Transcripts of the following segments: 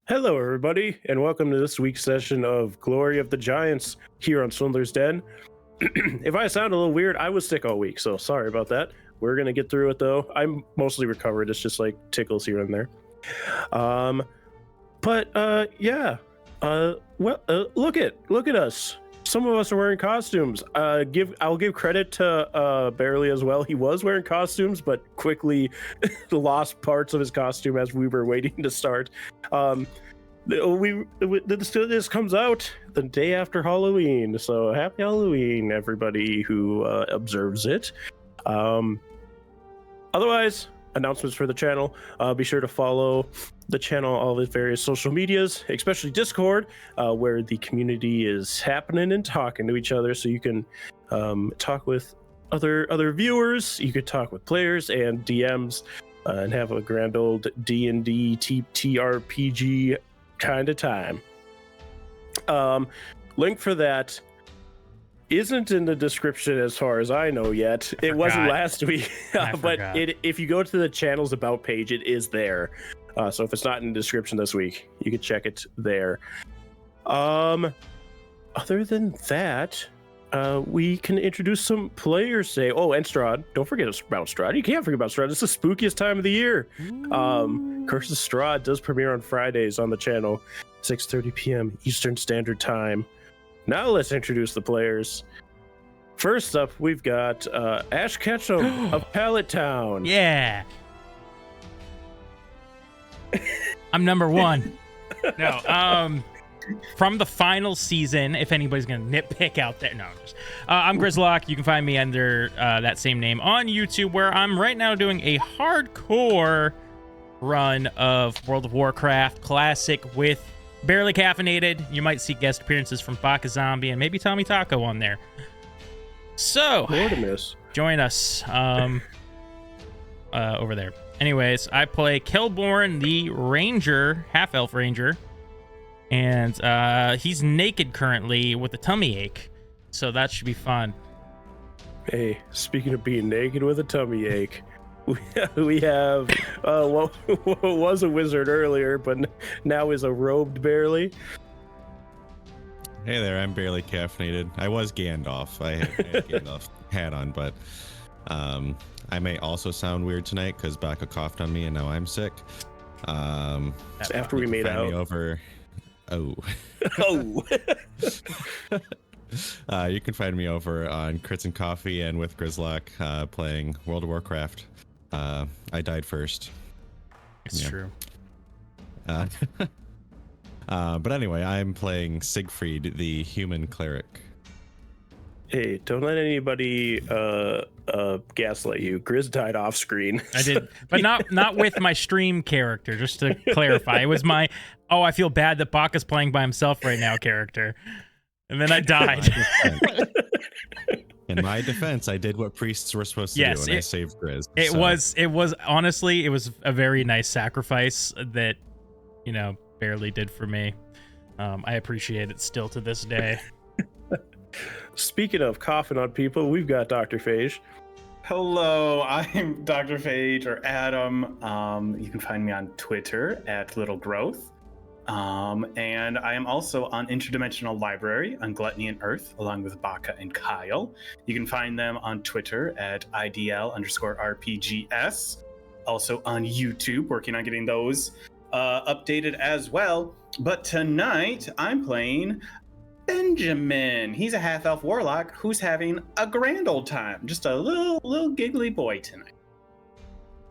Hello, everybody, and welcome to this week's session of Glory of the Giants here on Swindler's Den. If I sound a little weird, I was sick all week, so sorry about that. We're gonna get through it though. I'm mostly recovered. It's just like tickles here and there. Yeah. Look at us. Some of us are wearing costumes. I'll give credit to Barely as well. He was wearing costumes, but quickly lost parts of his costume as we were waiting to start. This comes out the day after Halloween, so happy Halloween, everybody who observes it. Otherwise, announcements for the channel. Be sure to follow the channel, all the various social medias, especially Discord, where the community is happening and talking to each other. So you can talk with other viewers. You could talk with players and DMs, and have a grand old D&D TRPG kind of time. Link for that isn't in the description as far as I know yet. It wasn't last week, but if you go to the channel's about page, it is there. So if it's not in the description this week, you can check it there. Other than that, we can introduce some players today. Oh, and Strahd. Don't forget about Strahd. You can't forget about Strahd. It's the spookiest time of the year. Curse of Strahd does premiere on Fridays on the channel, 6:30 p.m. Eastern Standard Time. Now let's introduce the players. First up, we've got Ash Ketchum of Pallet Town. Yeah. I'm number one. No, from the final season, if anybody's gonna nitpick out there. No, I'm Grizlocke. You can find me under that same name on YouTube, where I'm right now doing a hardcore run of World of Warcraft Classic with Barely Caffeinated. You might see guest appearances from BakaZombie and maybe Tommy Taco on there. So, join us over there. Anyways, I play Kelborn, the Ranger, half-elf Ranger, and he's naked currently with a tummy ache, so that should be fun. Hey, speaking of being naked with a tummy ache, we have what was a wizard earlier, but now is a robed Barely. Hey there, I'm Barely Caffeinated. I was Gandalf. I had Gandalf's hat on, but I may also sound weird tonight because Baka coughed on me and now I'm sick. After we made out. You can find me over on Crits and Coffee and with Grizlocke playing World of Warcraft. I died first. It's true. But anyway, I'm playing Siegfried, the human cleric. Hey, don't let anybody gaslight you. Grizz died off screen. I did, but not with my stream character, just to clarify. It was my, I feel bad that Baka's playing by himself right now character. And then I died. In my defense, I did what priests were supposed to do, and I saved Grizz. It was honestly, it was a very nice sacrifice that, Barely did for me. I appreciate it still to this day. Speaking of coughing on people, we've got DrPhage. Hello, I'm DrPhage or Adam. You can find me on Twitter at Little Growth. And I am also on Interdimensional Library on Gluttony and Earth, along with Baka and Kyle. You can find them on Twitter at IDL_RPGS. Also on YouTube, working on getting those updated as well. But tonight, I'm playing Benjamin. He's a half-elf warlock who's having a grand old time. Just a little giggly boy tonight.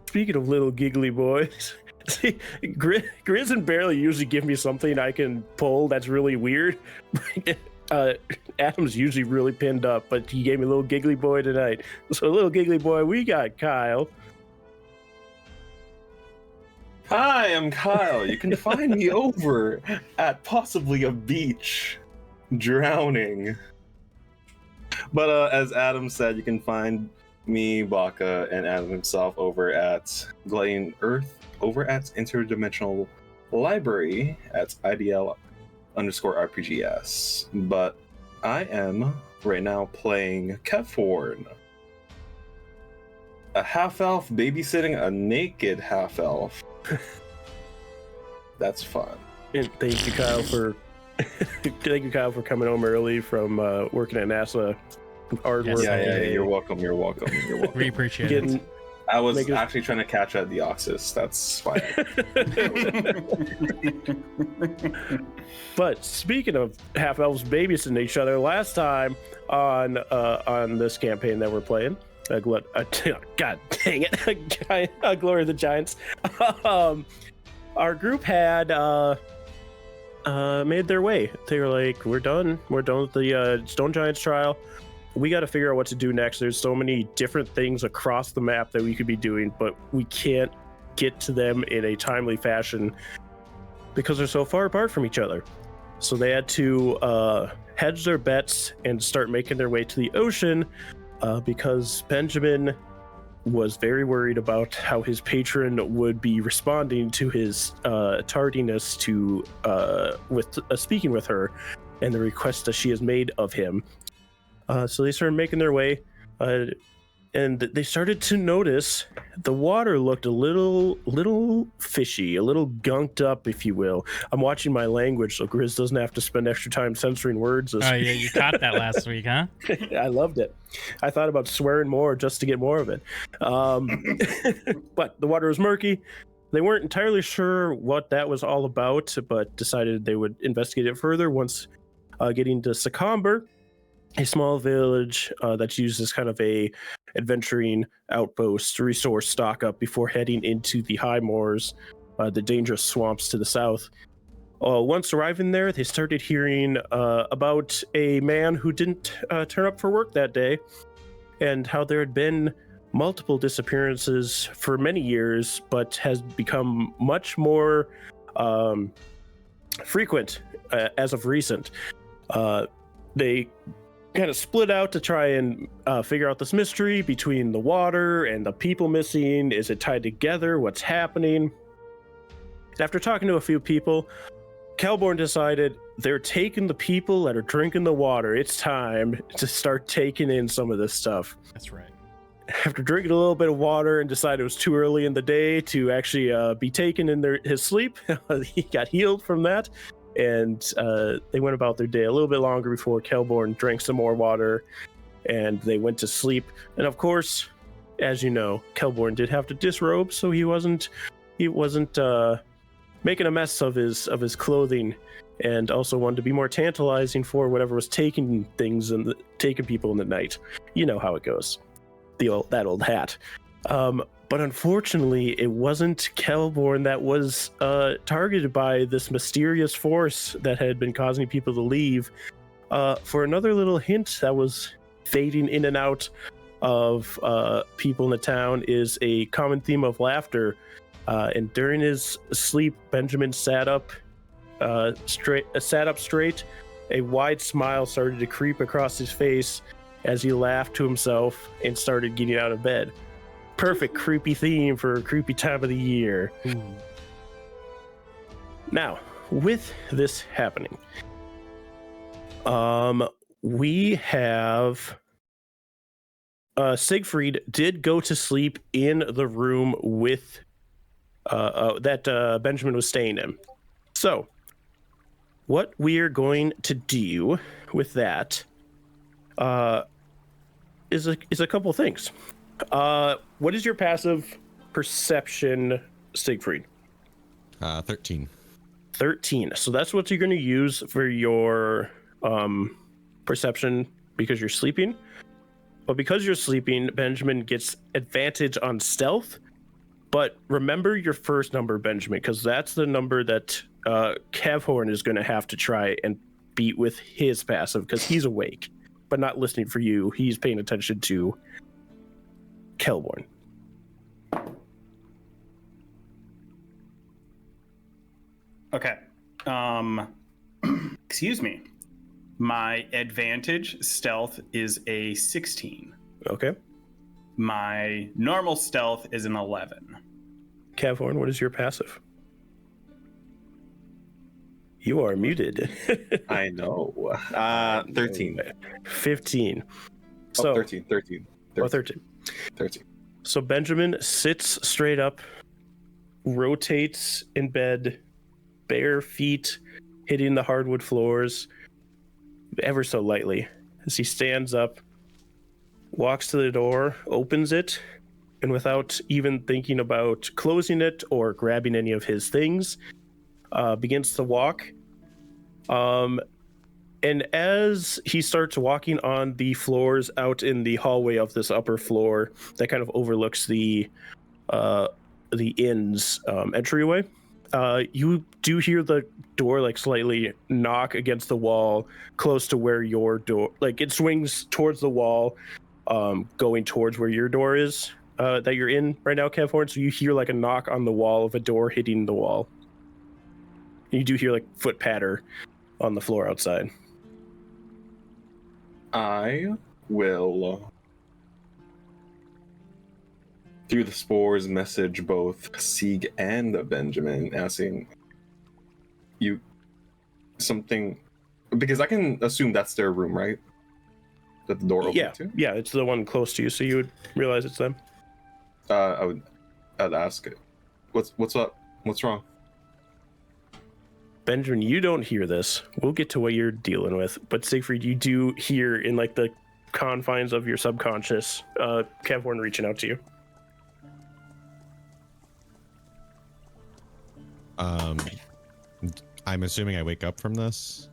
Speaking of little giggly boys, see, Grizz and Barely usually give me something I can pull that's really weird. Adam's usually really pinned up, but he gave me a little giggly boy tonight. So little giggly boy, we got Kyle. Hi, I'm Kyle. You can find me over at possibly a beach, drowning. But as Adam said, you can find me, Baka, and Adam himself over at Gluttony Earth, over at Interdimensional Library at IDL_RPGS. But I am right now playing Kefworn, a half-elf babysitting a naked half-elf. That's fun. And thank you, Kyle, for coming home early from working at NASA. Hard work. Yeah, you're welcome. You're welcome. We appreciate it. I was actually trying to catch a Deoxys. That's fine. But speaking of half elves babysitting each other, last time on this campaign that we're playing, God dang it, Glory of the Giants, our group had made their way. They were like, we're done with the Stone Giants trial. We got to figure out what to do next. There's so many different things across the map that we could be doing, but we can't get to them in a timely fashion because they're so far apart from each other. So they had to hedge their bets and start making their way to the ocean because Benjamin was very worried about how his patron would be responding to his tardiness to with speaking with her and the request that she has made of him. So they started making their way, and they started to notice the water looked a little fishy, a little gunked up, if you will. I'm watching my language, so Grizz doesn't have to spend extra time censoring words. Oh, yeah, you caught that last week, huh? I loved it. I thought about swearing more just to get more of it. But the water was murky. They weren't entirely sure what that was all about, but decided they would investigate it further once getting to Secomber, a small village that's used as kind of a adventuring outpost, resource stock up before heading into the high moors, the dangerous swamps to the south. Once arriving there, they started hearing about a man who didn't turn up for work that day, and how there had been multiple disappearances for many years, but has become much more frequent as of recent. They kind of split out to try and figure out this mystery between the water and the people missing. Is it tied together? What's happening? After talking to a few people, Kelborn decided they're taking the people that are drinking the water. It's time to start taking in some of this stuff. That's right. After drinking a little bit of water and decided it was too early in the day to actually be taken in his sleep, he got healed from that. And they went about their day a little bit longer before Kelborn drank some more water, and they went to sleep. And of course, as you know, Kelborn did have to disrobe, so he wasn't making a mess of his clothing, and also wanted to be more tantalizing for whatever was taking things and taking people in the night. You know how it goes. That old hat. But unfortunately, it wasn't Kelborn that was targeted by this mysterious force that had been causing people to leave. For another little hint that was fading in and out of people in the town is a common theme of laughter. And during his sleep, Benjamin sat up straight. A wide smile started to creep across his face as he laughed to himself and started getting out of bed. Perfect creepy theme for a creepy time of the year. Ooh. Now, with this happening, we have Siegfried did go to sleep in the room with that Benjamin was staying in. So, what we're going to do with that is a couple things. What is your passive perception, Siegfried? 13. 13. So that's what you're going to use for your perception because you're sleeping. But because you're sleeping, Benjamin gets advantage on stealth. But remember your first number, Benjamin, because that's the number that Kevhorn is going to have to try and beat with his passive because he's awake, but not listening for you. He's paying attention to Kelborn. Okay. Excuse me. My advantage stealth is a 16. Okay. My normal stealth is an 11. Kevhorn, what is your passive? You are muted. I know. 13. 15. So 13. Oh, 13. 13. So Benjamin sits straight up, rotates in bed, bare feet hitting the hardwood floors ever so lightly as he stands up, walks to the door, opens it, and without even thinking about closing it or grabbing any of his things, begins to walk. And as he starts walking on the floors out in the hallway of this upper floor that kind of overlooks the inn's entryway, you do hear the door like slightly knock against the wall close to where your door, like it swings towards the wall, going towards where your door is that you're in right now, Kevhorn. So you hear like a knock on the wall of a door hitting the wall. You do hear like foot patter on the floor outside. I will, through the spores, message both Sieg and Benjamin, asking you something, because I can assume that's their room, right? That the door opened to? Yeah, it's the one close to you, so you would realize it's them. I'd ask it. What's up? What's wrong? Benjamin, you don't hear this. We'll get to what you're dealing with. But Siegfried, you do hear in like the confines of your subconscious, Kevhorn reaching out to you. I'm assuming I wake up from this?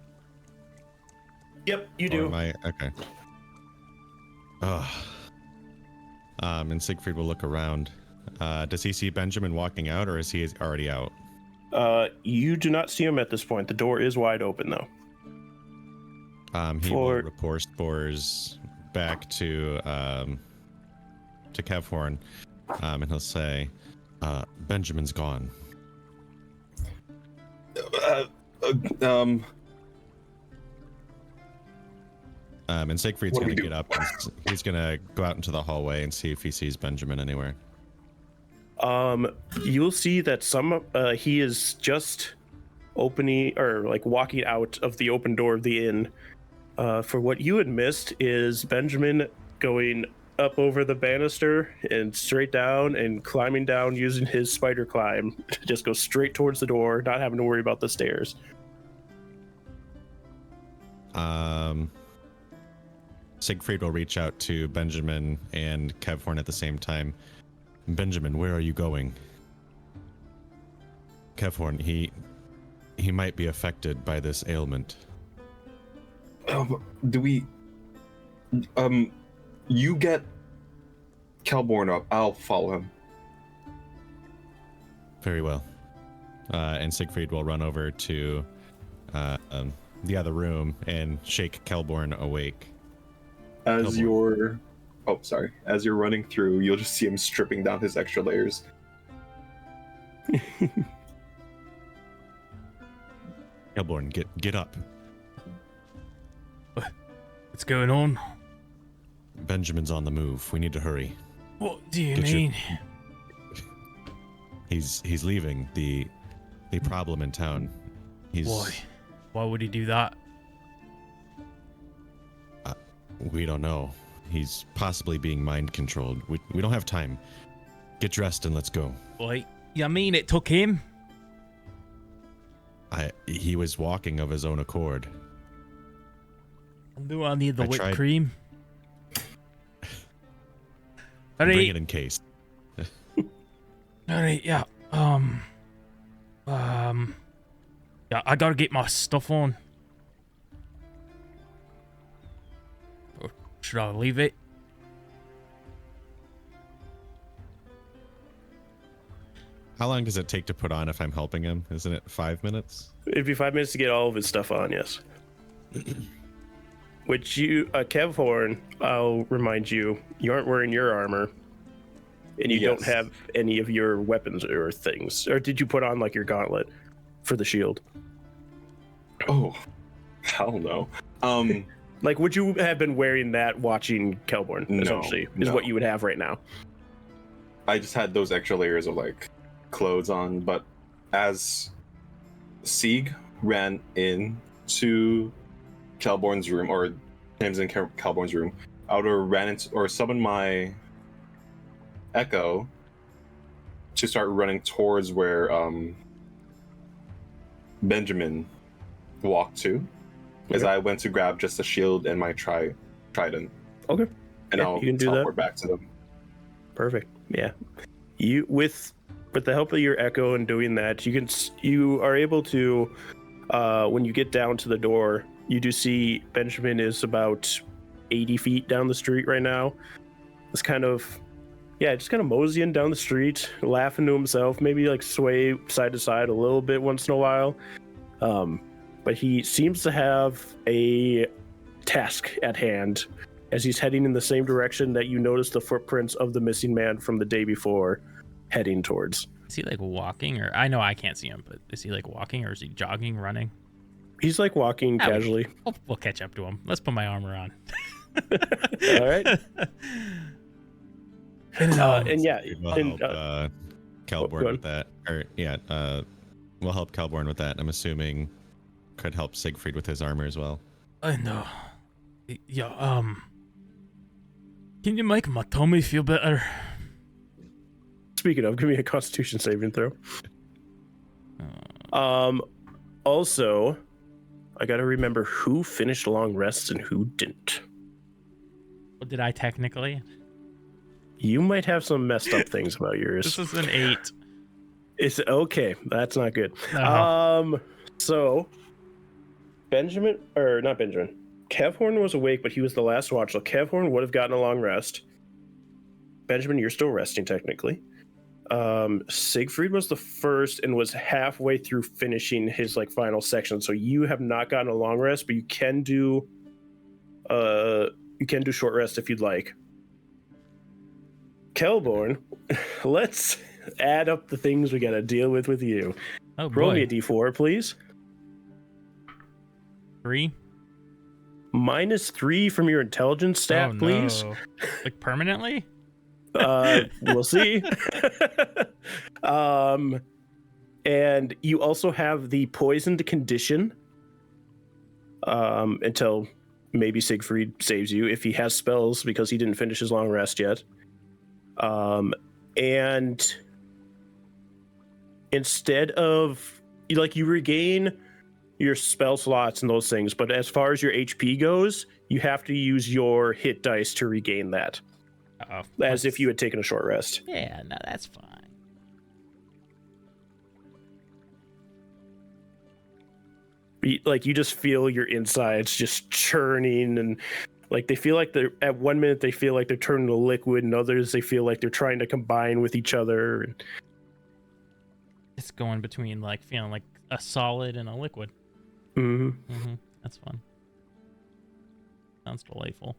Yep, you do. Okay. And Siegfried will look around. Does he see Benjamin walking out, or is he already out? You do not see him at this point. The door is wide open, though. He will report spores back to Kevhorn, and he'll say, Benjamin's gone. And Siegfried's gonna get up. And he's gonna go out into the hallway and see if he sees Benjamin anywhere. You'll see that he is just opening or like walking out of the open door of the inn. For what you had missed is Benjamin going up over the banister and straight down and climbing down using his spider climb to just go straight towards the door, not having to worry about the stairs. Siegfried will reach out to Benjamin and Kevhorn at the same time. Benjamin, where are you going? Kevhorn, he might be affected by this ailment. You get Kelborn up. I'll follow him. Very well. And Siegfried will run over to the other room and shake Kelborn awake. As you're running through, you'll just see him stripping down his extra layers. Kelborn, get up. What's going on? Benjamin's on the move. We need to hurry. What do you mean? He's leaving the problem in town. Why would he do that? We don't know. He's possibly being mind controlled. We don't have time. Get dressed and let's go. Wait, you mean it took him? He was walking of his own accord. Do I need the whipped cream? Bring it in case. Alright, yeah. Yeah, I gotta get my stuff on. Or should I leave it? How long does it take to put on if I'm helping him? Isn't it 5 minutes? It'd be 5 minutes to get all of his stuff on, yes. Which Kevhorn, I'll remind you, you aren't wearing your armor. And you don't have any of your weapons or things. Or did you put on like your gauntlet for the shield? Oh, hell no. Like, would you have been wearing that watching Kelborn, essentially, is what you would have right now? I just had those extra layers of, like, clothes on, but as Sieg ran into Kelborn's room, or James in Kelborn's room, I would have ran into, or summoned my Echo to start running towards where Benjamin walk to, as I went to grab just a shield and my trident. Okay. And Yeah, I'll you can do teleport that. back to them. Perfect. Yeah. You with the help of your echo and doing that, you are able to when you get down to the door, you do see Benjamin is about 80 feet down the street right now. It's kind of just kind of moseying down the street, laughing to himself, maybe like sway side to side a little bit once in a while. But he seems to have a task at hand as he's heading in the same direction that you noticed the footprints of the missing man from the day before heading towards. Is he like walking, or I know I can't see him, but is he like walking, or is he jogging, running? He's like walking casually. We'll catch up to him. Let's put my armor on. All right. We'll help Kelborn with that. We'll help Kelborn with that. I'm assuming could help Siegfried with his armor as well. I know. Yeah, can you make my tummy feel better? Speaking of, give me a Constitution saving throw. Also, I gotta remember who finished long rests and who didn't. Well, did I technically? You might have some messed up things about yours. This is an 8. It's okay. That's not good. Uh-huh. So not Benjamin. Kevhorn was awake, but he was the last watch, so Kevhorn would have gotten a long rest. Benjamin, you're still resting technically. Siegfried was the first and was halfway through finishing his like final section, so you have not gotten a long rest, but you can do short rest if you'd like. Kelborn, let's add up the things we gotta deal with you. Oh, roll boy. me a d4, please. 3. -3 from your intelligence stat, please. No. Like permanently? We'll see. And you also have the poisoned condition until maybe Siegfried saves you if he has spells because he didn't finish his long rest yet. And instead of you regain your spell slots and those things, but as far as your HP goes, you have to use your hit dice to regain that. As if you had taken a short rest. Yeah, no, that's fine. You just feel your insides just churning, and they feel like they're at one minute they feel like they're turning to liquid, and others they feel like they're trying to combine with each other. It's going between feeling like a solid and a liquid. That's fun. Sounds delightful.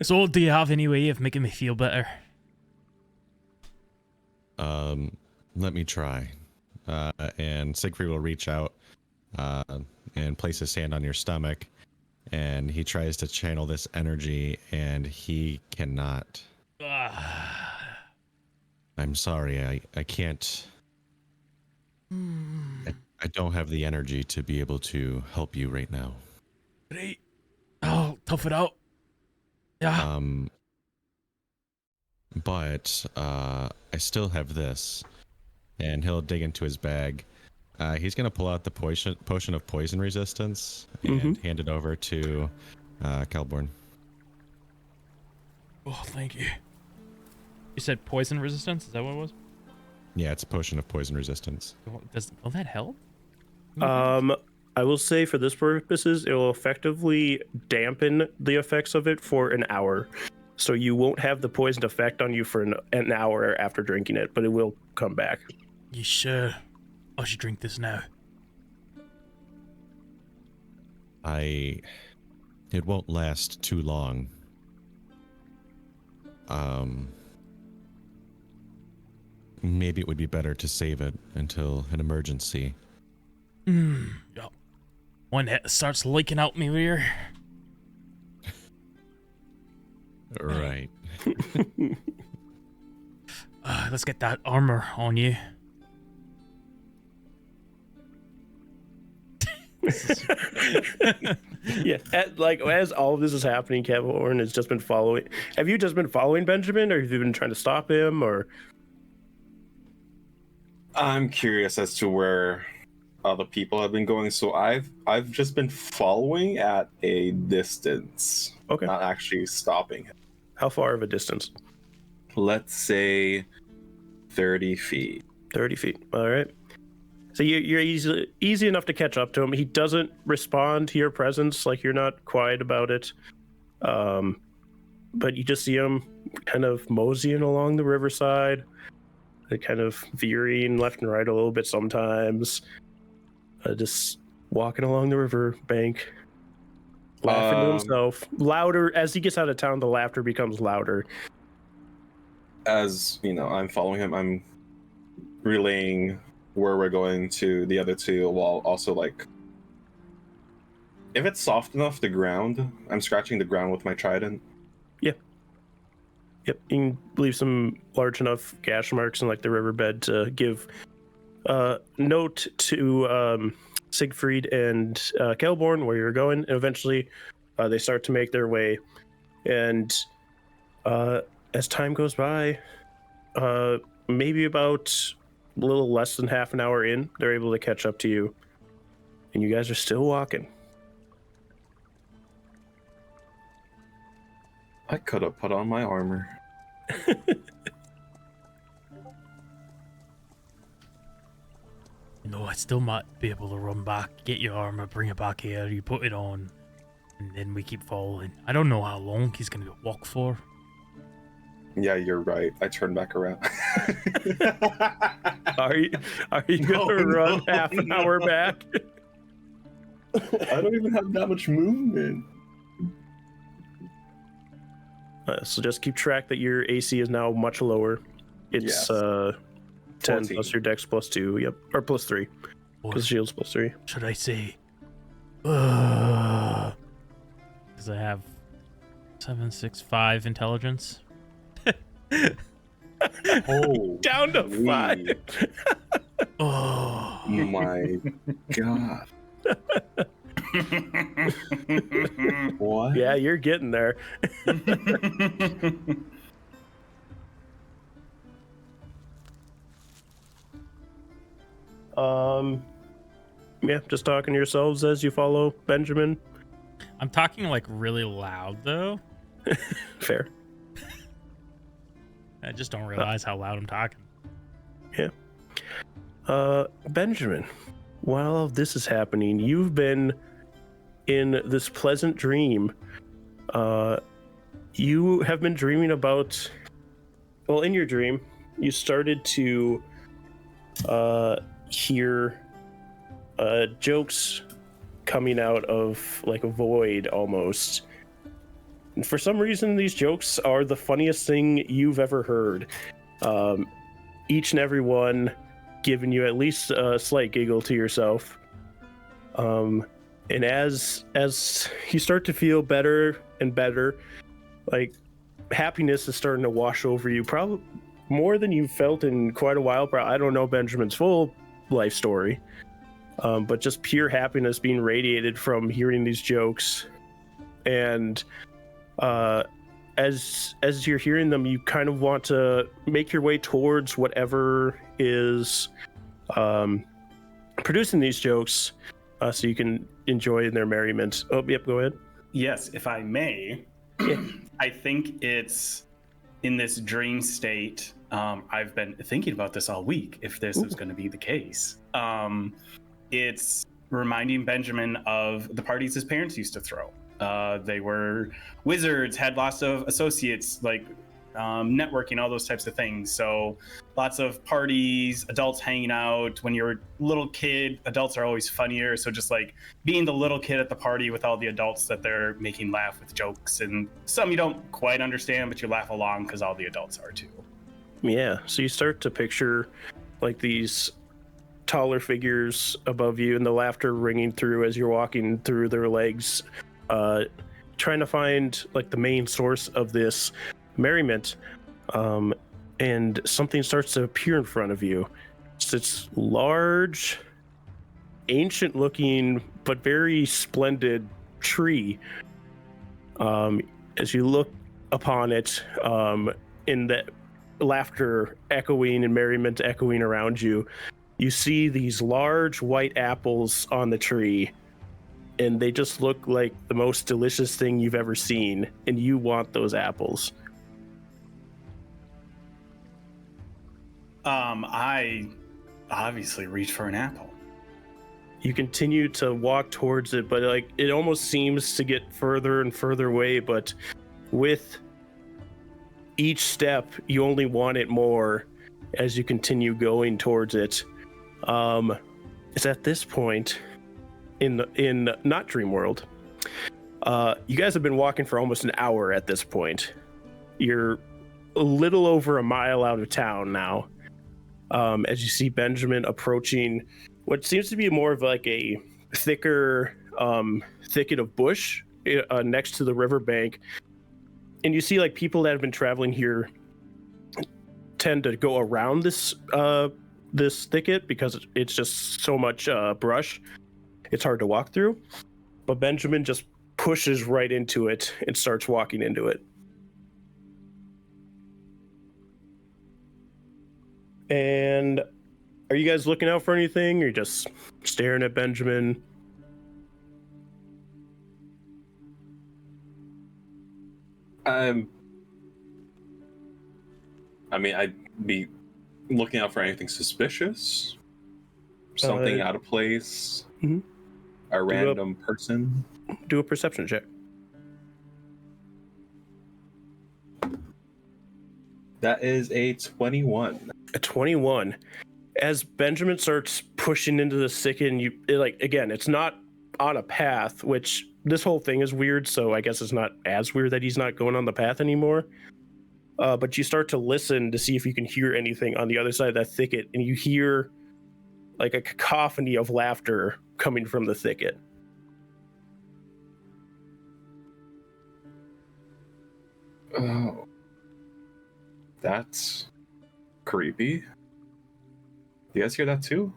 So, do you have any way of making me feel better? Let me try. And Siegfried will reach out and place his hand on your stomach, and he tries to channel this energy, and he cannot. I'm sorry, I can't. I don't have the energy to be able to help you right now. Great. I'll tough it out. Yeah. But I still have this, and he'll dig into his bag. He's gonna pull out the potion of poison resistance and hand it over to Kelborn. Oh, thank you. You said poison resistance? Is that what it was? Yeah, it's a potion of poison resistance. Will that help? I will say for this purposes, it will effectively dampen the effects of it for an hour. So you won't have the poisoned effect on you for an hour after drinking it, but it will come back. You sure I should drink this now? It won't last too long. Maybe it would be better to save it until an emergency. Yeah. When it starts leaking out me rear. Right. Let's get that armor on you. Yeah, as all of this is happening, Kevin has just been following. Have you just been following Benjamin, or have you been trying to stop him, or? I'm curious as to where other people have been going. So I've just been following at a distance. Okay. Not actually stopping. How far of a distance? Let's say 30 feet. 30 feet. All right. So you're easy enough to catch up to him. He doesn't respond to your presence, like you're not quiet about it. But you just see him kind of moseying along the riverside, kind of veering left and right a little bit sometimes, just walking along the river bank, laughing to himself. Louder as he gets out of town, the laughter becomes louder. As you know, I'm following him. I'm relaying where we're going to the other two, while also like, if it's soft enough, the ground, I'm scratching the ground with my trident. Yep, you can leave some large enough gash marks in like the riverbed to give note to Siegfried and Kelborn where you're going, and eventually they start to make their way. And as time goes by, maybe about a little less than half an hour in, they're able to catch up to you, and you guys are still walking. I could have put on my armor. No, I still might be able to run back, get your armor, bring it back here, you put it on, and then we keep following. I don't know how long he's gonna walk for. Yeah, you're right. I turned back around. Are you gonna run half an hour back? I don't even have that much movement. So just keep track that your AC is now much lower. It's 10 14. plus your dex plus 2, yep, or plus 3, because shield's plus 3. Should I say? Because I have 7, 6, 5 intelligence. Oh, Down to 5. Oh my god. What? Yeah, you're getting there. Yeah, just talking to yourselves as you follow Benjamin. I'm talking like really loud though. Fair. I just don't realize how loud I'm talking. Yeah. Benjamin, while this is happening, you've been in this pleasant dream. You have been dreaming about, well, in your dream, you started to hear jokes coming out of like a void almost. And for some reason, these jokes are the funniest thing you've ever heard. Each and every one giving you at least a slight giggle to yourself. And as you start to feel better and better, like happiness is starting to wash over you, probably more than you've felt in quite a while. I don't know Benjamin's full life story, but just pure happiness being radiated from hearing these jokes. And as you're hearing them, you kind of want to make your way towards whatever is producing these jokes, so you can enjoy their merriment. Oh, yep, go ahead. Yes, if I may. I think it's in this dream state. I've been thinking about this all week, if this is going to be the case. It's reminding Benjamin of the parties his parents used to throw. They were wizards, had lots of associates, like networking, all those types of things. So lots of parties, adults hanging out. When you're a little kid, adults are always funnier. So just like being the little kid at the party with all the adults that they're making laugh with jokes, and some you don't quite understand, but you laugh along because all the adults are too. Yeah, so you start to picture like these taller figures above you and the laughter ringing through as you're walking through their legs, trying to find like the main source of this merriment, and something starts to appear in front of you. It's this large, ancient looking but very splendid tree. As you look upon it, in the laughter echoing and merriment echoing around you, you see these large white apples on the tree, and they just look like the most delicious thing you've ever seen, and you want those apples. I obviously reach for an apple. You continue to walk towards it, but like it almost seems to get further and further away, but with each step you only want it more as you continue going towards it. It's at this point in not Dream World. You guys have been walking for almost an hour at this point. You're a little over a mile out of town now. As you see Benjamin approaching what seems to be more of like a thicker thicket of bush next to the riverbank. And you see like people that have been traveling here tend to go around this thicket because it's just so much brush. It's hard to walk through. But Benjamin just pushes right into it and starts walking into it. And are you guys looking out for anything, or just staring at Benjamin? I mean, I'd be looking out for anything suspicious, something out of place, a random person. Do a perception check. That is a 21. A 21. As Benjamin starts pushing into the thicket, and it's not on a path, which this whole thing is weird, so I guess it's not as weird that he's not going on the path anymore. But you start to listen to see if you can hear anything on the other side of that thicket, and you hear like a cacophony of laughter coming from the thicket. Oh. That's creepy. You guys hear that too?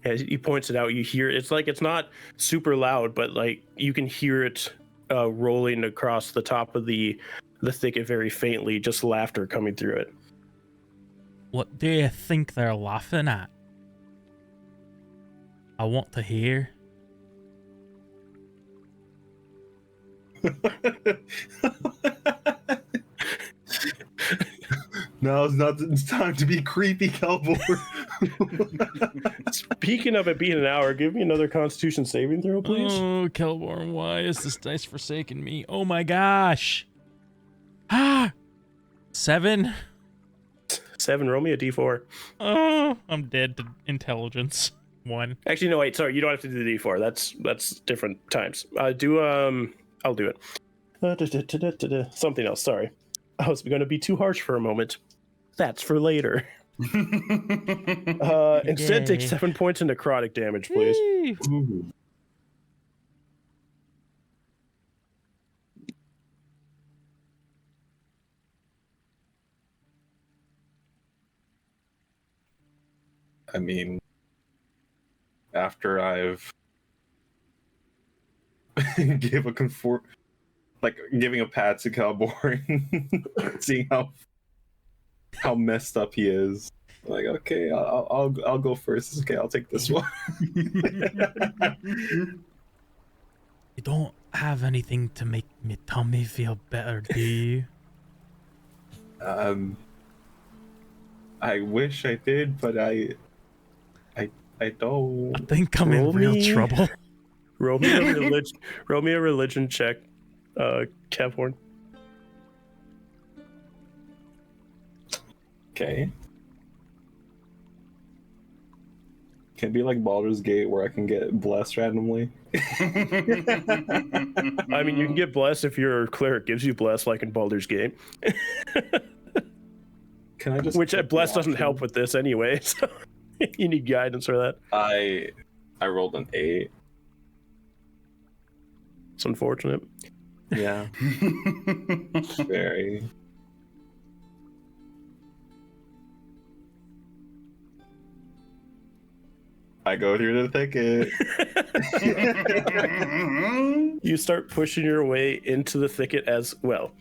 As he points it out, you hear it's not super loud, but like you can hear it rolling across the top of the thicket very faintly, just laughter coming through it. What do you think they're laughing at? I want to hear. Now it's not the time to be creepy, Cowboy. Speaking of it being an hour, give me another Constitution saving throw, please. Oh, Kelborn, why is this dice forsaking me? Oh my gosh. 7. 7, roll me a d4. Oh, I'm dead to intelligence. 1. Actually, no, wait, sorry, you don't have to do the d4. That's different times. I'll do it. Something else, sorry. I was going to be too harsh for a moment. That's for later. Instead, take 7 points of necrotic damage, please. Ooh. I mean, after I've gave a giving a pat to Cowboy, seeing how messed up he is. Like, okay, I'll go first. Okay, I'll take this one. You don't have anything to make me tummy feel better, do you? I wish I did, but I don't. I think I'm in real trouble. Roll me a religion check, Kevhorn. Okay. Can it be like Baldur's Gate where I can get blessed randomly? I mean, you can get blessed if your cleric gives you blessed, like in Baldur's Gate. Can I just? Which blessed doesn't help with this anyway, so you need guidance for that. I rolled an 8. It's unfortunate. Yeah. Very. I go through the thicket. You start pushing your way into the thicket as well.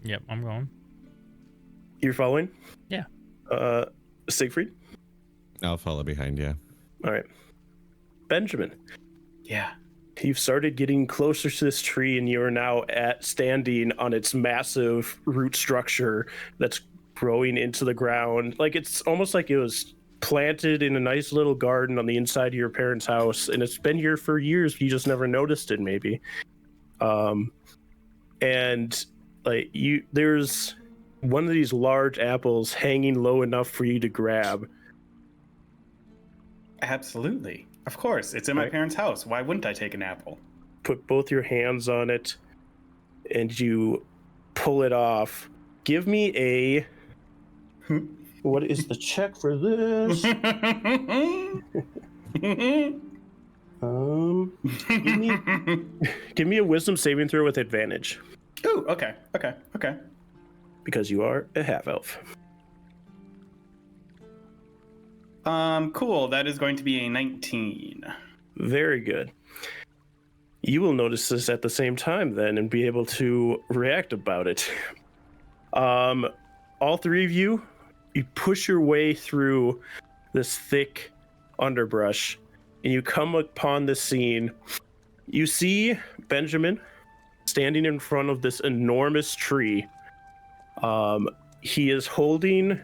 Yep, I'm going. You're following? Yeah. Siegfried? I'll follow behind you. All right. Benjamin. Yeah. You've started getting closer to this tree, and you are now standing on its massive root structure that's growing into the ground. Like, it's almost like it was planted in a nice little garden on the inside of your parents' house, and it's been here for years. You just never noticed it, maybe. And like there's one of these large apples hanging low enough for you to grab. Absolutely. Of course. It's in my parents' house. Why wouldn't I take an apple? Put both your hands on it, and you pull it off. Give me a... What is the check for this? Give me a wisdom saving throw with advantage. Ooh, okay. Because you are a half-elf. Cool. That is going to be a 19. Very good. You will notice this at the same time then and be able to react about it. All three of you push your way through this thick underbrush and you come upon this scene. You see Benjamin standing in front of this enormous tree. He is holding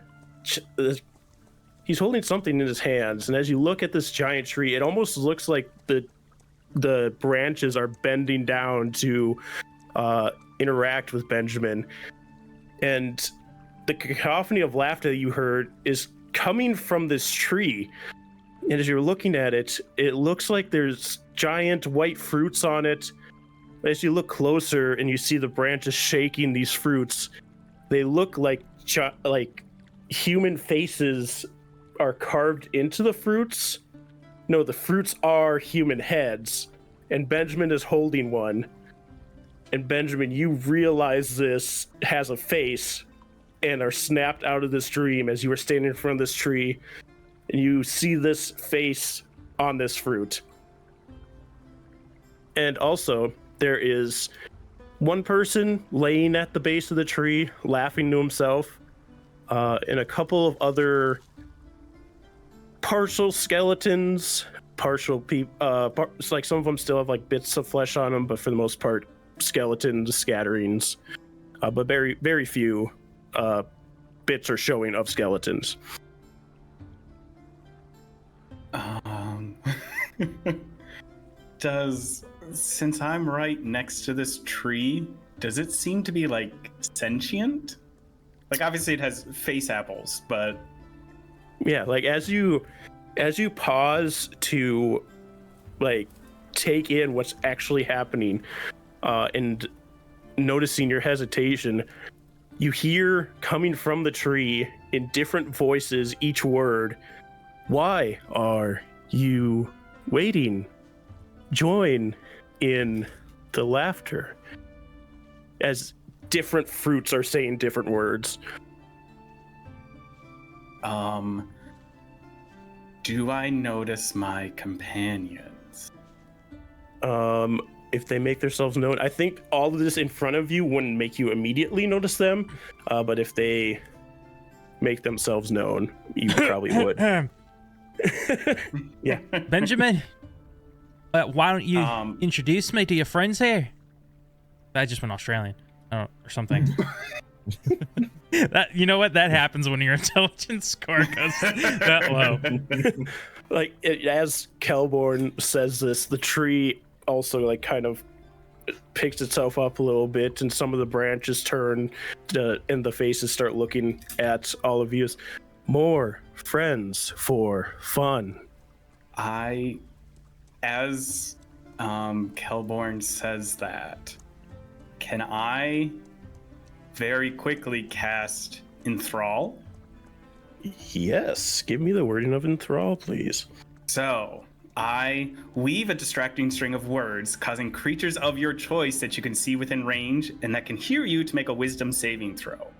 something in his hands, and as you look at this giant tree, it almost looks like the branches are bending down to interact with Benjamin. And the cacophony of laughter that you heard is coming from this tree. And as you're looking at it, it looks like there's giant white fruits on it. As you look closer and you see the branches shaking these fruits, they look like human faces are carved into the fruits. No, the fruits are human heads, and Benjamin is holding one. And Benjamin, you realize this has a face and are snapped out of this dream as you are standing in front of this tree, and you see this face on this fruit. And also, there is one person laying at the base of the tree, laughing to himself, and a couple of other partial skeletons, partial people. It's like some of them still have like bits of flesh on them, but for the most part, skeletons, scatterings. But very, very few bits are showing of skeletons. Since I'm right next to this tree, does it seem to be like sentient? Like, obviously it has face apples, but yeah, like as you pause to like take in what's actually happening, and noticing your hesitation, you hear coming from the tree in different voices each word, "Why are you waiting? Join in the laughter." As different fruits are saying different words. Do I notice my companions? If they make themselves known, I think all of this in front of you wouldn't make you immediately notice them. But if they make themselves known, you probably would. Yeah. Benjamin, why don't you introduce me to your friends here? I just went Australian, or something. You know what? That happens when your intelligence score goes that low. Like as Kelborn says this, the tree also like kind of picks itself up a little bit, and some of the branches turn and the faces start looking at all of you as more friends for fun. As Kelborn says that, can I very quickly cast Enthrall? Yes, give me the wording of Enthrall, please. So, I weave a distracting string of words, causing creatures of your choice that you can see within range and that can hear you to make a wisdom saving throw.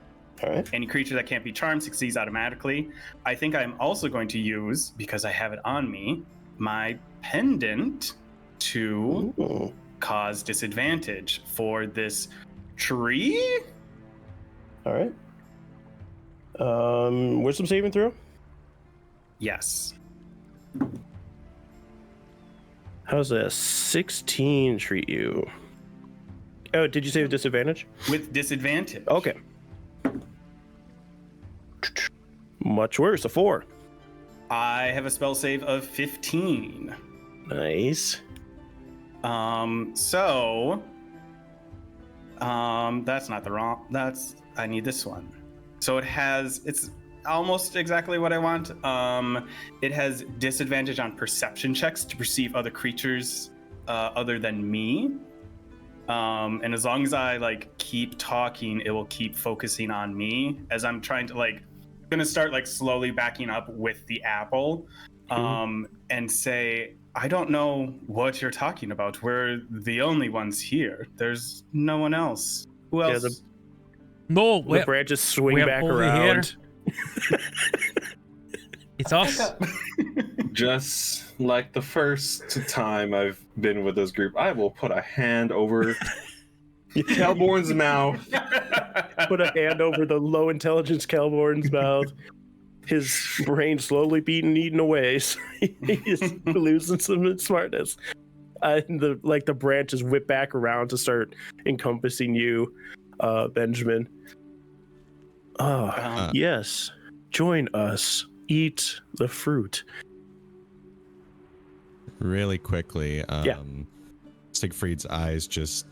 All right. Any creature that can't be charmed succeeds automatically. I think I'm also going to use, because I have it on me, my pendant to cause disadvantage for this tree. All right. Wisdom saving throw? Yes. How's a 16 treat you? Oh, did you say with disadvantage? With disadvantage. Okay. Much worse, a 4. I have a spell save of 15. Nice. That's not the wrong. I need this one. So it's almost exactly what I want. It has disadvantage on perception checks to perceive other creatures other than me. And as long as I like keep talking, it will keep focusing on me as I'm trying to gonna start slowly backing up with the apple, and say, I don't know what you're talking about. We're the only ones here. There's no one else. Who else? The branches swing back around. It's us. Just like the first time I've been with this group, I will put a hand over Kelborn's mouth. Put a hand over the low intelligence Kelborn's mouth. His brain slowly being eaten away. So he's losing some smartness. And the branches whip back around to start encompassing you, Benjamin. Yes. Join us. Eat the fruit. Really quickly, Siegfried's eyes just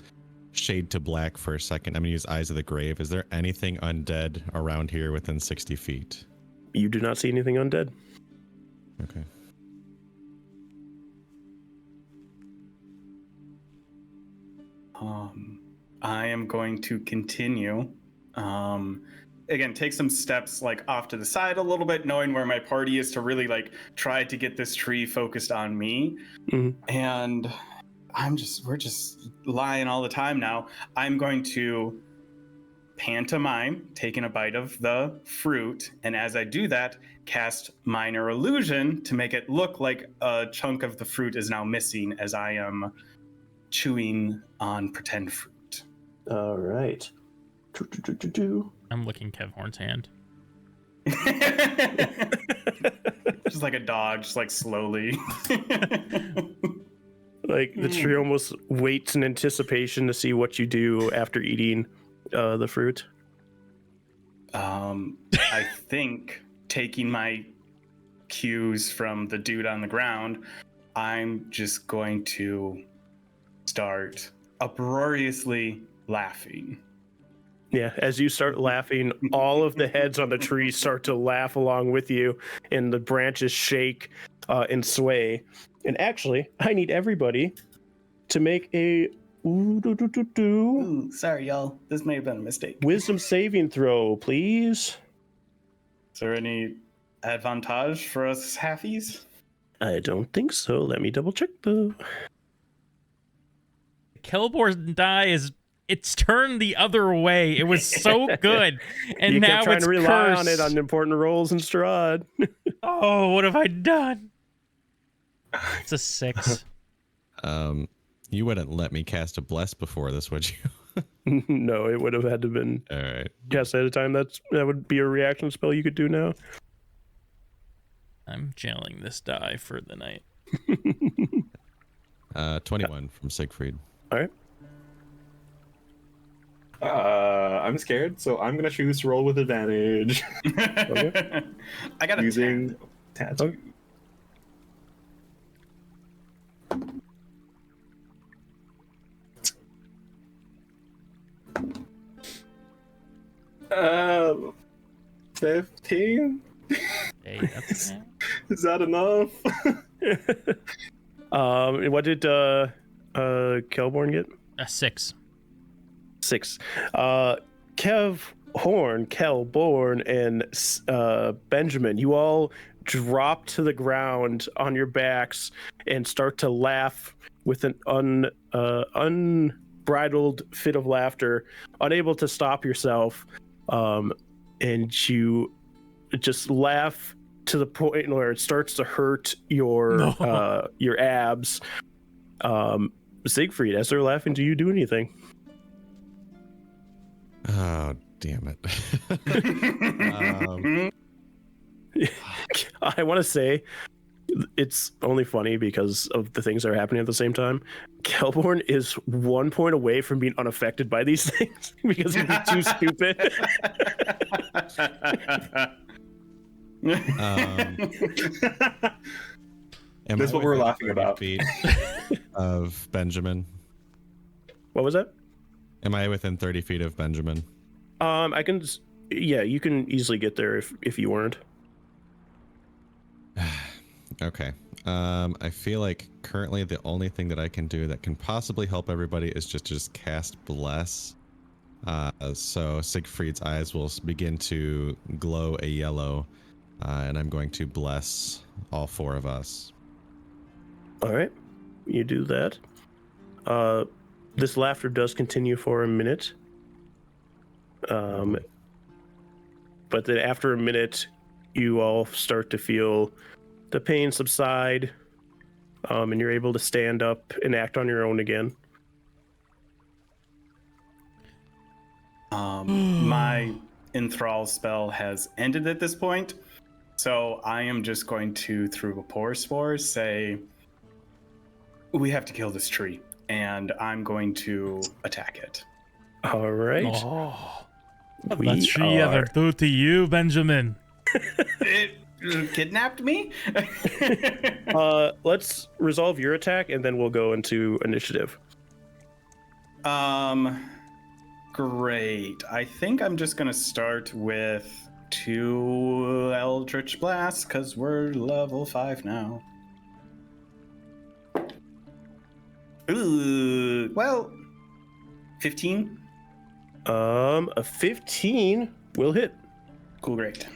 shade to black for a second. I'm going to use Eyes of the Grave. Is there anything undead around here within 60 feet? You do not see anything undead. Okay. I am going to continue. Again, take some steps off to the side a little bit, knowing where my party is to really try to get this tree focused on me. Mm-hmm. And we're just lying all the time now. I'm going to pantomime taking a bite of the fruit, and as I do that, cast Minor Illusion to make it look like a chunk of the fruit is now missing as I am chewing on pretend fruit. All right. I'm licking Kev Horn's hand. Just like a dog, just slowly. The tree almost waits in anticipation to see what you do after eating the fruit. I think taking my cues from the dude on the ground, I'm just going to start uproariously laughing. Yeah, as you start laughing, all of the heads on the tree start to laugh along with you, and the branches shake and sway. And actually, I need everybody to make a Ooh, sorry, y'all. This may have been a mistake. Wisdom saving throw, please. Is there any advantage for us halfies? I don't think so. Let me double check though. Kelborn's die it's turned the other way. It was so good, and you now kept trying it's to rely cursed. on it on important rolls in Strahd. Oh, what have I done? It's a 6. You wouldn't let me cast a bless before this, would you? No, it would have had to been all right. Cast at a time. That would be a reaction spell you could do now. I'm channeling this die for the night. 21 from Siegfried. All right. I'm scared, so I'm gonna choose to roll with advantage. Okay. I got using tattoo. Okay. 15. Hey, that's okay. Is that enough? What did Kelborn get? A 6. 6. Kev, Horn, Kelborn, and Benjamin, you all drop to the ground on your backs and start to laugh with an unbridled fit of laughter, unable to stop yourself. And you just laugh to the point where it starts to hurt your abs. Siegfried, as they're laughing, do you do anything? Oh, damn it. I want to say it's only funny because of the things that are happening at the same time. Kelborn is 1 point away from being unaffected by these things because he's too stupid. That's what we're laughing about. Feet of Benjamin. What was that? Am I within 30 feet of Benjamin? I can. Yeah, you can easily get there if you weren't. Okay. I feel like currently the only thing that I can do that can possibly help everybody is just cast Bless. So Siegfried's eyes will begin to glow a yellow, and I'm going to bless all 4 of us. All right, you do that. This laughter does continue for a minute. But then after a minute, you all start to feel the pain subside, and you're able to stand up and act on your own again. My enthrall spell has ended at this point, so I am just going to, through a Pore Spore, say, we have to kill this tree, and I'm going to attack it. All right. Oh, what did she ever do to you, Benjamin? It kidnapped me? Let's resolve your attack, and then we'll go into initiative. Great. I think I'm just gonna start with 2 Eldritch Blasts, because we're level 5 now. Ooh, well, 15? A 15 will hit. Cool, great.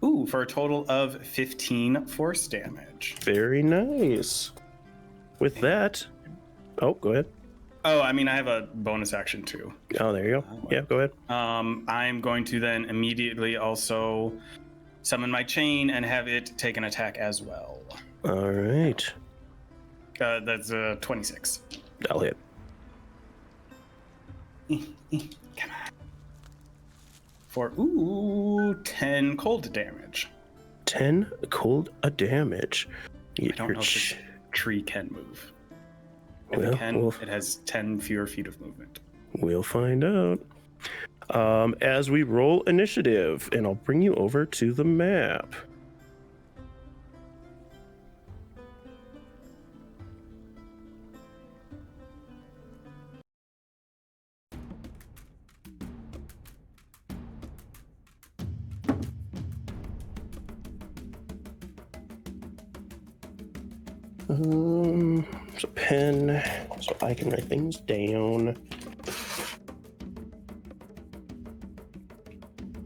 Ooh, for a total of 15 force damage. Very nice. With that, oh, go ahead. Oh, I mean, I have a bonus action too. Oh, there you go. Yeah, go ahead. I'm going to then immediately also summon my chain and have it take an attack as well. All right. That's 26. I'll hit. Come on. For 10 cold damage. 10 cold damage. I don't know if this tree can move. If it can, it has 10 fewer feet of movement. We'll find out. As we roll initiative, and I'll bring you over to the map. So pen, so I can write things down.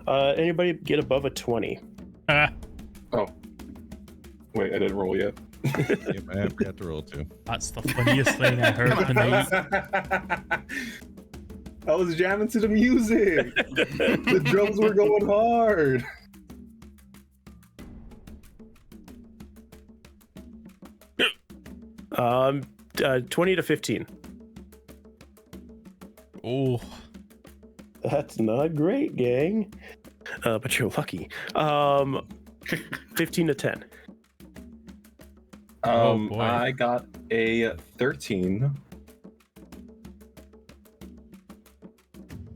Anybody get above a 20? Oh. Wait, I didn't roll yet. Yep, I have got to roll 2. That's the funniest thing I heard tonight. I was jamming to the music. The drums were going hard. 20 to 15. Oh, That's not great, gang. But you're lucky. 15 to 10. boy. I got a 13.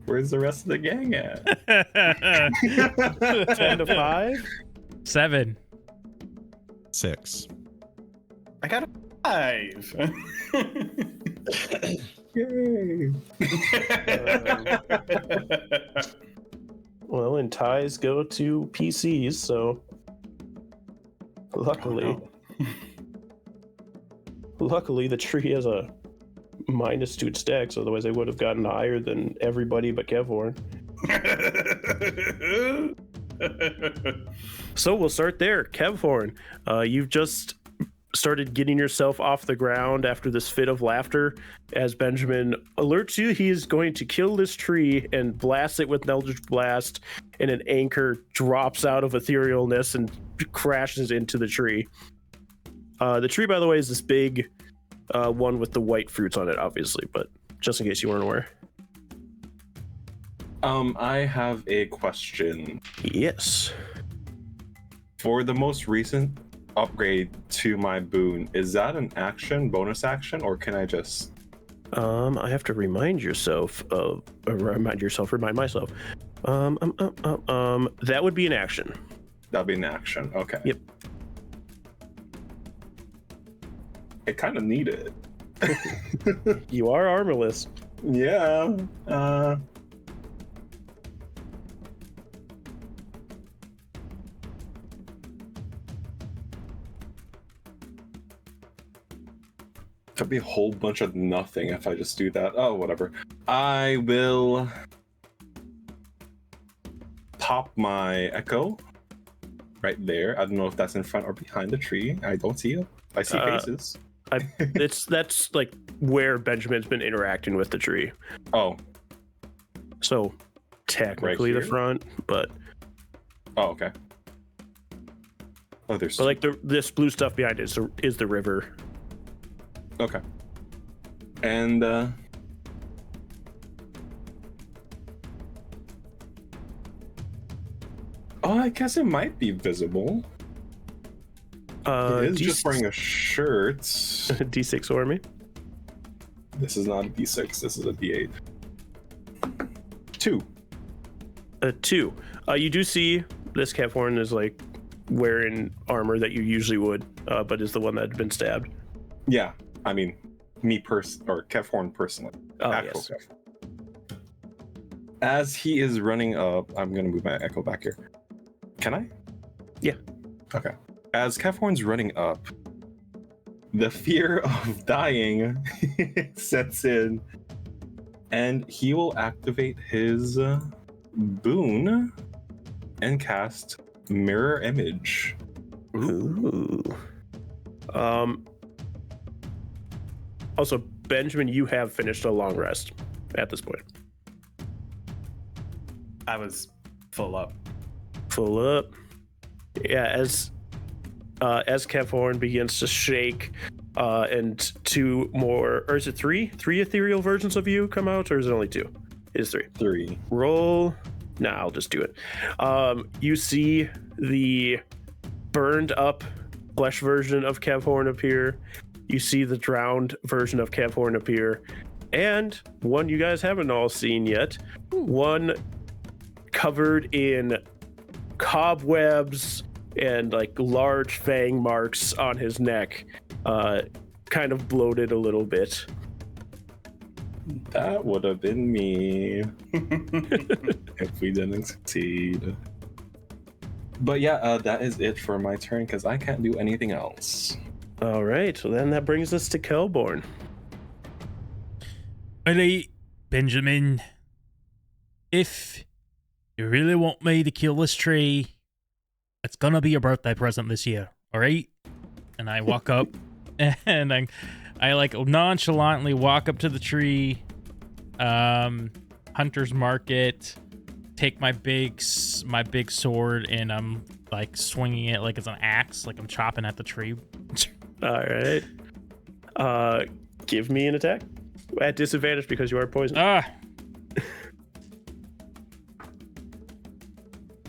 Where's the rest of the gang at? 10 to 5. 7. 6. I got a 5. Yay. Well, and ties go to PCs, so luckily, Oh, no. luckily the tree has a minus 2 stacks. Otherwise, they would have gotten higher than everybody but Kevhorn. So we'll start there. Kevhorn, you've just started getting yourself off the ground after this fit of laughter as Benjamin alerts you he is going to kill this tree and blast it with an Eldritch Blast, and an anchor drops out of etherealness and crashes into the tree. The tree, by the way, is this big one with the white fruits on it, obviously, but just in case you weren't aware. I have a question. Yes. For the most recent upgrade to my boon, is that an action, bonus action, or can I just... I have to remind myself. That would be an action. That'd be an action. Okay. Yep. I kind of need it. You are armorless. Yeah. Could be a whole bunch of nothing if I just do that. Oh, whatever. I will pop my echo right there. I don't know if that's in front or behind the tree. I don't see it. I see faces. That's like where Benjamin's been interacting with the tree. Oh. So technically Right the front, but oh, okay. Oh, there's but like this blue stuff behind it is the river. okay. And oh, I guess it might be visible. It is just wearing a shirt. D6 or me. This is not a D6. This is a D8. 2. 2. You do see this Kevhorn is like wearing armor that you usually would, but is the one that had been stabbed. Yeah, I mean, or Kevhorn personally. Oh, Actual yes. Kev. As he is running up, I'm gonna move my echo back here. Can I? Yeah. Okay. As Kevhorn's running up, the fear of dying sets in, and he will activate his boon and cast Mirror Image. Ooh. Also, Benjamin, you have finished a long rest at this point. I was full up. Full up. Yeah, as Kevhorn begins to shake, and 2 more, or is it 3? 3 ethereal versions of you come out, or is it only 2? It is 3. 3. Roll. Nah, I'll just do it. You see the burned up flesh version of Kevhorn appear. You see the drowned version of Kevhorn appear. And one you guys haven't all seen yet. One covered in cobwebs and like large fang marks on his neck. Kind of bloated a little bit. That would have been me if we didn't succeed. But yeah, that is it for my turn because I can't do anything else. All right, so then that brings us to Kelborn. Alright, Benjamin. If you really want me to kill this tree, it's gonna be your birthday present this year, alright? And I walk up and I like nonchalantly walk up to the tree, hunter's mark it, take my big sword, and I'm like swinging it like it's an axe, like I'm chopping at the tree. All right. Give me an attack at disadvantage because you are poisoned.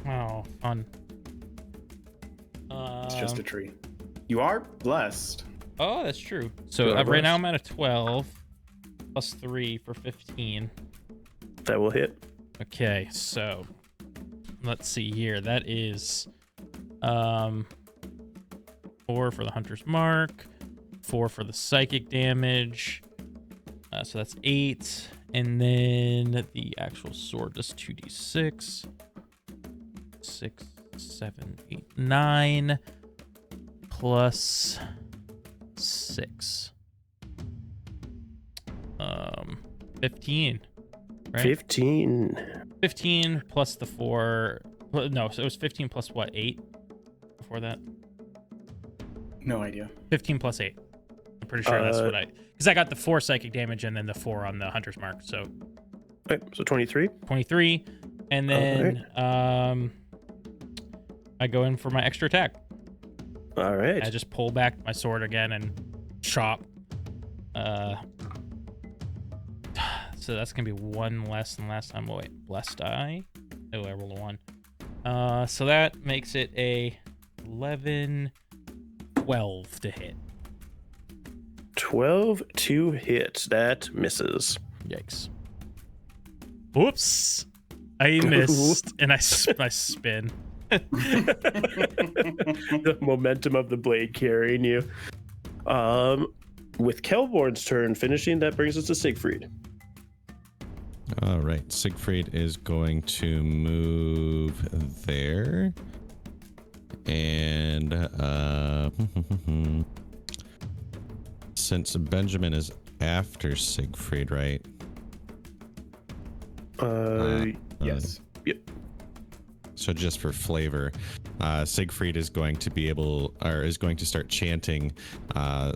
Oh, fun. It's just a tree. You are blessed. Oh, that's true. So right now I'm at a 12 plus 3 for 15. That will hit. Okay, so let's see here. That is 4 for the hunter's mark, 4 for the psychic damage. So that's 8, and then the actual sword does 2d6. 6, 7, 8, 9 plus 6. 15. Right? 15 plus the 4. No, so it was 15 plus what? 8 before that? No idea. 15 plus 8. I'm pretty sure that's what because I got the 4 psychic damage and then the 4 on the hunter's mark. So okay, so 23. 23, and then I go in for my extra attack. All right. I just pull back my sword again and chop. So that's gonna be one less than last time. Oh, wait, blessed die. Oh, I rolled a 1. So that makes it a 11, 12 to hit. 12 to hit. That misses. Yikes. Whoops. I missed, and I spin. The momentum of the blade carrying you. With Kelborn's turn finishing, that brings us to Siegfried. All right, Siegfried is going to move there, and since Benjamin is after Siegfried, right? Yes. Yep. So just for flavor, Siegfried is going to start chanting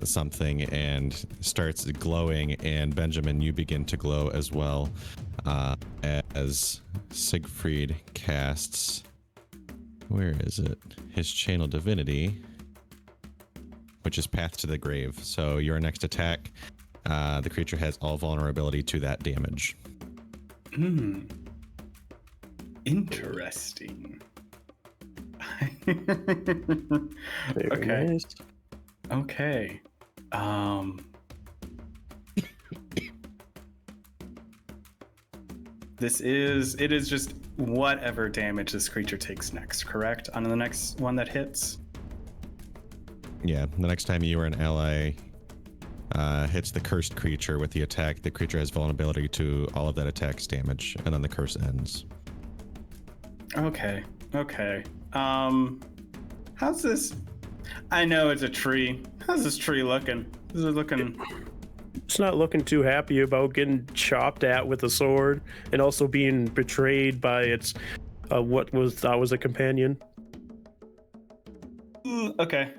something and starts glowing, and Benjamin, you begin to glow as well as Siegfried casts. Where is it? His channel divinity, which is Path to the Grave. So your next attack, the creature has all vulnerability to that damage. Interesting. Very Okay. nice. Okay. It is just whatever damage this creature takes next, correct? On the next one that hits? Yeah, the next time you or an ally hits the cursed creature with the attack, the creature has vulnerability to all of that attack's damage, and then the curse ends. Okay. How's this? I know it's a tree. How's this tree looking? Is it looking? It's not looking too happy about getting chopped at with a sword and also being betrayed by its what was a companion. Okay.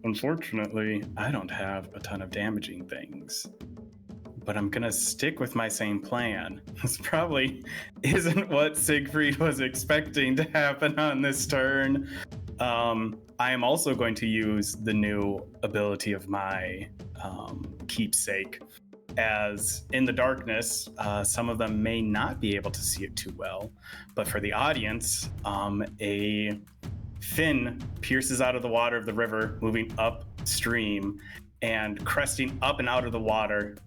Unfortunately, I don't have a ton of damaging things, but I'm gonna stick with my same plan. This probably isn't what Siegfried was expecting to happen on this turn. I am also going to use the new ability of my keepsake, as in the darkness, some of them may not be able to see it too well, but for the audience, a fin pierces out of the water of the river, moving upstream and cresting up and out of the water.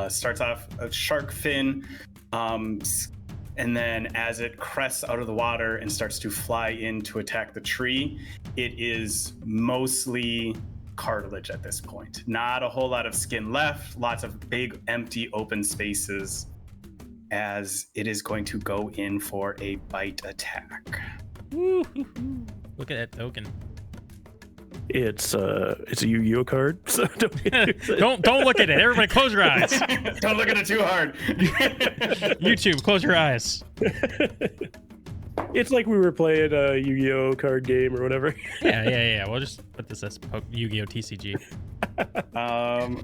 Starts off a shark fin, and then as it crests out of the water and starts to fly in to attack the tree, it is mostly cartilage at this point. Not a whole lot of skin left, lots of big, empty, open spaces, as it is going to go in for a bite attack. Look at that token. It's a Yu-Gi-Oh card, so don't look at it. Everybody, close your eyes. Don't look at it too hard. YouTube, close your eyes. It's like we were playing a Yu-Gi-Oh card game or whatever. Yeah. We'll just put this as Yu-Gi-Oh TCG.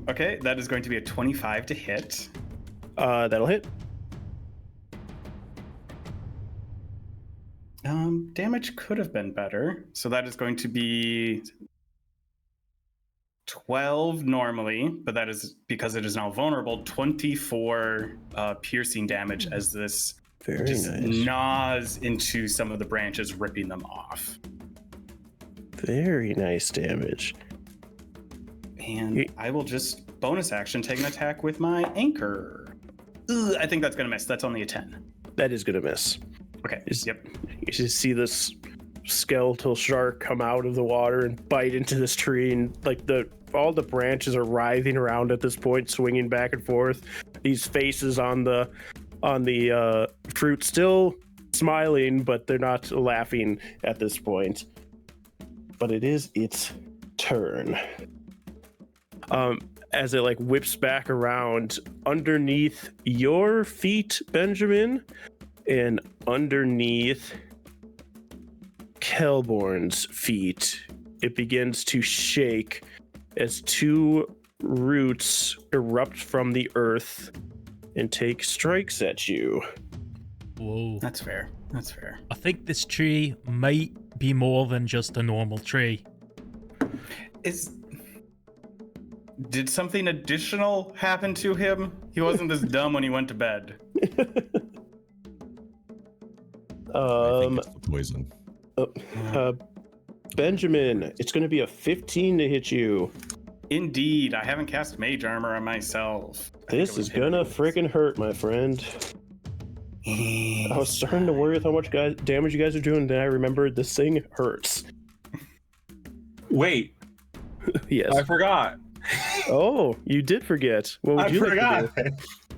Okay, that is going to be a 25 to hit. That'll hit. Damage could have been better. So that is going to be 12 normally, but that is because it is now vulnerable. 24 piercing damage as this Very just nice. gnaws into some of the branches, ripping them off. Very nice damage. And I will just bonus action take an attack with my anchor. Ugh, I think that's going to miss. That's only a 10. That is gonna miss. Okay. Yep. You just see this skeletal shark come out of the water and bite into this tree, and like all the branches are writhing around at this point, swinging back and forth. These faces on the fruit still smiling, but they're not laughing at this point. But it is its turn. As it like whips back around underneath your feet, Benjamin, and underneath Kelborn's feet, it begins to shake as two roots erupt from the earth and take strikes at you. Whoa. That's fair. I think this tree might be more than just a normal tree. Did something additional happen to him? He wasn't this dumb when he went to bed. I think it's the poison. Benjamin, it's going to be a 15 to hit you. Indeed, I haven't cast mage armor on myself. This is gonna freaking hurt, my friend. I was starting to worry with how much damage you guys are doing, then I remembered this thing hurts. Wait. Yes. I forgot. Oh, you did forget. What would you like to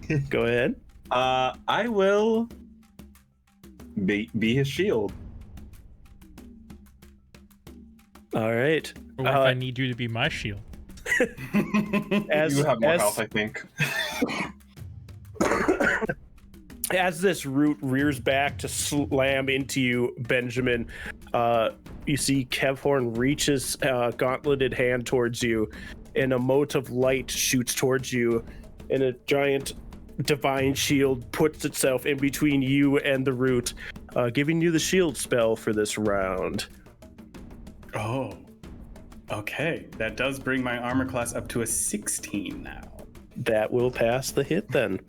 do? Go ahead. I will be his shield. All right. Or what if I need you to be my shield? You have more health, I think. As this root rears back to slam into you, Benjamin, you see Kevhorn reach his gauntleted hand towards you, and a mote of light shoots towards you, and a giant divine shield puts itself in between you and the root, giving you the shield spell for this round. Oh. Okay, that does bring my armor class up to a 16 now. That will pass the hit then.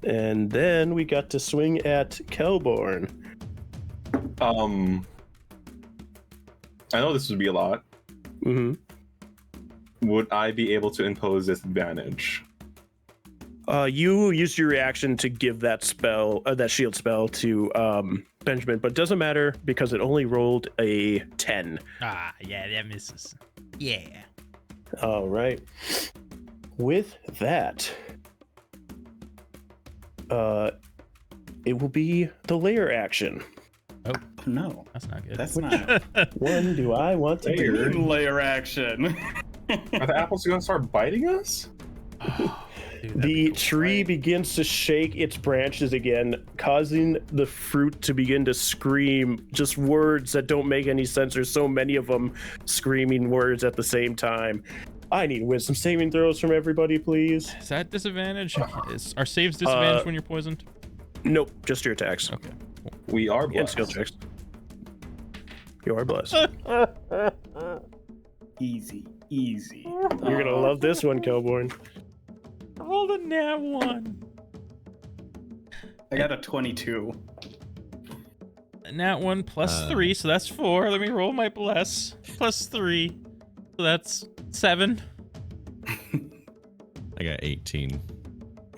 And then we got to swing at Kelborn. I know this would be a lot. Mm-hmm. Would I be able to impose disadvantage? You used your reaction to give that spell, that shield spell, to Benjamin, but it doesn't matter because it only rolled a 10. Ah, yeah, that misses. Yeah. All right. With that, it will be the layer action. Oh no, that's not good. That's not. One do I want to do? Layer action. Are the apples going to start biting us? Dude, the tree begins to shake its branches again, causing the fruit to begin to scream just words that don't make any sense. There's so many of them screaming words at the same time. I need wisdom saving throws from everybody, please. Is that disadvantage? Are saves disadvantage when you're poisoned? Nope, just your attacks. Okay. We are And blessed. skill checks. You are blessed. Easy, easy. You're gonna love this one, Kelborn. Roll a nat 1. I got a 22. Nat 1 plus 3, so that's 4. Let me roll my bless. Plus 3. So that's 7. I got 18.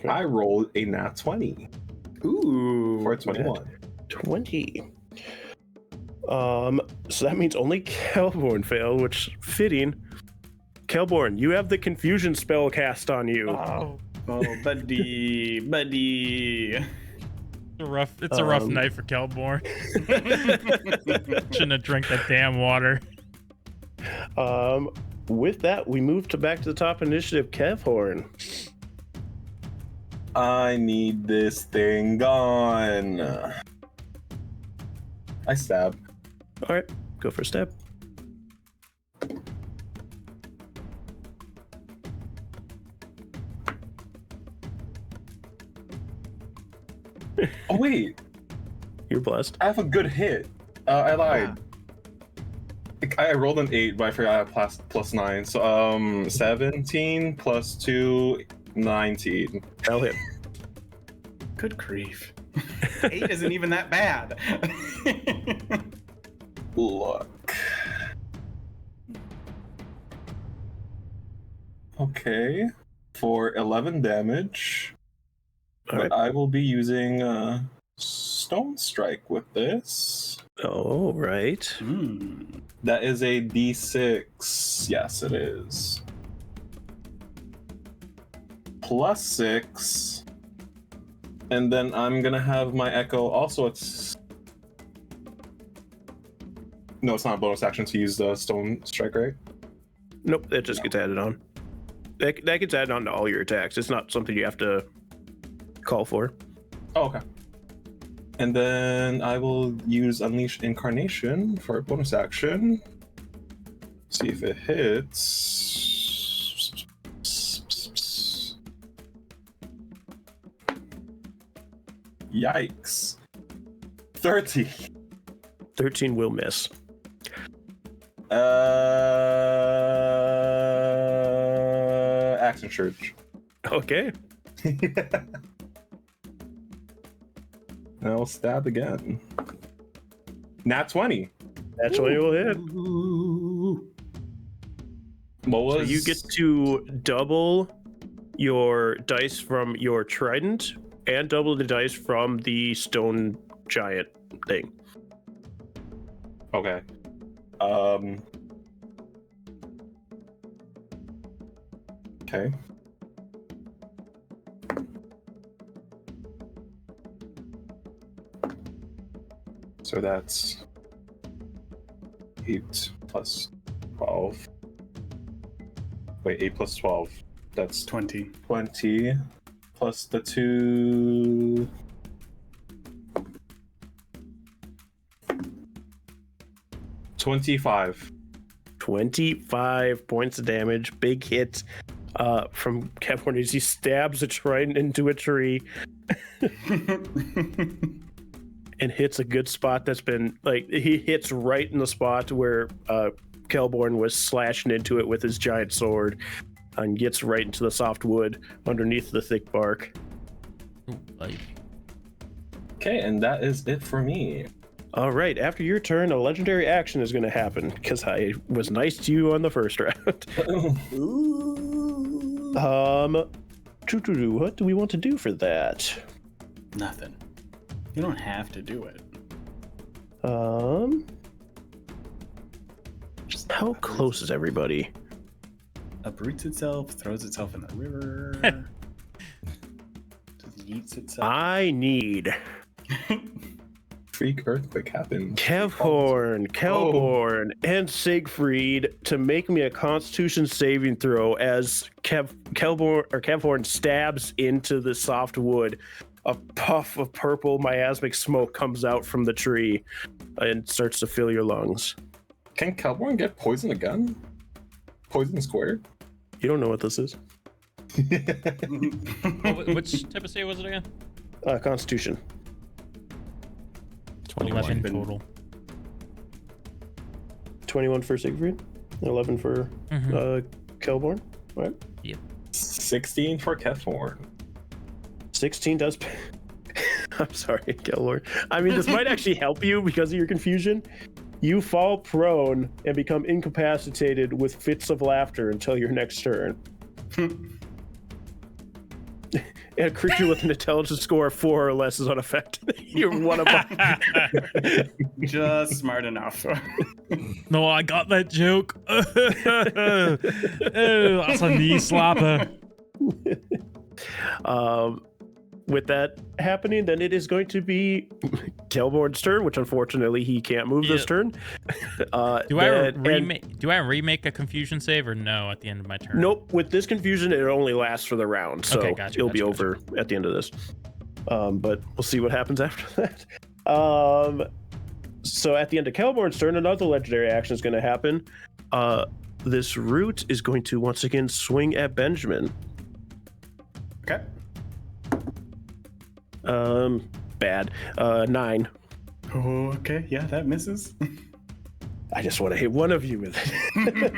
I rolled a nat 20. Ooh. For a 21. 20. So that means only Kelborn failed, which fitting. Kelborn, you have the confusion spell cast on you. Oh. Oh, buddy. It's a rough night for Kelborn. Shouldn't have drank that damn water. With that, we move back to the top initiative. Kevhorn. I need this thing gone. I stab. All right, go for a stab. Oh wait, You're blessed. I have a good hit. I lied. I rolled an 8, but I forgot I had plus 9. So 17 plus 2, 19. That'll hit. Good grief. 8 isn't even that bad. Look. Okay. For 11 damage. All right. But I will be using Stone Strike with this. Oh, right. That is a D6. Yes, it is. Plus 6. And then I'm gonna have my Echo also. No, it's not a bonus action to use the Stone Strike, right? Nope, that just gets added on. That gets added on to all your attacks. It's not something you have to call for. Oh, okay. And then I will use Unleash Incarnation for a bonus action. See if it hits. Yikes. 30. 13 will miss. Saxon Church. Okay. I'll stab again. Nat 20. That's what you'll hit. What was... So you get to double your dice from your trident and double the dice from the stone giant thing. Okay. Okay. So that's 8 plus 12. Wait, 8 plus 12. That's 20. 20 plus the 2. $25. 25 points of damage. Big hit from Kevin as he stabs a trident into a tree and hits a good spot that's been like he hits right in the spot where Kelborn was slashing into it with his giant sword and gets right into the soft wood underneath the thick bark. Okay, and that is it for me. All right, after your turn, a legendary action is going to happen because I was nice to you on the first round. What do we want to do for that? Nothing. You don't have to do it. How close is everybody? Uproots itself, throws itself in the river. Just yeets itself. I need Freak earthquake happened. Kelborn, and Siegfried to make me a Constitution saving throw as Kelborn stabs into the soft wood. A puff of purple miasmic smoke comes out from the tree and starts to fill your lungs. Can Kelborn get poison again? Poison squared? You don't know what this is. Which type of save was it again? Constitution. 11 total. 21 for Siegfried, 11 for Kelborn. All right. Yep. 16 for Kelborn. 16 does. I'm sorry, Kelborn. I mean, this might actually help you because of your confusion. You fall prone and become incapacitated with fits of laughter until your next turn. And a creature with an intelligence score of 4 or less is unaffected. You're one of them. Just smart enough. No, I got that joke. Oh, that's a knee slapper. With that happening, then it is going to be Kelborn's turn, which unfortunately he can't move this turn. Do I remake a confusion save or no at the end of my turn? Nope. With this confusion, it only lasts for the round, so okay, it'll be over at the end of this. But we'll see what happens after that. So at the end of Kelborn's turn, another legendary action is going to happen. This root is going to once again swing at Benjamin. Okay. Bad. 9. Oh, okay. Yeah, that misses. I just want to hit one of you with it.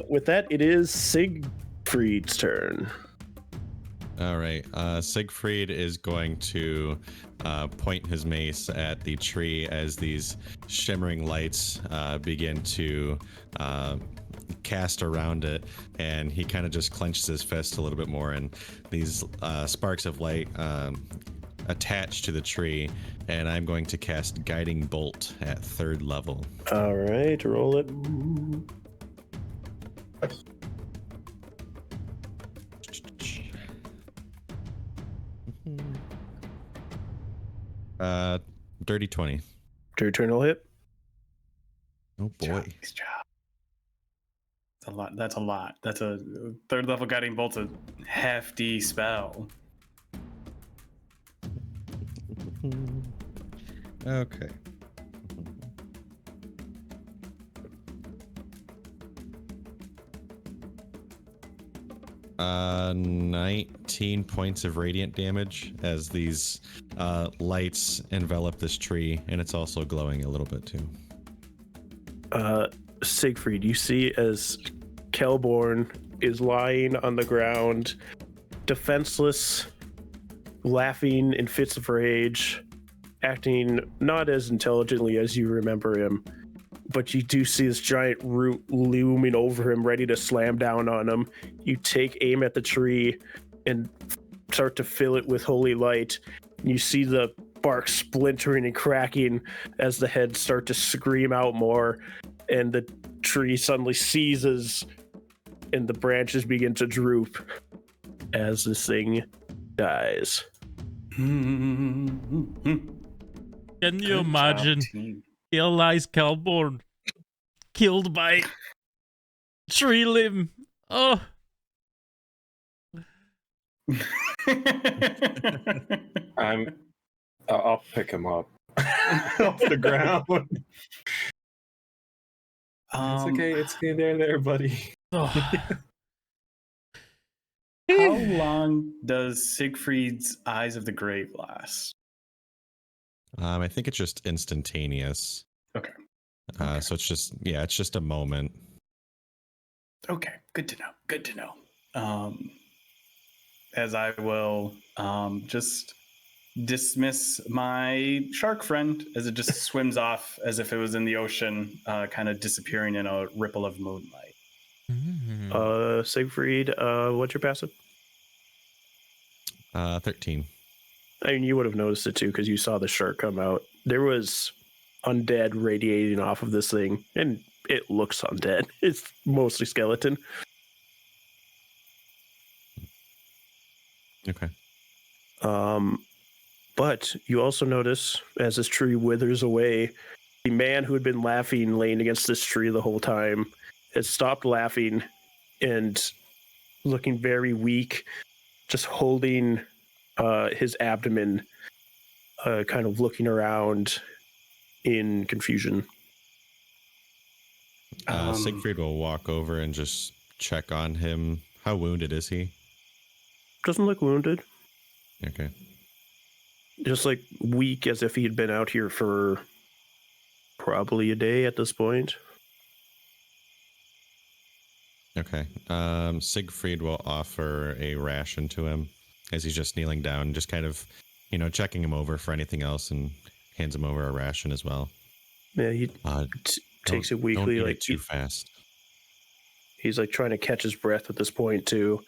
With that, it is Siegfried's turn. All right. Siegfried is going to point his mace at the tree as these shimmering lights begin to cast around it, and he kind of just clenches his fist a little bit more, and these sparks of light attach to the tree, and I'm going to cast Guiding Bolt at 3rd level. All right, roll it. 20. Your turn will hit. Oh boy. Nice job. That's a lot. That's a lot. That's a 3rd level Guiding Bolt's a hefty spell. Okay. Uh, 19 points of radiant damage as these lights envelop this tree, and it's also glowing a little bit too. Siegfried, you see as Kelborn is lying on the ground, defenseless, laughing in fits of rage, acting not as intelligently as you remember him. But you do see this giant root looming over him, ready to slam down on him. You take aim at the tree and start to fill it with holy light. You see the bark splintering and cracking as the heads start to scream out more, and the tree suddenly seizes and the branches begin to droop as this thing dies. Can you imagine? Here lies Calborn, killed by tree limb. Oh. I'll pick him up off the ground. It's okay. It's okay. There, buddy. Oh. How long does Siegfried's Eyes of the Grave last? I think it's just instantaneous. Okay. So it's just a moment. Okay, good to know. Good to know. As I will just dismiss my shark friend as it just swims off as if it was in the ocean, kind of disappearing in a ripple of moonlight. Siegfried, what's your passive? 13. I mean, you would have noticed it too because you saw the shark come out. There was undead radiating off of this thing, and it looks undead. It's mostly skeleton. Okay. But you also notice as this tree withers away, the man who had been laughing, laying against this tree the whole time, has stopped laughing and looking very weak, just holding his abdomen, kind of looking around in confusion. Siegfried will walk over and just check on him. How wounded is he? Doesn't look wounded. Okay. Just like weak, as if he had been out here for probably a day at this point. Okay. Siegfried will offer a ration to him as he's just kneeling down, just kind of, checking him over for anything else, and hands him over a ration as well. Yeah, he takes it weakly. Don't eat like it too fast. He's like trying to catch his breath at this point too.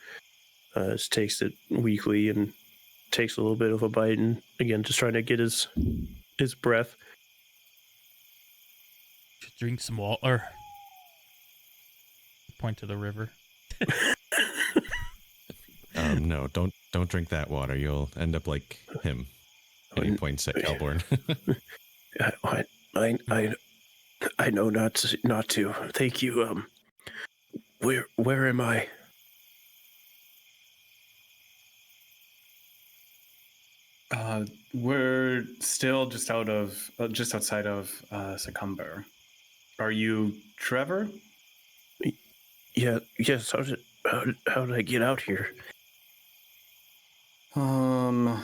Just takes it weakly and takes a little bit of a bite, and again, just trying to get his breath. Just drink some water. Point to the river. No, don't drink that water. You'll end up like him. And he points at Calborn. I know not to. Thank you. Where am I? We're still just outside of Succumber. Are you Trevor? Yeah. Yes. How did I get out here? And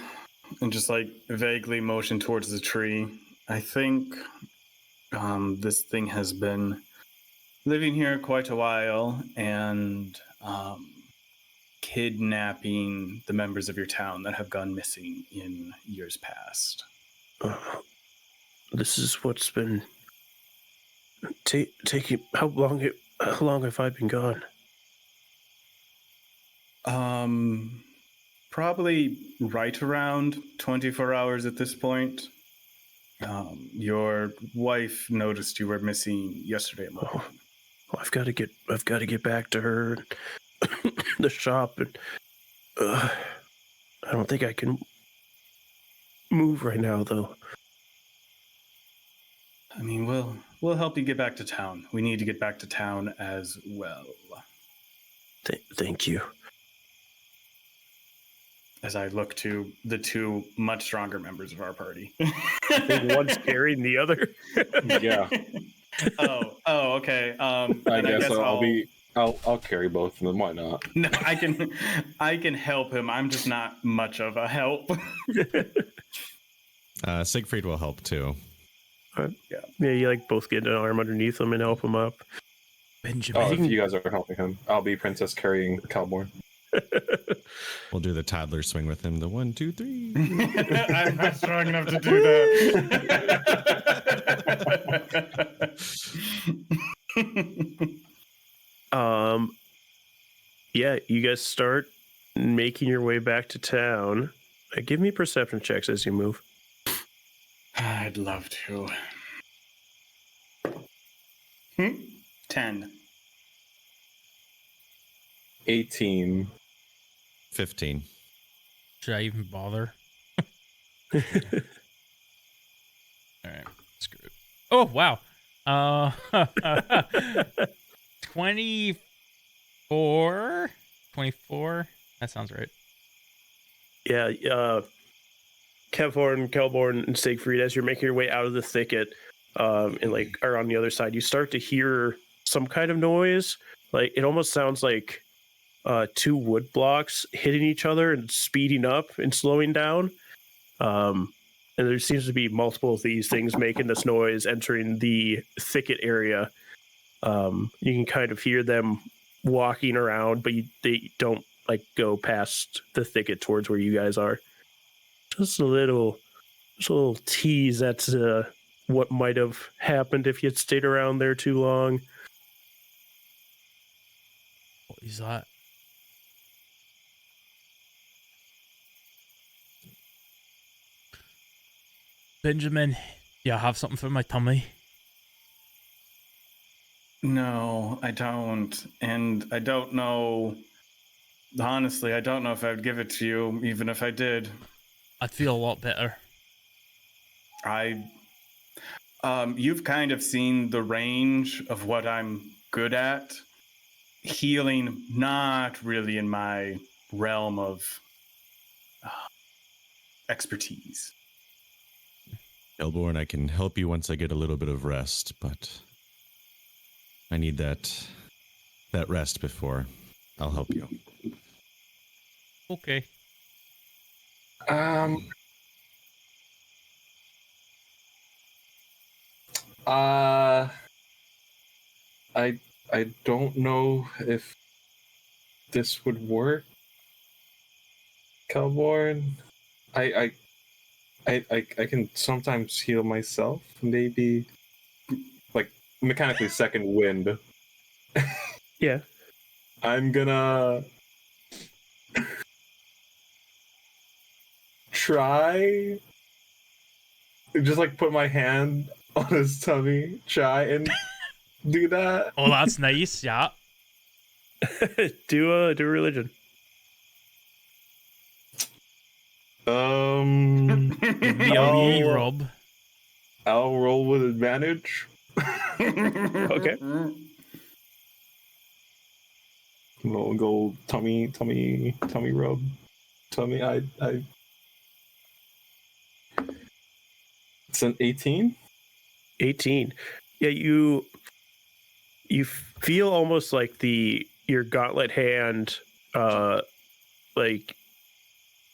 just like vaguely motion towards the tree. I think this thing has been living here quite a while and kidnapping the members of your town that have gone missing in years past. This is what's been taking. How long have I been gone? Probably right around 24 hours at this point. Your wife noticed you were missing yesterday morning. I've got to get back to her, the shop, and I don't think I can move right now, though. I mean, we'll help you get back to town. We need to get back to town as well. Thank you. As I look to the two much stronger members of our party. I think one's carrying the other. Yeah. Oh, okay. I guess I'll carry both of them. Why not? No, I can help him. I'm just not much of a help. Siegfried will help too. Yeah, you like both get an arm underneath him and help him up. Benjamin. Oh, if you guys are helping him, I'll be Princess carrying Calborn. We'll do the toddler swing with him. The 1, 2, 3. I'm not strong enough to do that. Yeah, you guys start making your way back to town. Give me perception checks as you move. I'd love to. 10. 18. 15. Should I even bother? All right, screw it. Oh wow, 24. 24. That sounds right. Yeah, Kevhorn, Kelborn, and Siegfried, as you're making your way out of the thicket, and like are on the other side, you start to hear some kind of noise. Like it almost sounds like two wood blocks hitting each other and speeding up and slowing down. And there seems to be multiple of these things making this noise entering the thicket area. You can kind of hear them walking around, but they don't like go past the thicket towards where you guys are. Just a little tease at what might have happened if you had stayed around there too long. What is that? Benjamin, do you have something for my tummy? No, I don't. And I don't know. Honestly, I don't know if I'd give it to you, even if I did. I'd feel a lot better. You've kind of seen the range of what I'm good at. Healing, not really in my realm of expertise. Elborn, I can help you once I get a little bit of rest, but I need that rest before I'll help you. Okay. I don't know if this would work, Calborn. I can sometimes heal myself, maybe like mechanically second wind. Yeah. I'm gonna try just like put my hand on his tummy, try and do that. Oh, that's nice. Yeah. do a religion. Give me a wee rub. I'll roll with advantage. Okay. We'll go tummy rub. Tummy, I it's an 18. 18. Yeah, you feel almost like your gauntlet hand like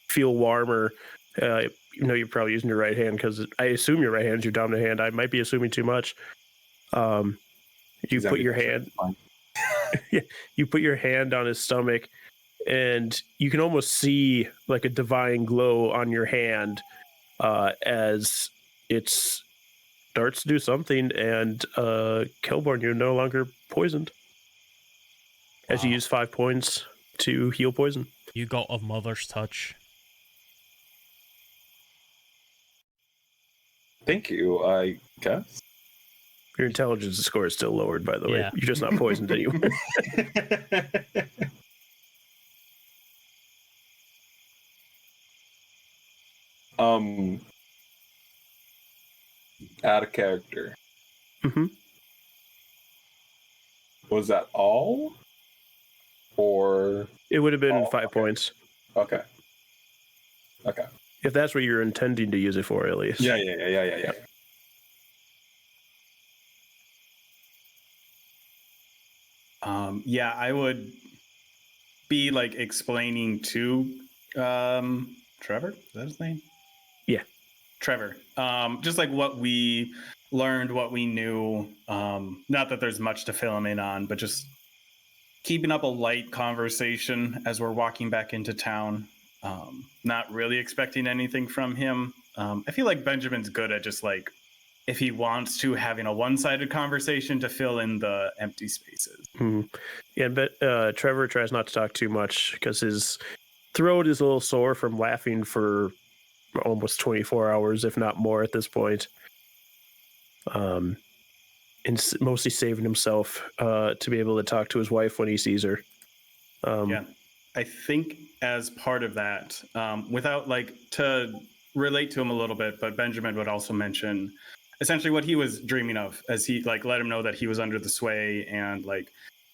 feel warmer. You know, you're probably using your right hand because I assume your right hand is your dominant hand. I might be assuming too much. You put your hand yeah, you put your hand on his stomach and you can almost see like a divine glow on your hand as it starts to do something, and Kelborn, you're no longer poisoned. As you use 5 points to heal poison. You got a mother's touch. Thank you, I guess. Your intelligence score is still lowered, by the way. Yeah. You're just not poisoned anymore. Add a character. Mm-hmm. Was that all? Or It would have been 5 points. Okay. If that's what you're intending to use it for, at least. Yeah. Yeah, I would be like explaining to Trevor. Is that his name? Yeah, Trevor. Just like what we learned what we knew. Not that there's much to fill him in on, but just keeping up a light conversation as we're walking back into town. Not really expecting anything from him. I feel like Benjamin's good at just like, if he wants to, having a one-sided conversation to fill in the empty spaces. Yeah, but Trevor tries not to talk too much because his throat is a little sore from laughing for almost 24 hours, if not more at this point. And mostly saving himself to be able to talk to his wife when he sees her. Yeah, I think as part of that, without like to relate to him a little bit, but Benjamin would also mention essentially what he was dreaming of as he like let him know that he was under the sway, and like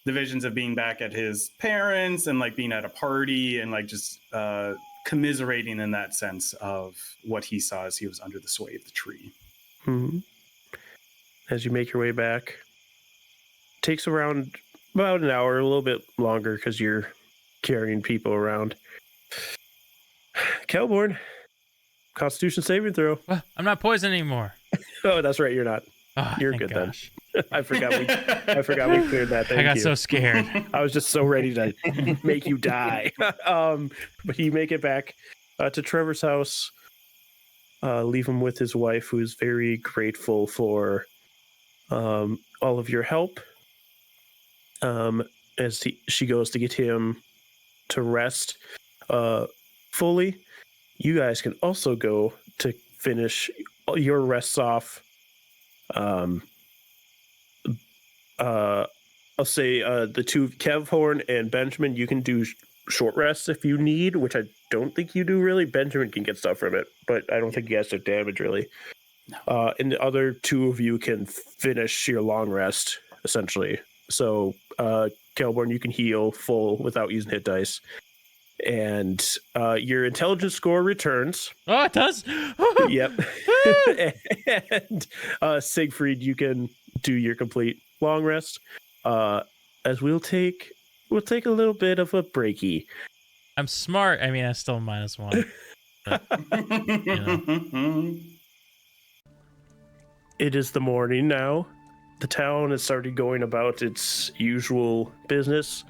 the visions of being back at his parents and like being at a party and like just commiserating in that sense of what he saw as he was under the sway of the tree. As you make your way back, takes around about an hour, a little bit longer because you're carrying people around. Kelborn, Constitution saving throw. Well, I'm not poisoned anymore. Oh, that's right, you're not. Oh, You're good gosh. Then. I forgot we cleared that. Thank I got you. so scared. I was just so ready to make you die. But you make it back to Trevor's house. Leave him with his wife, who's very grateful for all of your help. As she goes to get him to rest fully. You guys can also go to finish your rests off. I'll say the two, Kevhorn and Benjamin, you can do short rests if you need, which I don't think you do really. Benjamin can get stuff from it, but I don't think you guys do damage really. No. And the other two of you can finish your long rest, essentially. So, Kelborn, you can heal full without using hit dice. And your intelligence score returns. Oh, it does? Yep. And Siegfried, you can do your complete long rest. As we'll take a little bit of a breaky. I'm smart. I mean, I'm still -1. But, you know. It is the morning now. The town has started going about its usual business.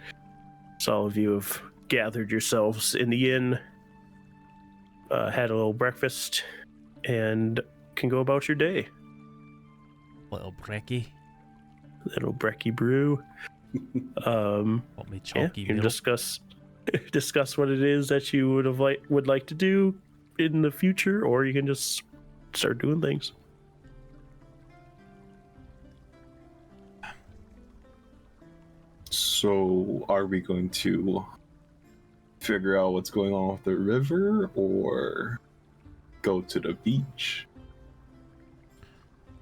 So all of you have gathered yourselves in the inn, had a little breakfast, and can go about your day. Little brekkie. Little brekkie brew. Want me chalky you can milk? discuss what it is that you would like to do in the future, or you can just start doing things. So, are we going to figure out what's going on with the river, or go to the beach?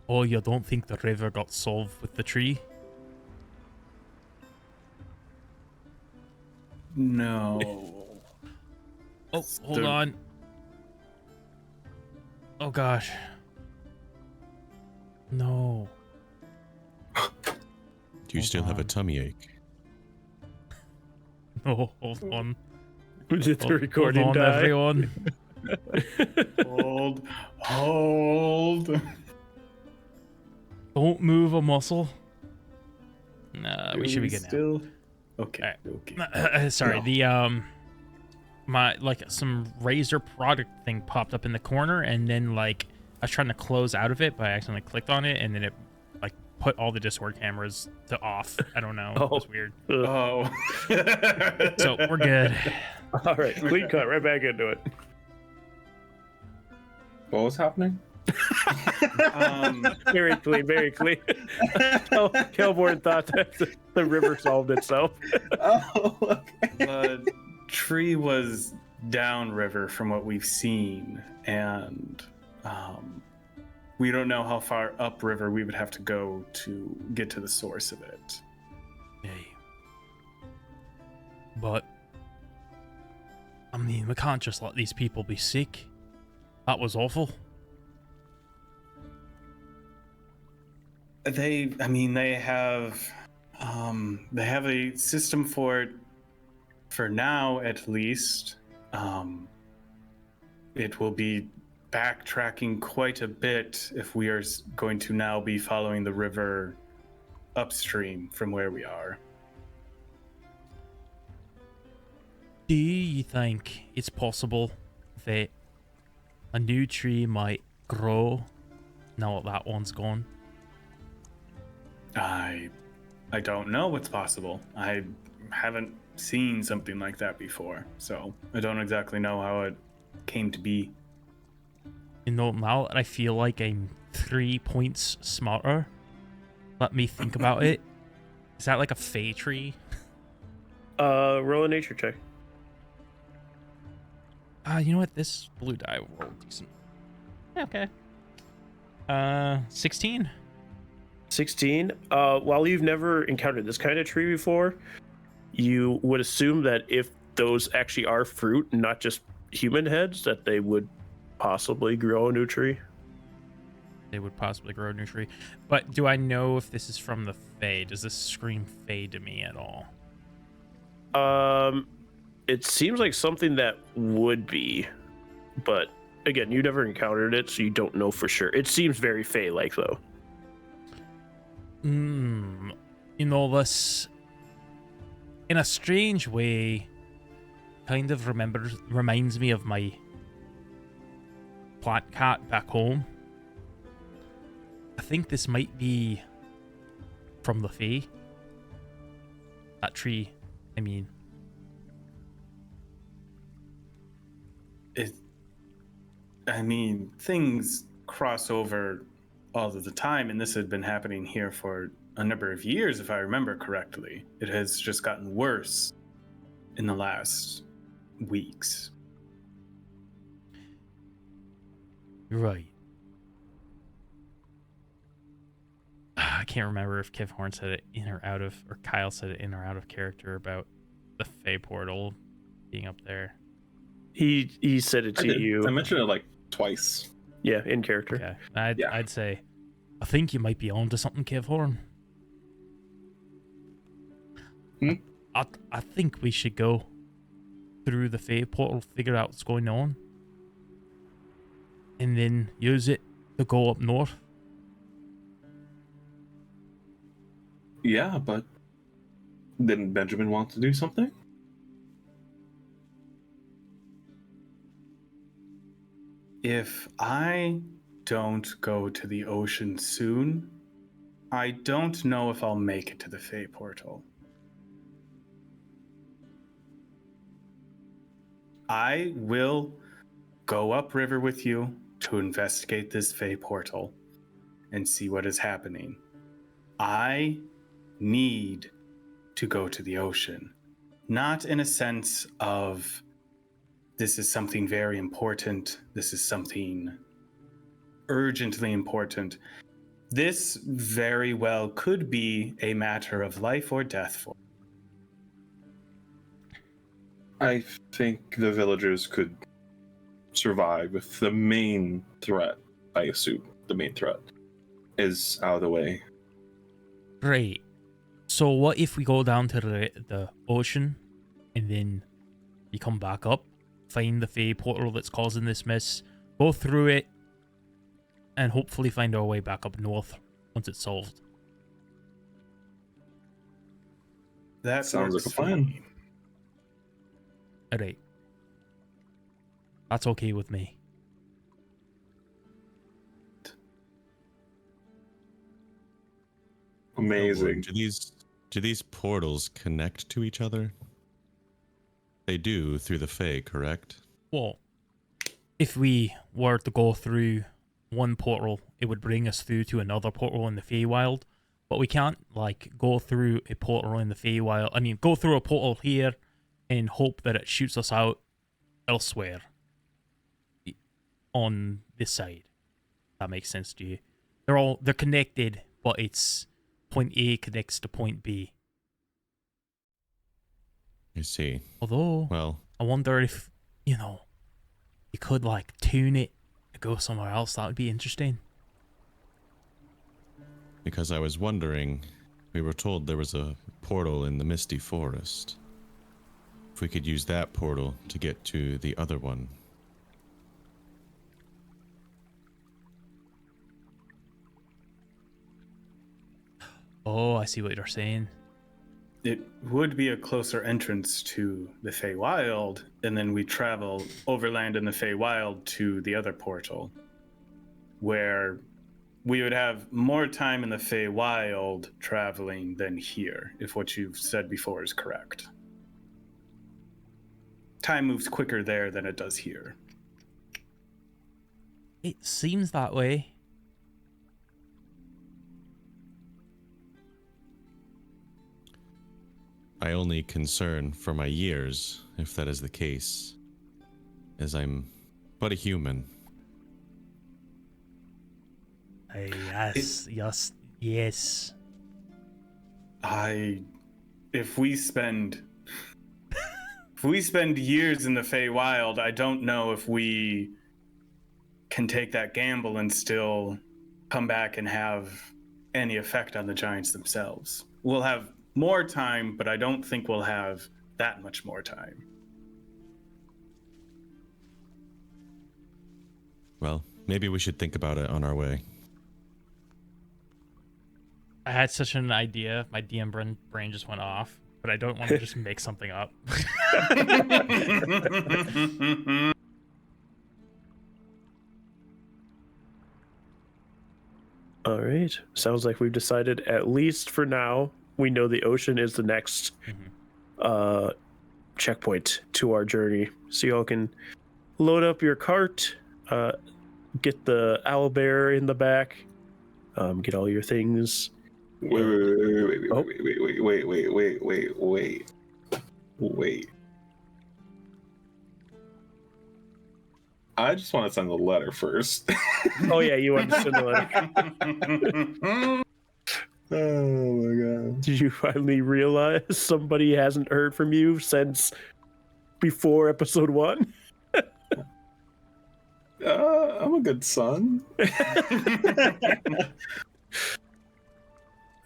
Oh, you don't think the river got solved with the tree? No. Oh, hold on. Oh gosh. No. Do you still have a tummy ache? Oh, hold on. Did the recording hold on, die? everyone. Hold. Don't move a muscle. Nah, we should be good still? Okay. Right. Okay. Sorry, No. the my like some Razer product thing popped up in the corner, and then like I was trying to close out of it, but I accidentally clicked on it, and then it like put all the Discord cameras to off. I don't know. It was weird. Oh. So we're good. All right, clean cut, right back into it. What was happening? Very clean, very clean. Kelborn thought that the river solved itself. Oh, okay. The tree was downriver from what we've seen, and we don't know how far upriver we would have to go to get to the source of it. Hey. But I mean, we can't just let these people be sick. That was awful. They have a system for it, for now at least. It will be backtracking quite a bit if we are going to now be following the river upstream from where we are. Do you think it's possible that a new tree might grow now that one's gone? I don't know what's possible. I haven't seen something like that before, so I don't exactly know how it came to be. You know, now that I feel like I'm 3 points smarter, let me think about it. Is that like a Fey tree? Roll a nature check. You know what? This blue die will roll decent. Okay. 16. 16. While you've never encountered this kind of tree before, you would assume that if those actually are fruit, not just human heads, that they would possibly grow a new tree. They would possibly grow a new tree. But do I know if this is from the Fae? Does this scream Fae to me at all? It seems like something that would be, but again, you never encountered it, so you don't know for sure. It seems very Fae-like, though. You know, this, in a strange way, kind of reminds me of my plant cat back home. I think this might be from the Fae. That tree, I mean. Things cross over all of the time, and this had been happening here for a number of years, if I remember correctly. It has just gotten worse in the last weeks. Right. I can't remember if Kev Horn said it in or out of, or Kyle said it in or out of character about the Fae portal being up there. He said it to you. I mentioned it like twice. Yeah, in character. Okay. I'd say, I think you might be onto something, Kev Horn. I think we should go through the Fae portal, figure out what's going on, and then use it to go up north. Yeah, but didn't Benjamin want to do something? If I don't go to the ocean soon, I don't know if I'll make it to the Fae portal. I will go upriver with you to investigate this Fae portal and see what is happening. I need to go to the ocean, not in a sense of this is something very important, this is something urgently important. This very well could be a matter of life or death for. I think the villagers could survive if the main threat, I assume the main threat, is out of the way. Right. So what if we go down to the ocean and then you come back up, find the Fae portal that's causing this mess, go through it, and hopefully find our way back up north once it's solved? That sounds like a plan. Alright. That's okay with me. Amazing. Do these portals connect to each other? They do through the Fae, correct? Well, if we were to go through one portal, it would bring us through to another portal in the Feywild. But we can't, like, go through a portal in the Feywild. I mean, go through a portal here and hope that it shoots us out elsewhere on this side. That makes sense to you? They're connected, but it's point A connects to point B. I see. Although, well, I wonder if, you could, like, tune it to go somewhere else. That would be interesting. Because I was wondering, we were told there was a portal in the Misty Forest. If we could use that portal to get to the other one. Oh, I see what you're saying. It would be a closer entrance to the Feywild, and then we travel overland in the Feywild to the other portal, where we would have more time in the Feywild traveling than here, if what you've said before is correct. Time moves quicker there than it does here. It seems that way. I only concern for my years, if that is the case, as I'm but a human. Yes. If we spend years in the Feywild, I don't know if we can take that gamble and still come back and have any effect on the giants themselves. We'll have more time, but I don't think we'll have that much more time. Well, maybe we should think about it on our way. I had such an idea. My DM brain just went off, but I don't want to just make something up. All right. Sounds like we've decided, at least for now, we know the ocean is the next checkpoint to our journey. So y'all can load up your cart, get the owlbear in the back, get all your things. Wait. I just want to send the letter first. Oh yeah, you want to send the letter. Oh my god. Did you finally realize somebody hasn't heard from you since before episode 1? I'm a good son.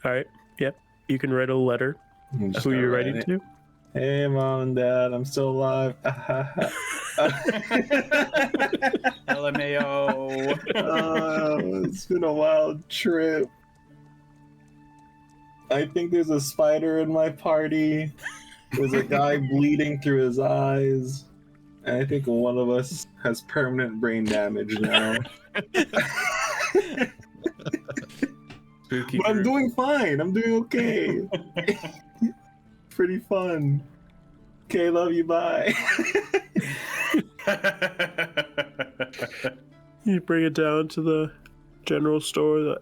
All right. Yep. You can write a letter. Who you're writing to? Hey, Mom and Dad, I'm still alive. LMAO. It's been a wild trip. I think there's a spider in my party. There's a guy bleeding through his eyes. And I think one of us has permanent brain damage now. Spooky But I'm group. doing fine. I'm doing okay. Pretty fun. Okay, love you. Bye. You bring it down to the general store.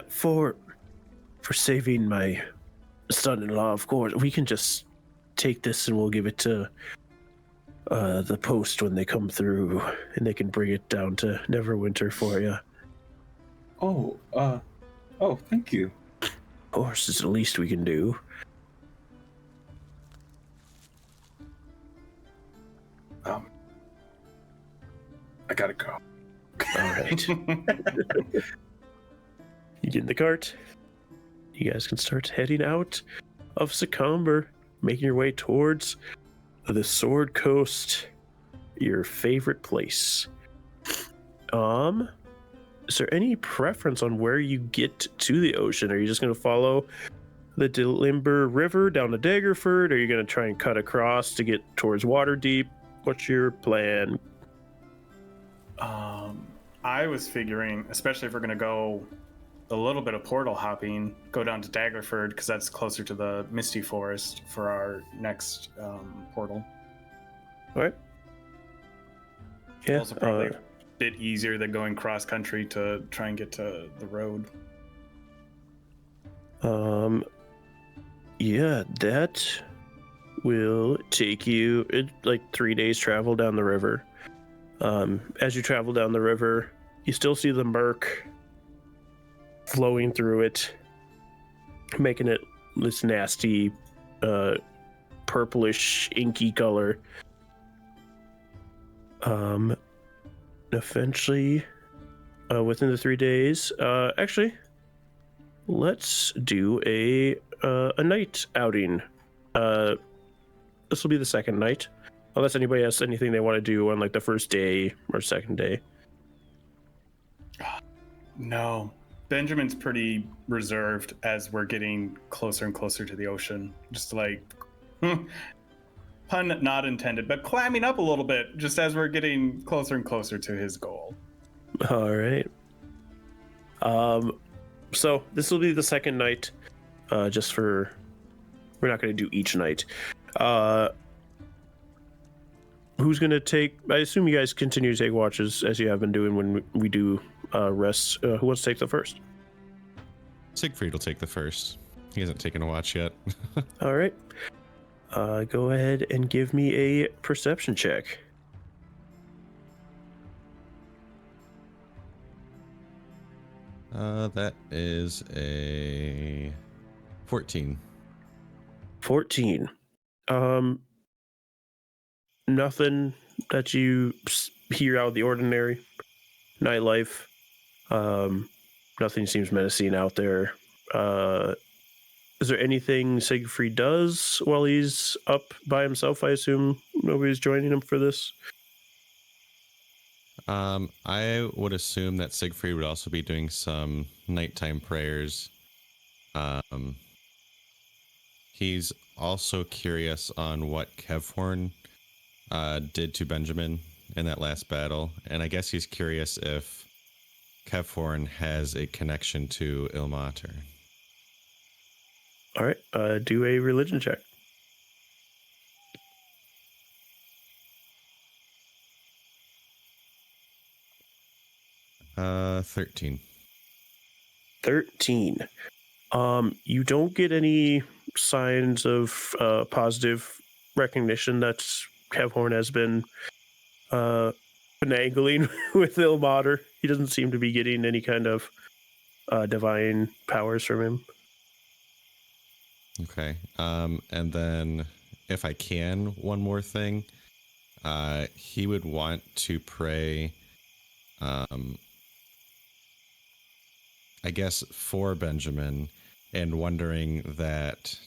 For saving my son-in-law, of course, we can just take this and we'll give it to the post when they come through, and they can bring it down to Neverwinter for you. Oh, thank you. Of course, it's the least we can do. I gotta go. All right. You get in the cart. You guys can start heading out of Succumber, making your way towards the Sword Coast, your favorite place. Is there any preference on where you get to the ocean? Are you just going to follow the Delimber River down to Daggerford? Or are you going to try and cut across to get towards Waterdeep? What's your plan? I was figuring, especially if we're going to go a little bit of portal hopping, go down to Daggerford, because that's closer to the Misty Forest for our next portal. All right. Yeah. Also probably a bit easier than going cross-country to try and get to the road. Yeah, that will take you like 3 days travel down the river. As you travel down the river, you still see the murk flowing through it, making it this nasty purplish inky color. Eventually, within the 3 days, actually, let's do a night outing. This will be the second night, unless anybody has anything they want to do on like the first day or second day. No, Benjamin's pretty reserved as we're getting closer and closer to the ocean. Just like, pun not intended, but clamming up a little bit just as we're getting closer and closer to his goal. All right. So this will be the second night. We're not going to do each night. Who's going to take? I assume you guys continue to take watches as you have been doing when we do rests. Who wants to take the first? Siegfried will take the first. He hasn't taken a watch yet. All right. Go ahead and give me a perception check. That is a 14. 14. Nothing that you hear out of the ordinary. Nightlife. Nothing seems menacing out there. Is there anything Siegfried does while he's up by himself? I assume nobody's joining him for this. I would assume that Siegfried would also be doing some nighttime prayers. He's also curious on what Kevhorn did to Benjamin in that last battle, and I guess he's curious if Kevhorn has a connection to Ilmater. All right, do a religion check. Uh, 13. 13. You don't get any signs of positive recognition that Kevhorn has been finagling with Ilmater. He doesn't seem to be getting any kind of divine powers from him. Okay. And then if I can, one more thing. He would want to pray, I guess, for Benjamin, and wondering that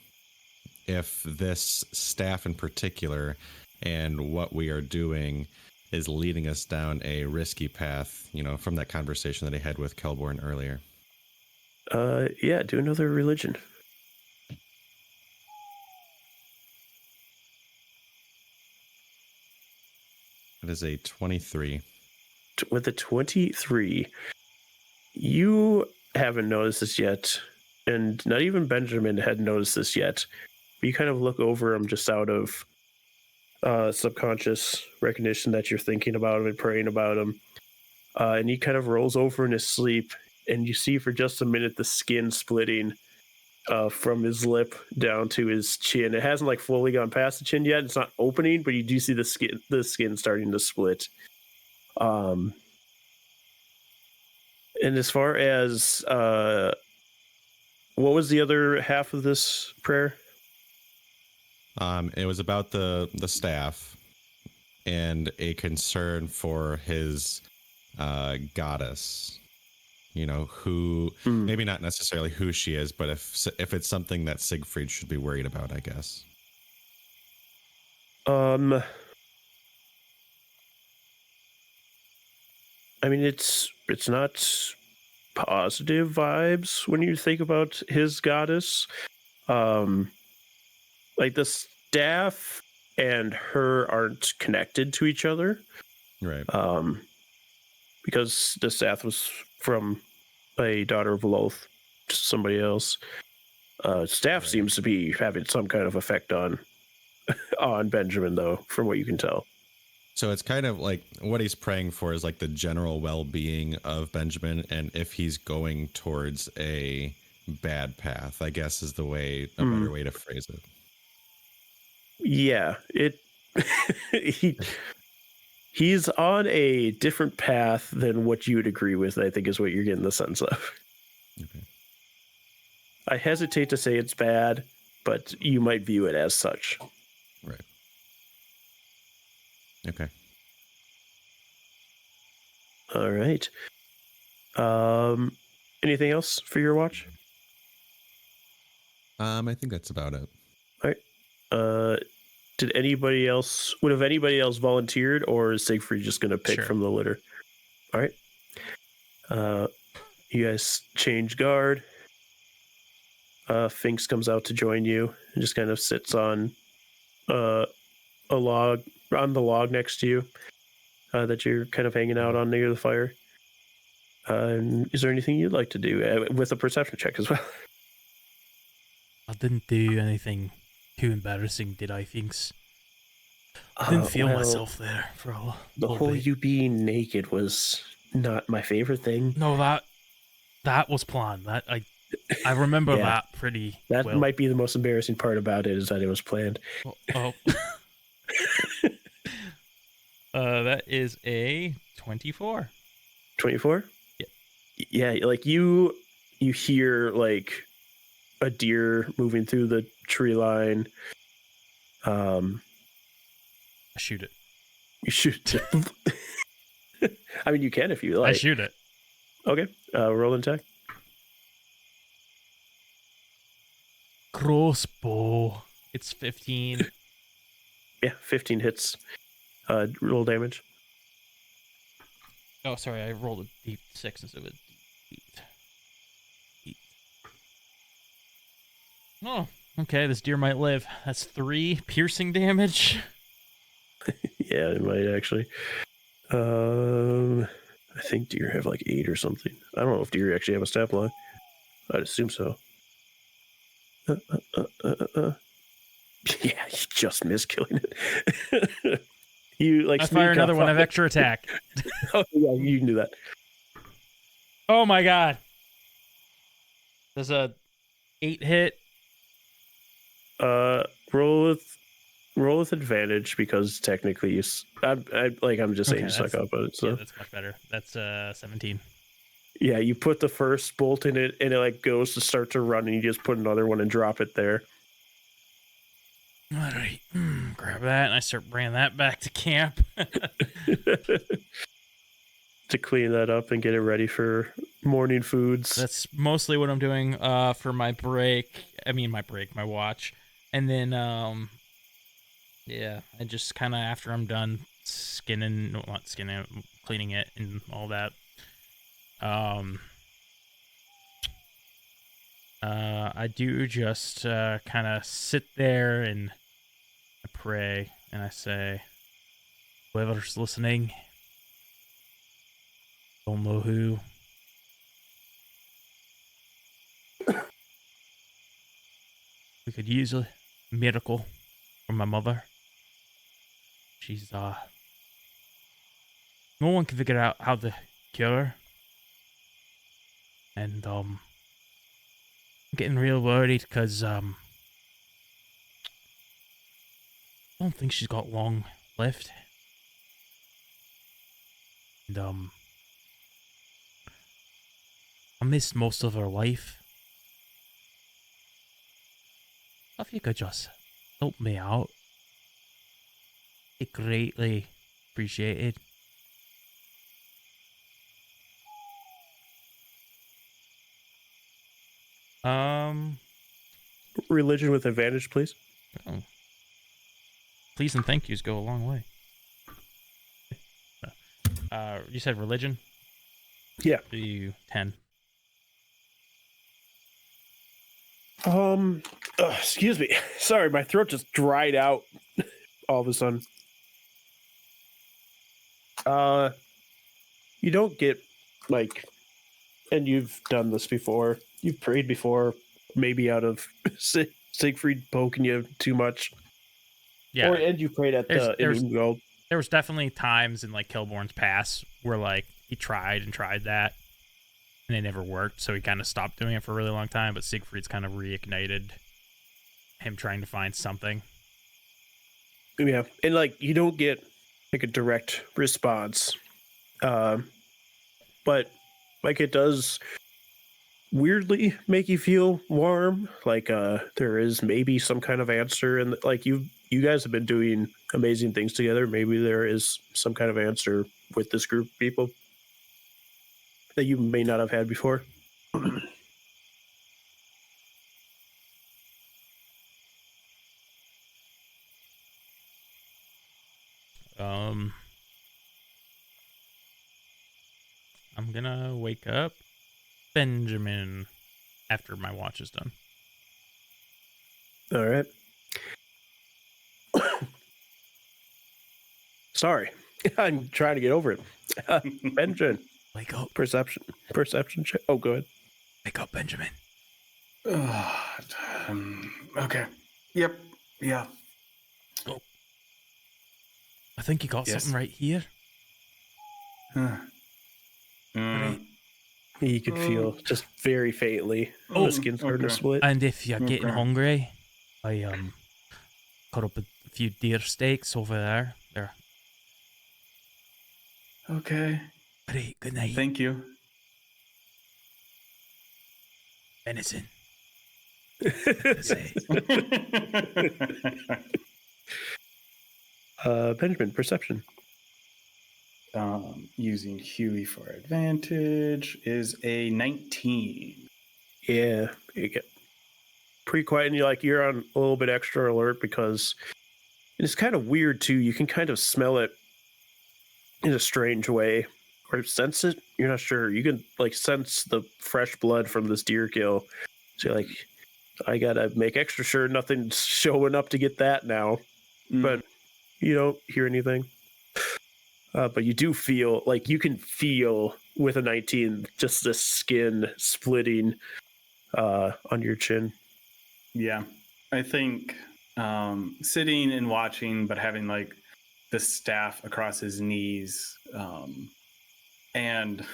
if this staff in particular and what we are doing is leading us down a risky path, from that conversation that I had with Kelborn earlier. Yeah, do another religion. It is a 23. With a 23, you haven't noticed this yet, and not even Benjamin had noticed this yet. But you kind of look over him just out of subconscious recognition that you're thinking about him and praying about him. And he kind of rolls over in his sleep, and you see for just a minute the skin splitting from his lip down to his chin. It hasn't fully gone past the chin yet. It's not opening, but you do see the skin starting to split. And as far as what was the other half of this prayer? It was about the staff and a concern for his goddess. Who maybe not necessarily who she is, but if it's something that Siegfried should be worried about, I guess. I mean, it's not positive vibes when you think about his goddess. The staff and her aren't connected to each other. Right. Because the staff was from a daughter of Loth, somebody else. Staff Right. seems to be having some kind of effect on Benjamin, though, from what you can tell. So it's kind of like what he's praying for is the general well-being of Benjamin, and if he's going towards a bad path, I guess is a better way to phrase it. Yeah, he's on a different path than what you would agree with, I think is what you're getting the sense of. Okay. I hesitate to say it's bad, but you might view it as such. Right. Okay. All right. Anything else for your watch? I think that's about it. All right. Would anybody else volunteered, or is Siegfried just going to pick Sure. from the litter? All right. You guys change guard. Finks comes out to join you and just kind of sits on a log, on the log next to you that you're kind of hanging out on near the fire. Is there anything you'd like to do with a perception check as well? I didn't do anything too embarrassing, did I, Finks? I didn't feel myself there for a the whole bit. You being naked was not my favorite thing. No, that was planned. That I remember that pretty that well. Might be the most embarrassing part about it, is that it was planned. Oh. That is a 24. 24? Yeah. Yeah, like you hear like a deer moving through the tree line. I shoot it. You shoot it. I mean, you can if you like. I shoot it. Okay. Roll and attack. Crossbow. It's 15. Yeah, 15 hits. Roll damage. Oh, sorry, I rolled a d6 instead of a d8. Oh, okay, this deer might live. That's 3 piercing damage. Yeah, it might actually. I think deer have like 8 or something. I don't know if deer actually have a stat line. I'd assume so. Yeah, you just missed killing it. You like I fire another one of extra attack. Oh yeah, you can do that. Oh my god. There's a 8 hit. Roll with advantage, because technically I'm just saying you suck up at it. So yeah, that's much better. That's 17. Yeah, you put the first bolt in it, and it like goes to start to run, and you just put another one and drop it there. All right, grab that, and I start bringing that back to camp. To clean that up and get it ready for morning foods. That's mostly what I'm doing for my break. My watch. And then, yeah, I just kind of, after I'm done cleaning it and all that, I do just kind of sit there and I pray and I say, whoever's listening, don't know who, we could use a miracle from my mother. She's no one can figure out how to cure her. And I'm getting real worried because I don't think she's got long left. And I missed most of her life. If you could just help me out, it greatly appreciated. Religion with advantage, please. Oh. Please and thank yous go a long way. You said religion? Yeah. Do you 10? Excuse me. Sorry, my throat just dried out all of a sudden. You don't get, like, and you've done this before. You've prayed before, maybe out of Siegfried poking you too much. Yeah. And you prayed at the There was definitely times in, like, Kilborn's past where, like, he tried that, and it never worked, so he kind of stopped doing it for a really long time, but Siegfried's kind of reignited him trying to find something. Yeah, and, like, you don't get, like, a direct response. But, like, it does weirdly make you feel warm. Like, there is maybe some kind of answer, and, like, you guys have been doing amazing things together. Maybe there is some kind of answer with this group of people that you may not have had before. I'm gonna wake up Benjamin after my watch is done. All right. Sorry, I'm trying to get over it. Benjamin, Wake up. perception check. Oh, go ahead. Wake up, Benjamin. Okay. Yep. Yeah. I think you got Yes. something right here. Mm. You could feel just very faintly the skin starting to split. And if you're getting Okay. hungry, I cut up a few deer steaks over there. There. Okay. Great. Good night. Thank you. Venison. Benjamin, perception. Using Huey for advantage is a 19. Yeah, you get pretty quiet, and you're on a little bit extra alert because it's kind of weird too. You can kind of smell it in a strange way, or sense it. You're not sure. You can like sense the fresh blood from this deer kill. So you're like, I gotta make extra sure nothing's showing up to get that now. But you don't hear anything. But you do feel like you can feel with a 19 just the skin splitting on your chin. Yeah. I think sitting and watching, but having like the staff across his knees and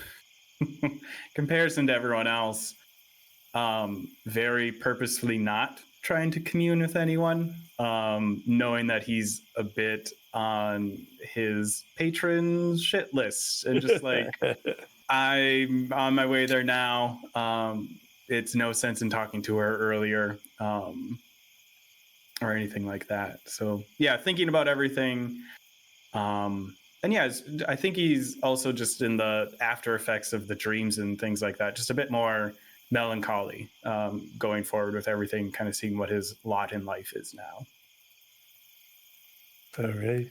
comparison to everyone else, very purposefully not trying to commune with anyone, knowing that he's a bit on his patron shit list and just like, I'm on my way there now. It's no sense in talking to her earlier or anything like that. So yeah, thinking about everything. And yeah, I think he's also just in the after effects of the dreams and things like that, just a bit more melancholy going forward with everything, kind of seeing what his lot in life is now. All right.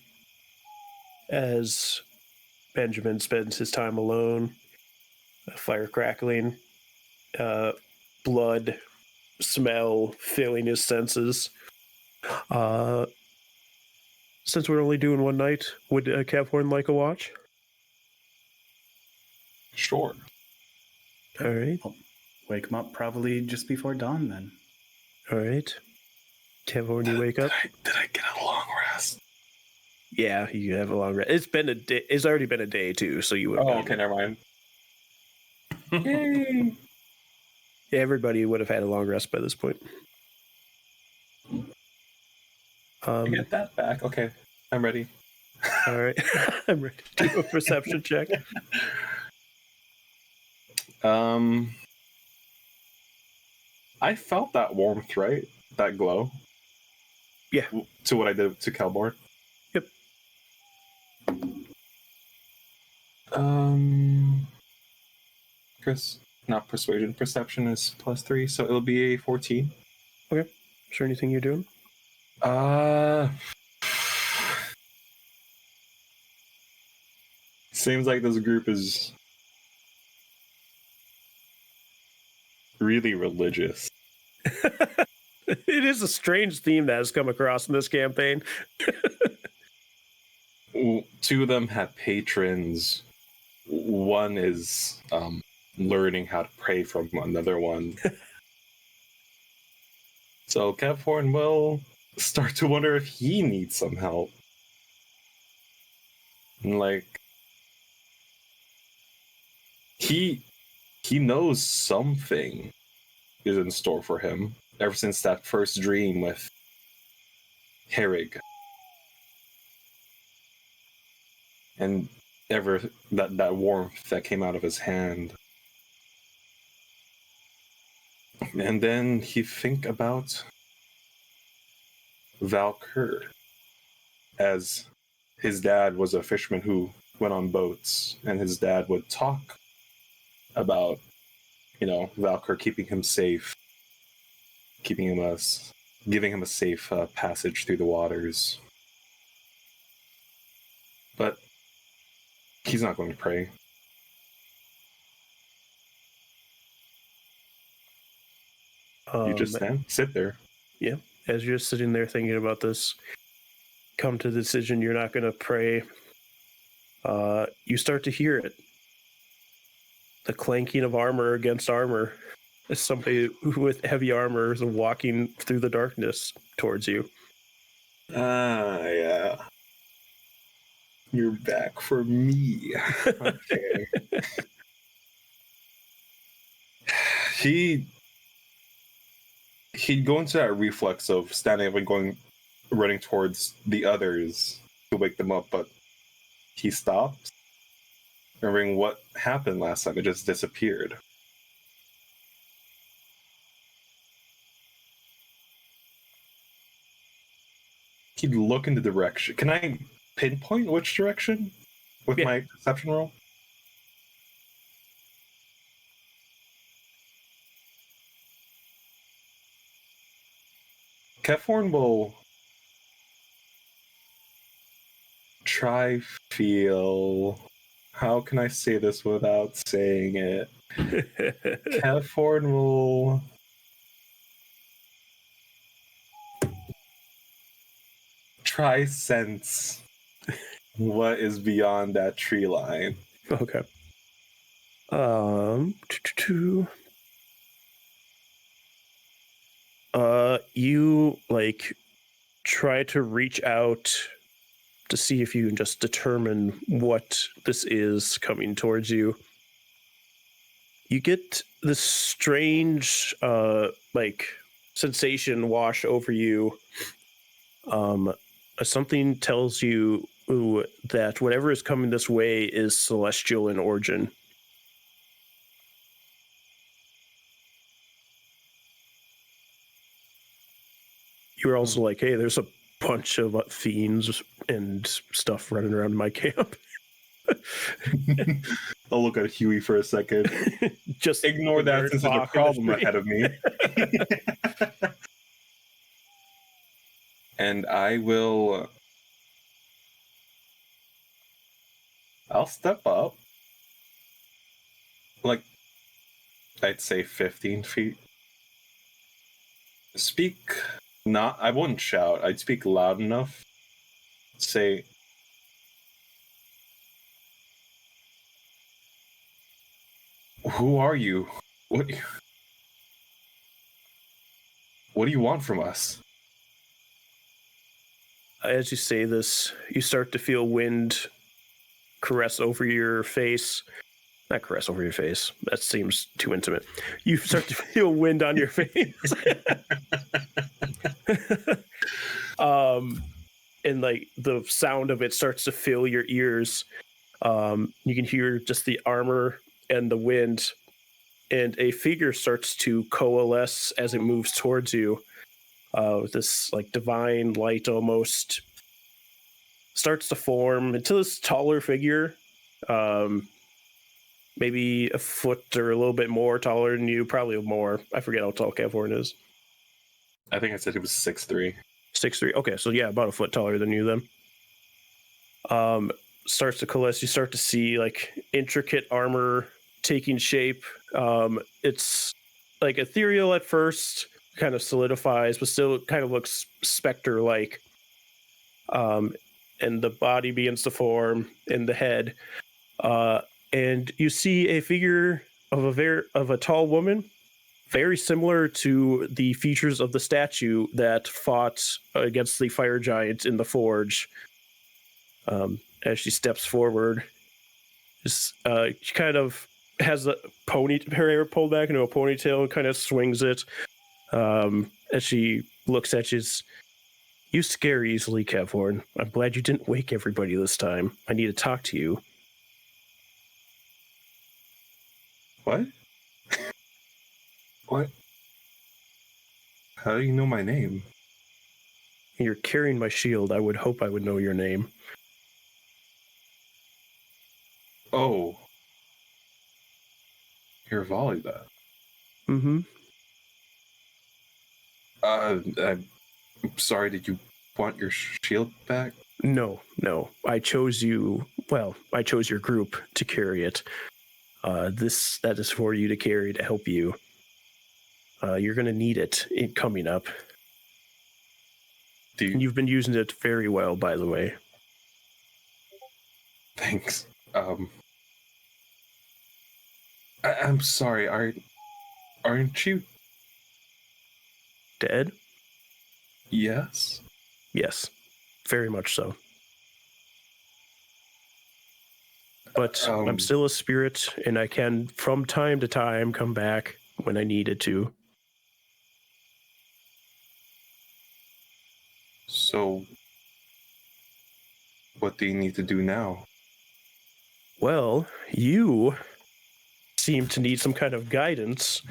As Benjamin spends his time alone, fire crackling, blood smell filling his senses. Since we're only doing one night, would Cavhorn like a watch? Sure. All right. Wake him up probably just before dawn then. All right. Cavhorn, you wake up? Did I get a long rest? Yeah, you have a long rest. It's been a day. It's already been a day too, so you would. Oh, okay, never mind. Yay! Yeah, everybody would have had a long rest by this point. I get that back. Okay, I'm ready. All right, I'm ready to do a perception check. I felt that warmth, right? That glow. Yeah. To what I did to Kelborn. Yep. Chris, not persuasion. Perception is +3, so it'll be a 14. Okay. Is there anything you're doing? Seems like this group is really religious. It is a strange theme that has come across in this campaign. Two of them have patrons. One is learning how to pray from another one. So Cavhorn will start to wonder if he needs some help. And like he knows something is in store for him ever since that first dream with Herrig. And ever that warmth that came out of his hand. And then he think about Valkyr, as his dad was a fisherman who went on boats, and his dad would talk about, Valkyr keeping him safe, giving him a safe passage through the waters. But he's not going to pray. You just sit there. Yeah, as you're sitting there thinking about this, come to the decision you're not going to pray. You start to hear it. The clanking of armor against armor. As somebody with heavy armor is walking through the darkness towards you. Yeah. You're back for me. Okay. He'd go into that reflex of standing up and running towards the others to wake them up, but he stopped. Remembering what happened last time, it just disappeared. He'd look in the direction. Can I pinpoint which direction with my perception roll? Kefhorn will try feel. How can I say this without saying it? Kefhorn will try sense what is beyond that tree line. Okay. You try to reach out to see if you can just determine what this is coming towards you. You get this strange sensation wash over you. Something tells you that whatever is coming this way is celestial in origin. You're also like, hey, there's a bunch of fiends and stuff running around my camp. I'll look at Huey for a second. Just ignore that since there's a problem ahead of me. And I'll step up. I'd say 15 feet. I wouldn't shout. I'd speak loud enough. Say, who are you? What do you want from us? As you say this, you start to feel wind caress over your face. Not caress over your face. That seems too intimate. You start to feel wind on your face. And the sound of it starts to fill your ears. You can hear just the armor and the wind, and a figure starts to coalesce as it moves towards you. With this divine light almost starts to form into this taller figure. Maybe a foot or a little bit more taller than you, probably more. I forget how tall Kefhorn is. I think I said he was 6'3". 6'3". Okay, so yeah, about a foot taller than you then. Starts to coalesce. You start to see intricate armor taking shape. It's ethereal at first, kind of solidifies, but still kind of looks specter-like. And the body begins to form in the head. And you see a figure of a tall woman, very similar to the features of the statue that fought against the fire giant in the forge. As she steps forward, she kind of has her hair pulled back into a ponytail and kind of swings it. As she looks at you, you scare easily, Kefhorn. I'm glad you didn't wake everybody this time. I need to talk to you. What? What? How do you know my name? You're carrying my shield. I would hope I would know your name. Oh. You're Volleyball. Mm-hmm. I'm sorry, did you want your shield back? No. I chose you. Well, I chose your group to carry it. That is for you to carry to help you. You're going to need it coming up. And you've been using it very well, by the way. Thanks. I'm sorry. Aren't you dead? Yes. Yes, very much so. But I'm still a spirit, and I can, from time to time, come back when I needed to. So, what do you need to do now? Well, you seem to need some kind of guidance,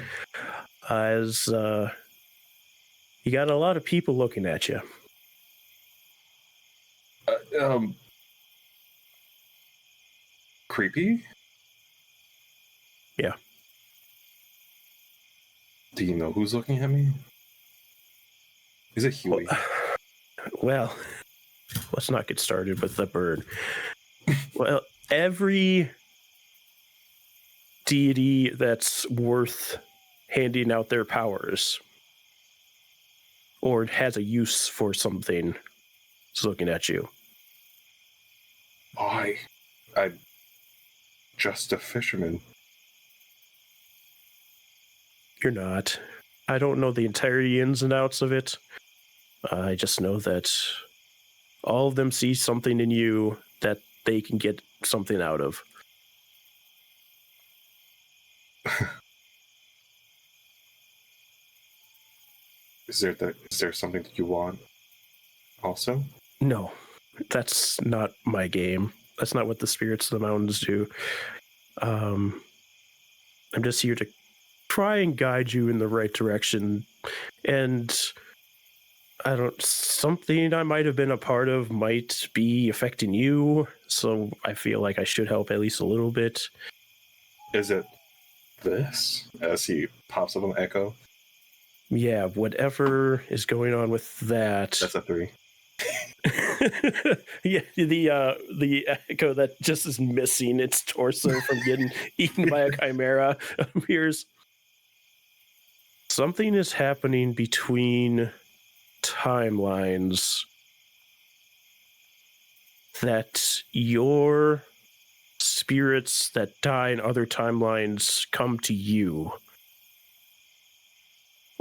as you got a lot of people looking at you. Creepy? Yeah. Do you know who's looking at me? Is it Huey? Well, let's not get started with the bird. Well, every deity that's worth handing out their powers or has a use for something is looking at you. I'm just a fisherman. You're not. I don't know the entirety ins and outs of it. I just know that all of them see something in you that they can get something out of. Is there something that you want also? No, that's not my game. That's not what the spirits of the mountains do. I'm just here to try and guide you in the right direction. And something I might have been a part of might be affecting you. So I feel like I should help at least a little bit. Is it this? As he pops up an echo. Yeah, whatever is going on with that. That's a 3. Yeah, the echo that just is missing its torso from getting eaten by a chimera appears. Something is happening between timelines that your spirits that die in other timelines come to you.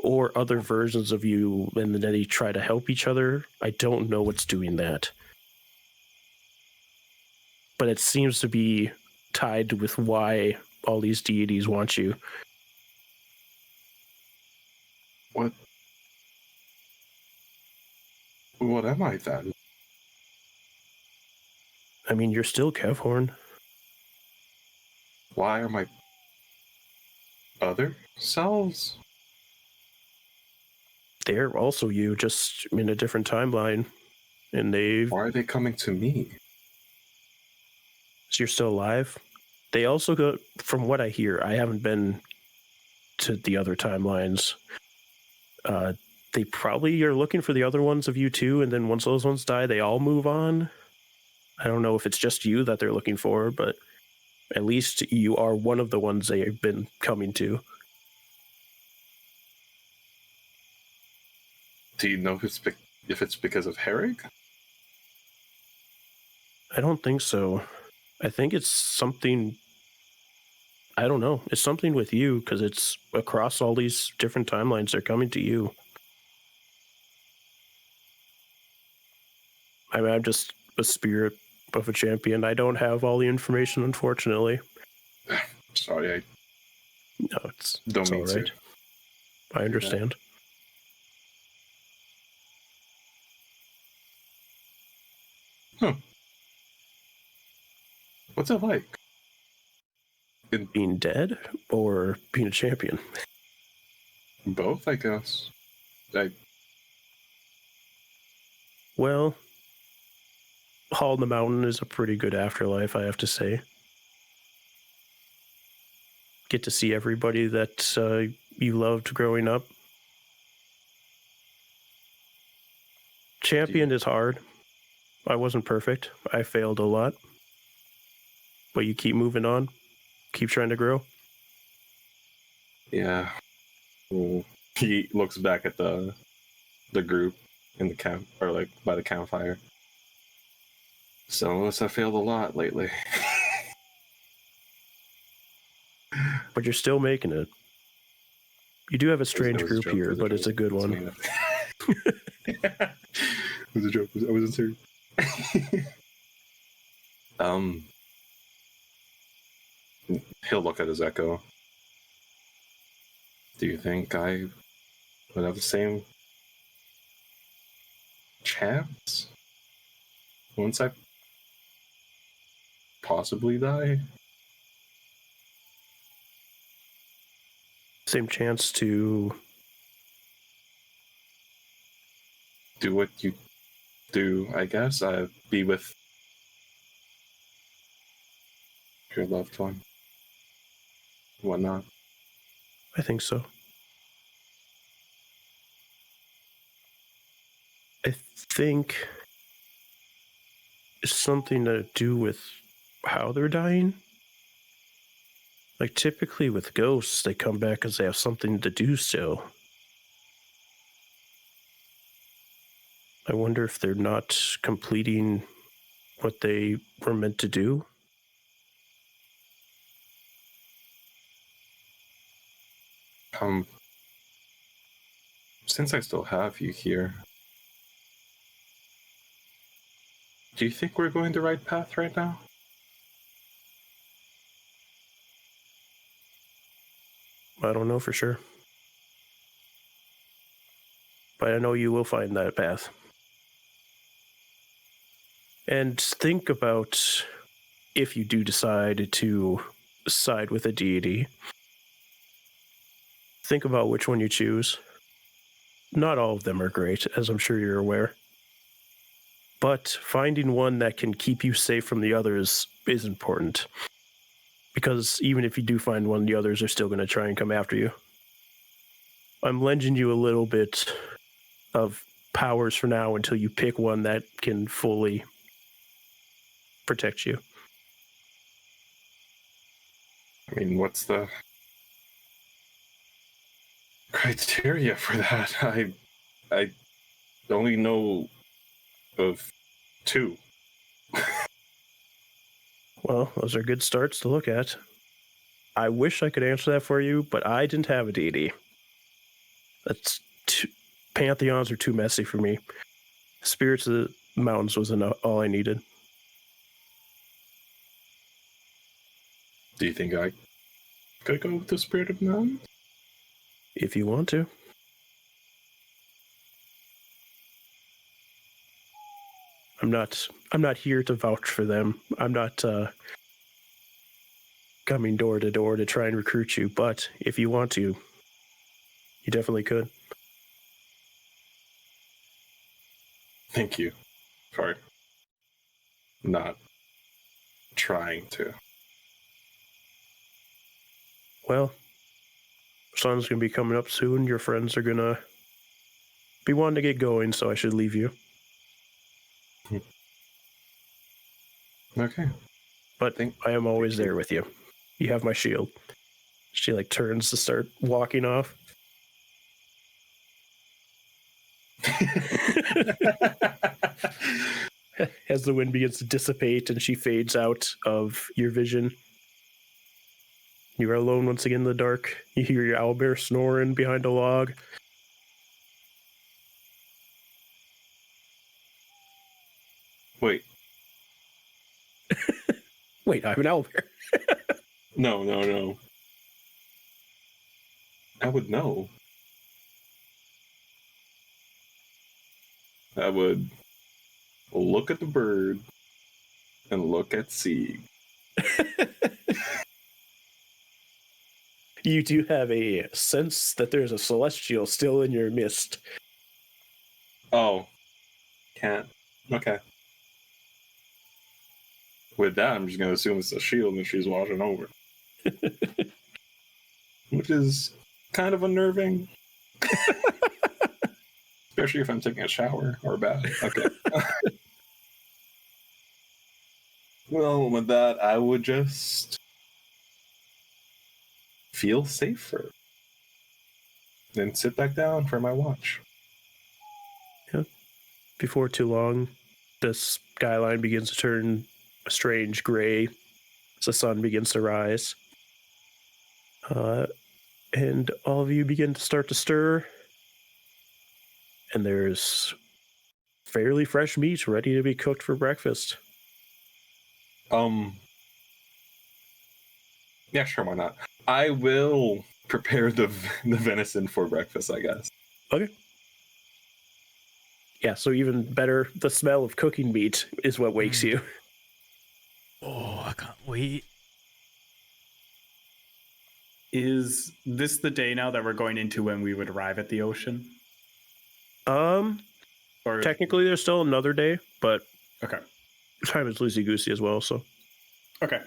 Or other versions of you, and then they try to help each other. I don't know what's doing that. But it seems to be tied with why all these deities want you. What am I then? I mean, you're still Kevhorn. Why are my other selves? They're also you, just in a different timeline. And Why are they coming to me? So you're still alive? They also go, from what I hear, I haven't been to the other timelines. They probably are looking for the other ones of you too, and then once those ones die, they all move on. I don't know if it's just you that they're looking for, but at least you are one of the ones they've been coming to. Do you know if it's because of Herrig? I don't think so. I think it's something... I don't know. It's something with you, because it's across all these different timelines. They're coming to you. I mean, I'm just a spirit of a champion. I don't have all the information, unfortunately. Sorry, No, it's mean all right. to. I understand. What's it like? Being dead or being a champion? Both, I guess. Well, Hall in the Mountain is a pretty good afterlife, I have to say. Get to see everybody that you loved growing up. Champion is hard. I wasn't perfect. I failed a lot. But you keep moving on. Keep trying to grow. Yeah. Well, He looks back at the group in the camp, or like by the campfire. Some of us have failed a lot lately. But you're still making it. You do have a strange group here, but it's a good one. It was a joke. I wasn't serious. He'll look at his echo. Do you think I would have the same chance once I possibly die? Same chance to do what you do, I guess. Be with your loved one. Whatnot. I think so. I think it's something to do with how they're dying. Like, typically with ghosts, they come back because they have something to do still. I wonder if they're not completing what they were meant to do. Since I still have you here, do you think we're going the right path right now? I don't know for sure. But I know you will find that path. And think about if you do decide to side with a deity. Think about which one you choose. Not all of them are great, as I'm sure you're aware. But finding one that can keep you safe from the others is important. Because even if you do find one, the others are still going to try and come after you. I'm lending you a little bit of powers for now until you pick one that can fully protect you. I mean, what's the criteria for that? I only know of 2. Well, those are good starts to look at. I wish I could answer that for you, but I didn't have a deity. Pantheons are too messy for me. Spirits of the Mountains was all I needed. Do you think I could go with the Spirit of the Mountains? If you want to. I'm not here to vouch for them. I'm not coming door to door to try and recruit you, but if you want to, you definitely could. Thank you for not trying to. Well, sun's gonna be coming up soon. Your friends are gonna be wanting to get going, so I should leave you. Okay. But I am always there with you. You have my shield. She turns to start walking off. As the wind begins to dissipate and she fades out of your vision, you are alone once again in the dark. You hear your owlbear snoring behind a log. Wait. Wait, I'm an owlbear. No. I would know. I would look at the bird and look at Sieg. You do have a sense that there's a celestial still in your midst. Oh. Can't. Okay. With that, I'm just going to assume it's a shield and she's watching over. Which is kind of unnerving. Especially if I'm taking a shower or a bath. Okay. Well, with that, I would just feel safer. then sit back down for my watch. Yeah. Before too long, the skyline begins to turn a strange gray as the sun begins to rise. And all of you begin to start to stir. And there's fairly fresh meat ready to be cooked for breakfast. Yeah, sure, why not? I will prepare the venison for breakfast, I guess. Okay. Yeah, so even better, the smell of cooking meat is what wakes you. Oh, I can't wait. Is this the day now that we're going into when we would arrive at the ocean? Or Technically there's still another day, but okay. time is loosey-goosey as well, so. Okay.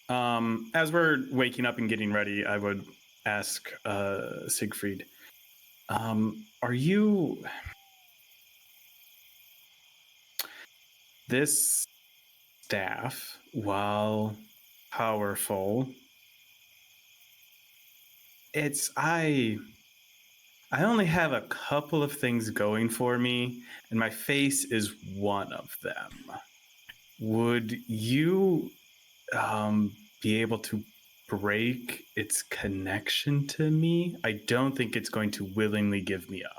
As we're waking up and getting ready, I would ask Siegfried, are you... This staff, while powerful, I only have a couple of things going for me, and my face is one of them. Would you be able to break its connection to me? I don't think it's going to willingly give me up.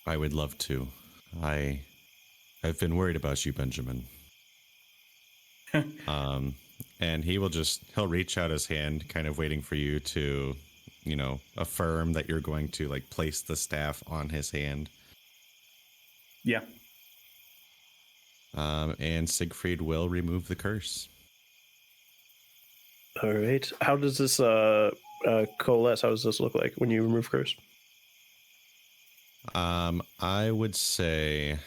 I would love to. I've been worried about you, Benjamin. And he'll reach out his hand, kind of waiting for you to, affirm that you're going to like place the staff on his hand. Yeah. And Siegfried will remove the curse. All right. How does this coalesce? How does this look like when you remove curse? I would say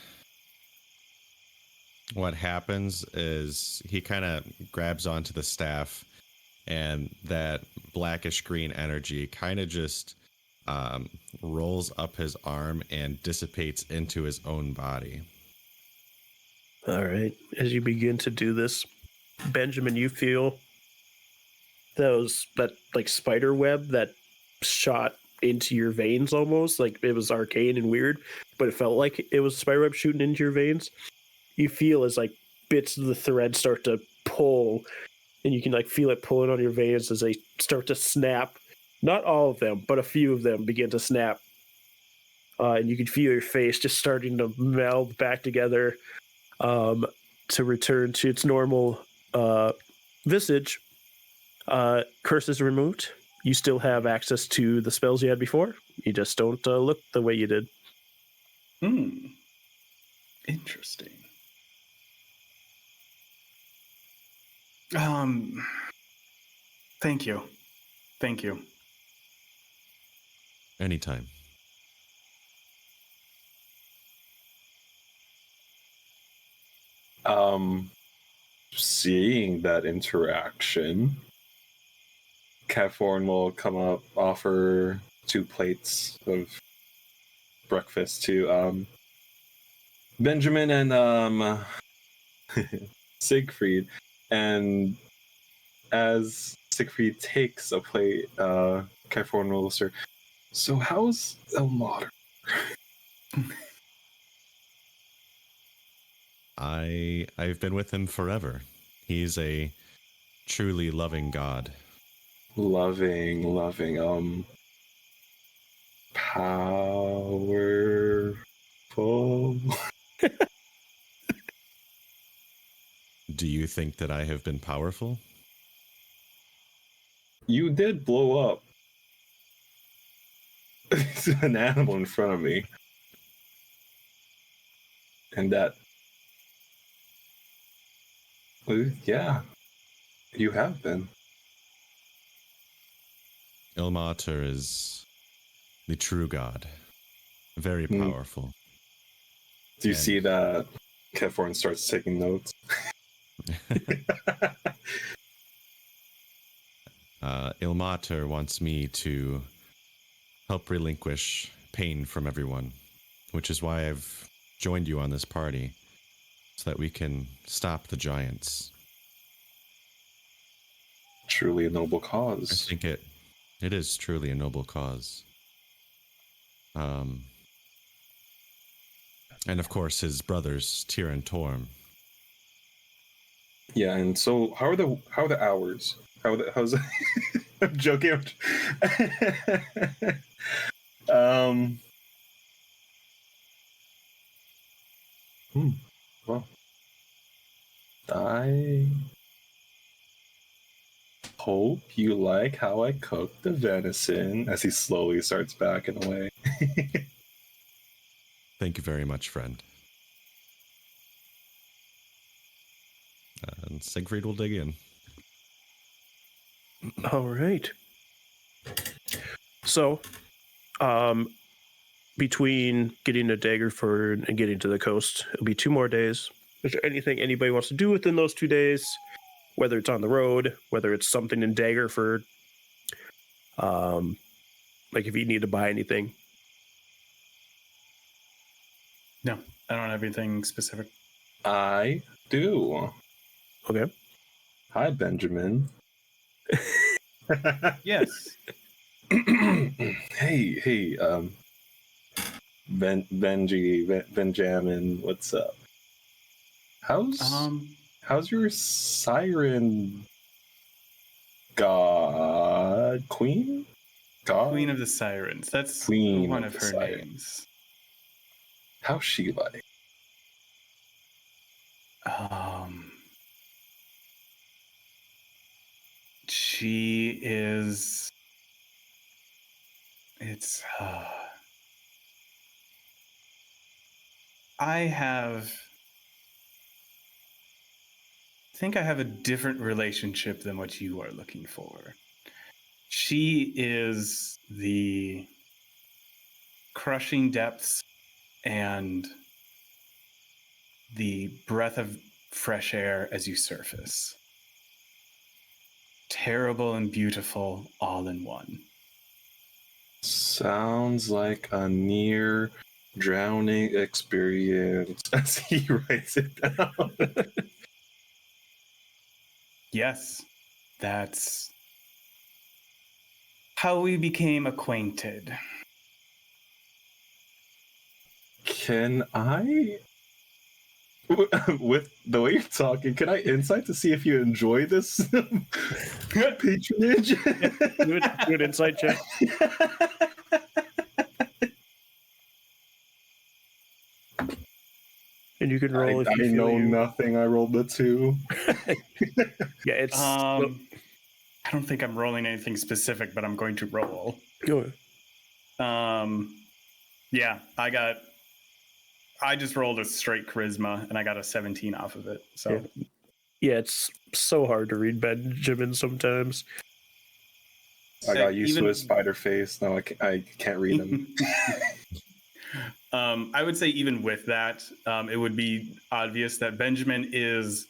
what happens is he kind of grabs onto the staff, and that blackish green energy kind of just rolls up his arm and dissipates into his own body. All right. As you begin to do this, Benjamin, you feel that like spider web that shot into your veins almost, like it was arcane and weird, but it felt like it was spider web shooting into your veins. You feel as like bits of the thread start to pull, and you can like feel it pulling on your veins as they start to snap. Not all of them, but a few of them begin to snap. And you can feel your face just starting to meld back together to return to its normal visage. Curse is removed. You still have access to the spells you had before. You just don't look the way you did. Interesting. Thank you. Anytime. Seeing that interaction, Faerun will come up, offer 2 plates of breakfast to Benjamin and Siegfried. And as Siegfried takes a plate, Faerun will say, "So how's Elmater?" I've been with him forever. He's a truly loving god. Loving, powerful. Do you think that I have been powerful? You did blow up an animal in front of me. And that... Yeah, you have been. Ilmater is the true god. Very powerful. Do you see that Faerun starts taking notes? Ilmater wants me to help relinquish pain from everyone, which is why I've joined you on this party, so that we can stop the giants. truly a noble I cause. think it is truly a noble cause. And of course, his brothers, Tyr and Torm. Yeah, and so how are the hours? How's I'm joking. um. Well, I hope you like how I cooked the venison. As he slowly starts backing away. Thank you very much, friend. And Siegfried will dig in. All right. So, between getting to Daggerford and getting to the coast, it'll be 2 more days. Is there anything anybody wants to do within those 2 days? Whether it's on the road, whether it's something in Daggerford, like if you need to buy anything. No, I don't have anything specific. I do. Okay. Hi, Benjamin. Yes. hey, Benjamin, what's up? How's your siren queen? Queen of the Sirens. That's Queen one of of the her Sirens. names. How's she like? She is. It's. I think I have a different relationship than what you are looking for. She is the crushing depths and the breath of fresh air as you surface. Terrible and beautiful all in one. Sounds like a near drowning experience as he writes it down. Yes, that's how we became acquainted. Can I, with the way you're talking, can I insight to see if you enjoy this patronage? Good insight check. And you can roll if you I feel know you... nothing. I rolled a 2. Yeah, it's... I don't think I'm rolling anything specific, but I'm going to roll. Go ahead. Yeah, I just rolled a straight charisma and I got a 17 off of it. So yeah, it's so hard to read Benjamin sometimes. I got used to his spider face. Now I can't read him. I would say even with that, it would be obvious that Benjamin is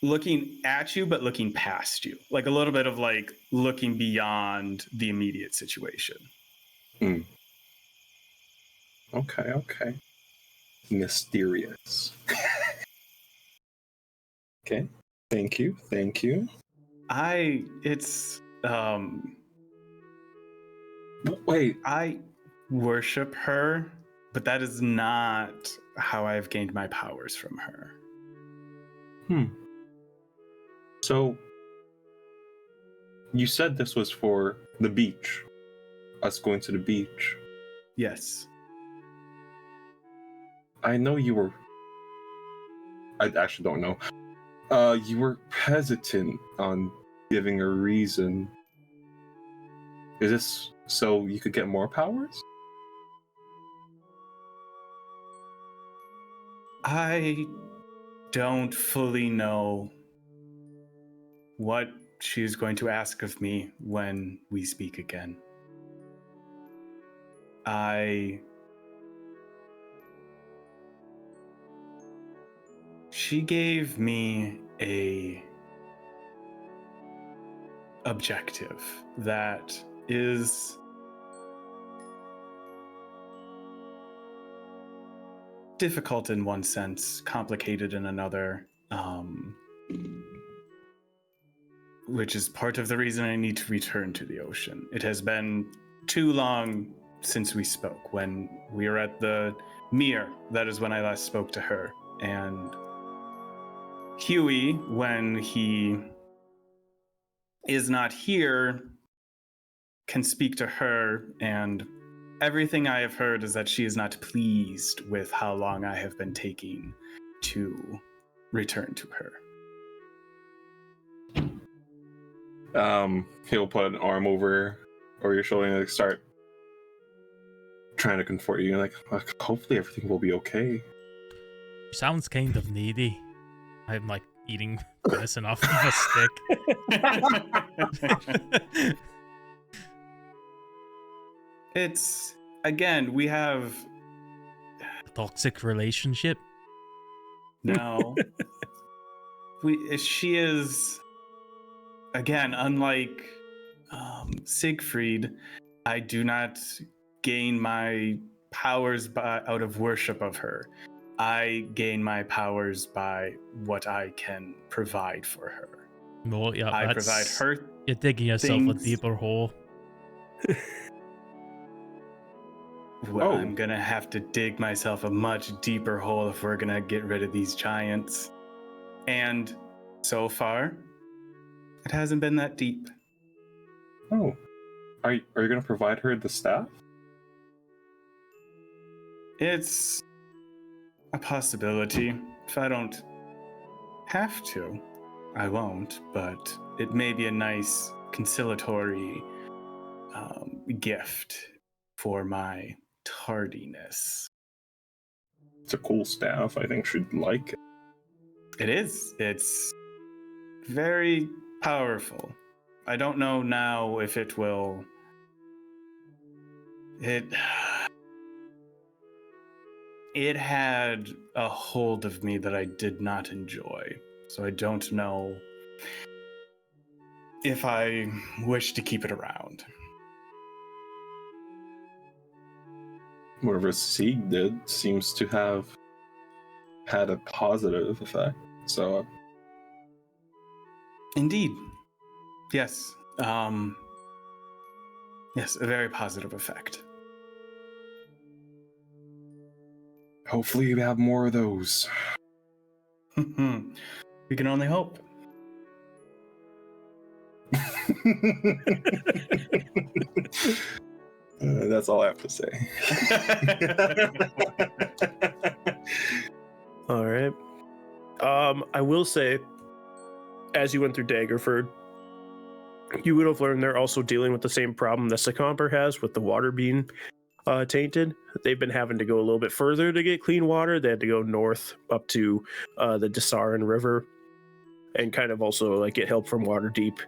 looking at you, but looking past you. Like a little bit of like looking beyond the immediate situation. Okay. Mysterious. Okay. Thank you. Wait. I worship her, but that is not how I've gained my powers from her. So, you said this was for the beach. Us going to the beach. Yes. I know you were... I actually don't know. You were hesitant on giving a reason. Is this so you could get more powers? I don't fully know what she's going to ask of me when we speak again. She gave me a objective that is difficult in one sense, complicated in another. which is part of the reason I need to return to the ocean. It has been too long since we spoke. When we were at the Mere, that is when I last spoke to her. And Huey, when he is not here, can speak to her, and everything I have heard is that she is not pleased with how long I have been taking to return to her. He'll put an arm over your shoulder and like, start trying to comfort you. Like, hopefully everything will be okay. Sounds kind of needy. I'm like eating medicine off of a stick. It's, again, we have... A toxic relationship? No. She is... Again, unlike Siegfried, I do not gain my powers out of worship of her. I gain my powers by what I can provide for her. Well, yeah, I provide her. You're digging yourself a deeper hole. Well, I'm gonna have to dig myself a much deeper hole if we're gonna get rid of these giants. And so far, it hasn't been that deep. Oh. Are you gonna provide her the staff? It's a possibility. If I don't have to, I won't, but it may be a nice conciliatory gift for my tardiness. It's a cool staff. I think she'd like it. It is. It's very powerful. I don't know now if it will... It had a hold of me that I did not enjoy. So I don't know if I wish to keep it around. Whatever Sieg did seems to have had a positive effect. So, indeed, yes, yes, a very positive effect. Hopefully, we have more of those. We can only hope. That's all I have to say. All right. I will say, as you went through Daggerford, you would have learned they're also dealing with the same problem that Secomber has with the water being tainted. They've been having to go a little bit further to get clean water. They had to go north up to the Desarin River and kind of also like get help from Waterdeep.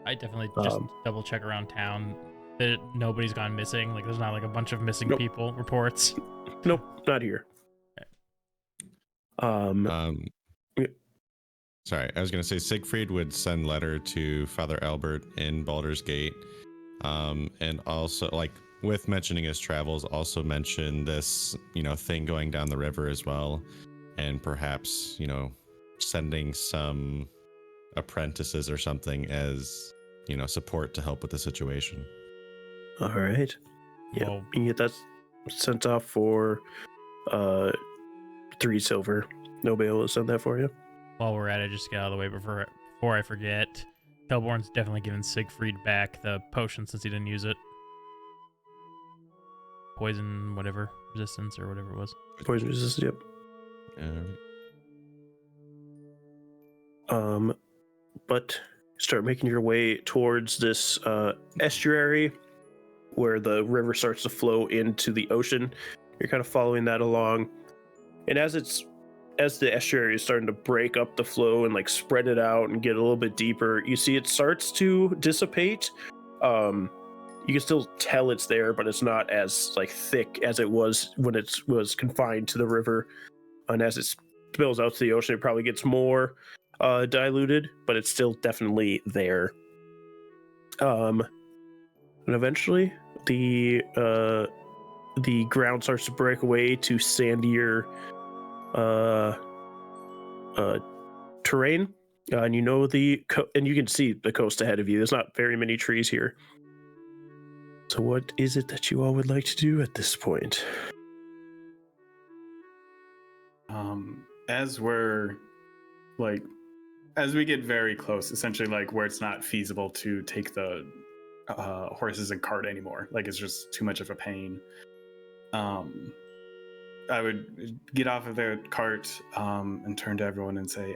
I definitely just double check around town that nobody's gone missing. Like, there's not like a bunch of missing people reports. Nope, not here. Sorry, I was going to say Siegfried would send letter to Father Albert in Baldur's Gate, and also, like, with mentioning his travels, also mention this, thing going down the river as well, and perhaps, sending some apprentices or something as, support to help with the situation. All right. Yeah, Well, you can get that sent off for 3 silver. Nobody will send that for you. while we're at it, just get out of the way before I forget. Kelborn's definitely giving Siegfried back the potion since he didn't use it. Poison, whatever, resistance or whatever it was. Poison resistance, yep. But start making your way towards this estuary where the river starts to flow into the ocean. You're kind of following that along, and as the estuary is starting to break up the flow and like spread it out and get a little bit deeper, you see it starts to dissipate. You can still tell it's there, but it's not as like thick as it was when it was confined to the river. And as it spills out to the ocean, it probably gets more diluted, but it's still definitely there. And eventually, the ground starts to break away to sandier terrain, And you know and you can see the coast ahead of you. There's not very many trees here. So what is it that you all would like to do at this point? As we get very close, essentially like where it's not feasible to take the horses and cart anymore, like it's just too much of a pain. I would get off of their cart and turn to everyone and say,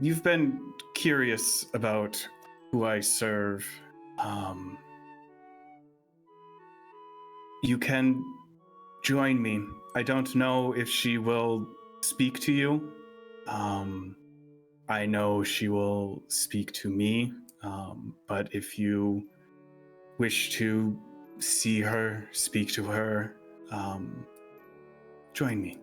you've been curious about who I serve. You can join me. I don't know if she will speak to you. I know she will speak to me, but if you wish to see her, speak to her, join me.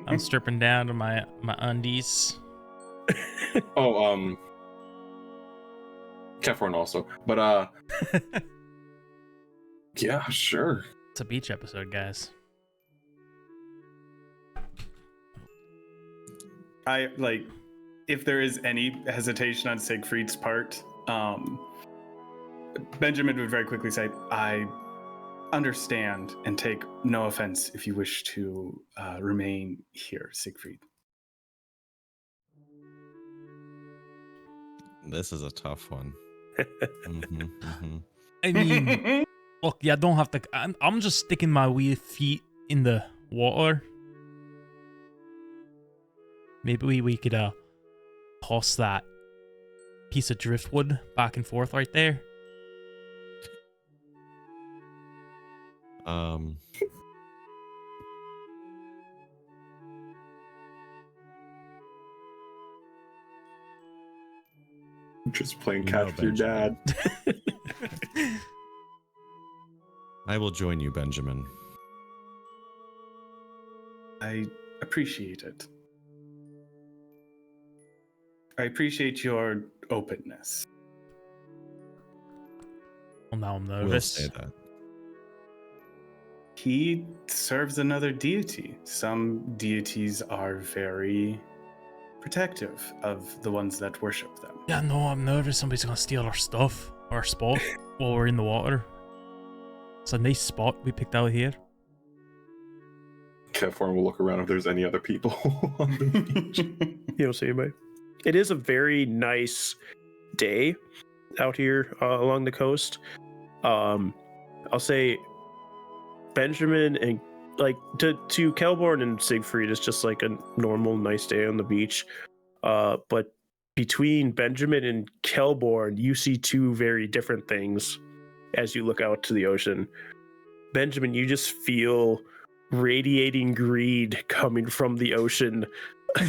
I'm stripping down to my undies. Kefron also, but yeah, sure. It's a beach episode, guys. If there is any hesitation on Siegfried's part, Benjamin would very quickly say, I understand and take no offense if you wish to remain here, Siegfried. This is a tough one. I mean, look, yeah, don't have to. I'm just sticking my wee feet in the water. Maybe we could toss that piece of driftwood back and forth right there. Just playing catch with your dad. I will join you, Benjamin. I appreciate it. I appreciate your openness. Well, now I'm We'll nervous. say that. He serves another deity. Some deities are very protective of the ones that worship them. Yeah, no, I'm nervous. Somebody's gonna steal our stuff, our spot, while we're in the water. It's a nice spot we picked out here. Kefron will look around if there's any other people on the beach. You don't see anybody. It is a very nice day out here along the coast. I'll say Benjamin and to Kelborn and Siegfried, it's just like a normal nice day on the beach. But between Benjamin and Kelborn, you see two very different things as you look out to the ocean. Benjamin, you just feel radiating greed coming from the ocean,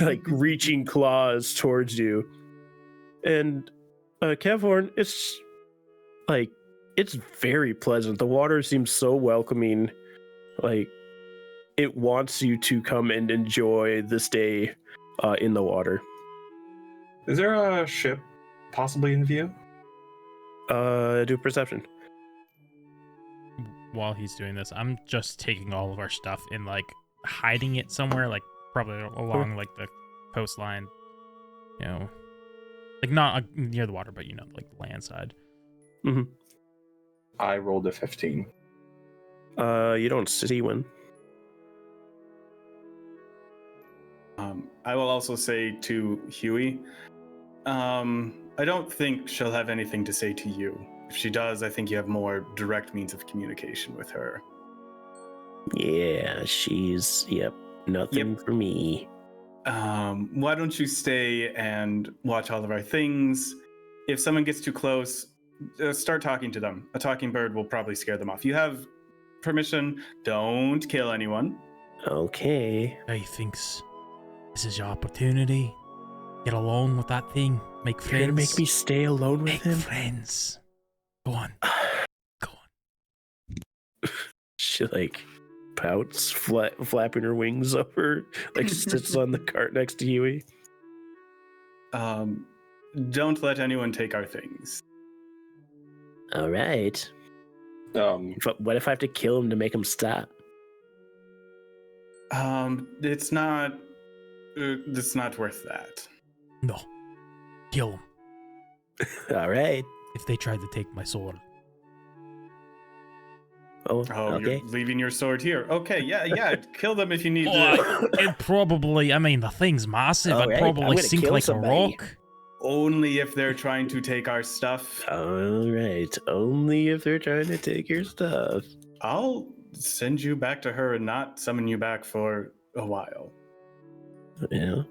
like reaching claws towards you. And Kelborn, it's very pleasant. The water seems so welcoming. Like, it wants you to come and enjoy this day in the water. Is there a ship possibly in view? Do perception. While he's doing this, I'm just taking all of our stuff and like hiding it somewhere, like probably along like the coastline, you know, like not near the water, but you know, like the land side. Mm-hmm. I rolled a 15. You don't see one. I will also say to Huey, I don't think she'll have anything to say to you. If she does, I think you have more direct means of communication with her. Yeah, nothing for me. Why don't you stay and watch all of our things? If someone gets too close, start talking to them. A talking bird will probably scare them off. You have permission. Don't kill anyone. Okay. He thinks this is your opportunity. Get along with that thing. Make friends. You're gonna make me stay alone with him? Make friends. Go on. Go on. She pouts, flapping her wings over, sits on the cart next to Huey. Don't let anyone take our things. All right. But what if I have to kill him to make him stop? It's not worth that. No. Kill them. All right. If they tried to take my sword. Oh, okay. You're leaving your sword here. Okay, yeah. Kill them if you need to. It probably, I mean, the thing's massive. All I'd right, probably I'm gonna sink kill like somebody. a rock. Only if they're trying to take our stuff. All right. Only if they're trying to take your stuff. I'll send you back to her and not summon you back for a while. Yeah.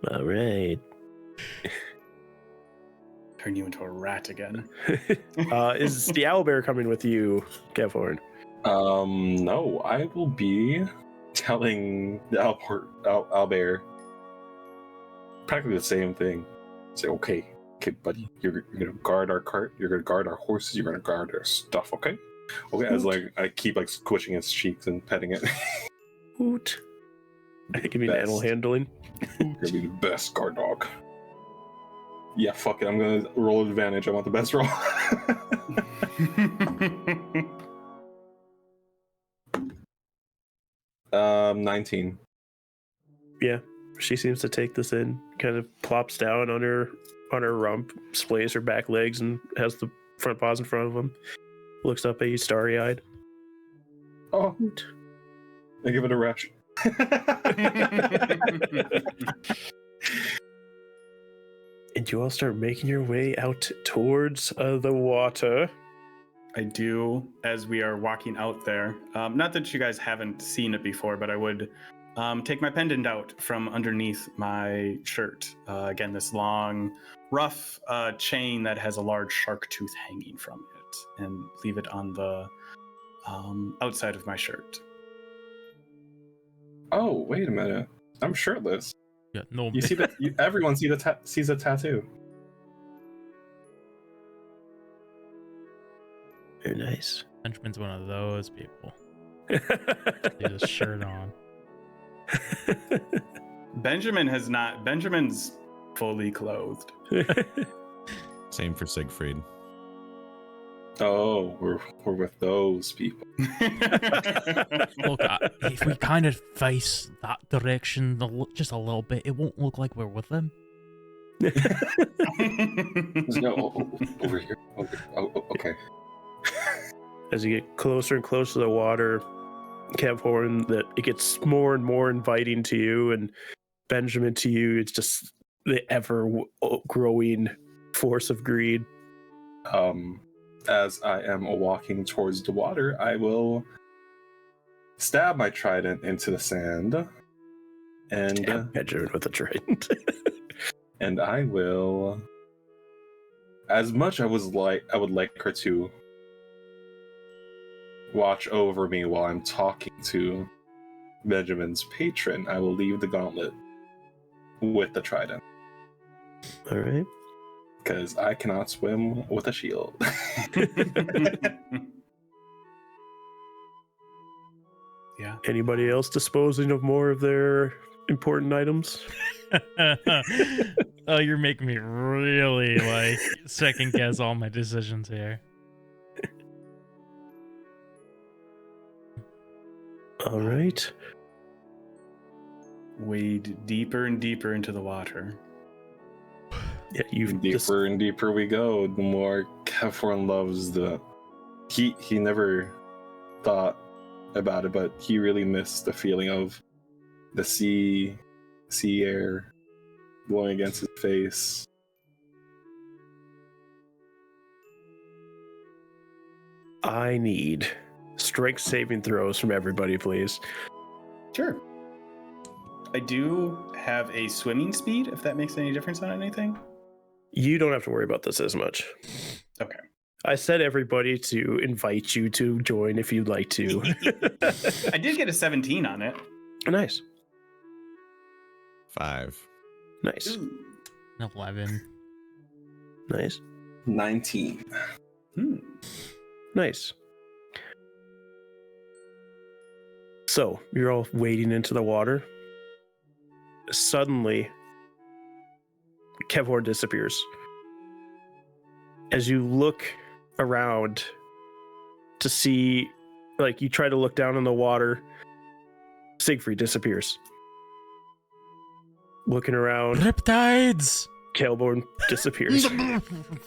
All right. Turn you into a rat again. Is the owlbear coming with you, Kevhorn? No, I will be telling the owlbear practically the same thing. Say, okay, buddy, you're gonna guard our cart, you're gonna guard our horses, you're gonna guard our stuff, okay? Okay, as like I keep like squishing its cheeks and petting it. Hoot. Give me an animal handling. You're gonna be the best guard dog. Yeah, fuck it. I'm gonna roll advantage. I want the best roll. 19. Yeah, she seems to take this in. Kind of plops down on her rump, splays her back legs, and has the front paws in front of him. Looks up at you, starry-eyed. Oh, I give it a rush. And you all start making your way out towards the water. I do, as we are walking out there. Not that you guys haven't seen it before, but I would take my pendant out from underneath my shirt. Again, this long, rough chain that has a large shark tooth hanging from it, and leave it on the outside of my shirt. Oh, wait a minute. I'm shirtless. Yeah, no. You see that? Everyone sees a tattoo. Very nice. Benjamin's one of those people. He has a shirt on. Benjamin's fully clothed. Same for Siegfried. Oh, we're with those people. Look, if we kind of face that direction just a little bit, it won't look like we're with them. No, over here. Oh, okay. As you get closer and closer to the water, Kevhorn, that it gets more and more inviting to you, and Benjamin to you. It's just the ever-growing force of greed. As I am walking towards the water, I will stab my trident into the sand, and Stab Benjamin with a trident. and I will, as much I would like her to watch over me while I'm talking to Benjamin's patron, I will leave the gauntlet with the trident. All right. Because I cannot swim with a shield. Yeah. Anybody else disposing of more of their important items? Oh, you're making me really like second guess all my decisions here. All right. Wade deeper and deeper into the water. Yeah, you've Deeper and deeper we go, the more Kevhorn loves the... He never thought about it, but he really missed the feeling of the sea air blowing against his face. I need strength saving throws from everybody, please. Sure. I do have a swimming speed, if that makes any difference on anything. You don't have to worry about this as much. Okay. I said everybody to invite you to join if you'd like to. I did get a 17 on it. Nice. 5. Nice. 11. Nice. 19. Nice. So, you're all wading into the water. Suddenly, Kevhorn disappears. As you look around, to see, like, you try to look down in the water. Siegfried disappears. Looking around, Riptides! Kelborn disappears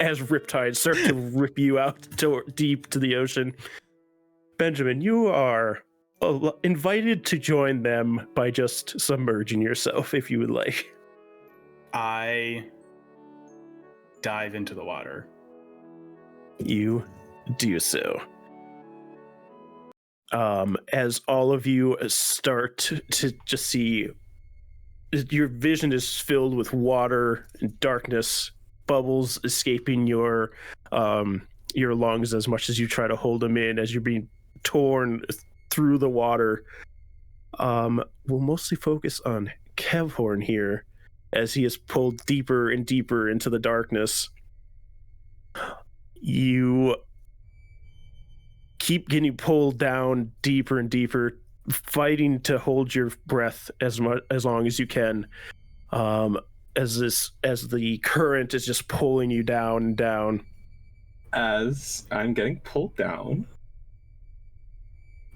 as riptides start to rip you out deep to the ocean. Benjamin, you are invited to join them by just submerging yourself if you would like. I dive into the water. You do so. As all of you start to just see, your vision is filled with water and darkness, bubbles escaping your lungs as much as you try to hold them in as you're being torn through the water. We'll mostly focus on Kevhorn here as he is pulled deeper and deeper into the darkness. You keep getting pulled down deeper and deeper, fighting to hold your breath as long as you can, as the current is just pulling you down and down. As I'm getting pulled down,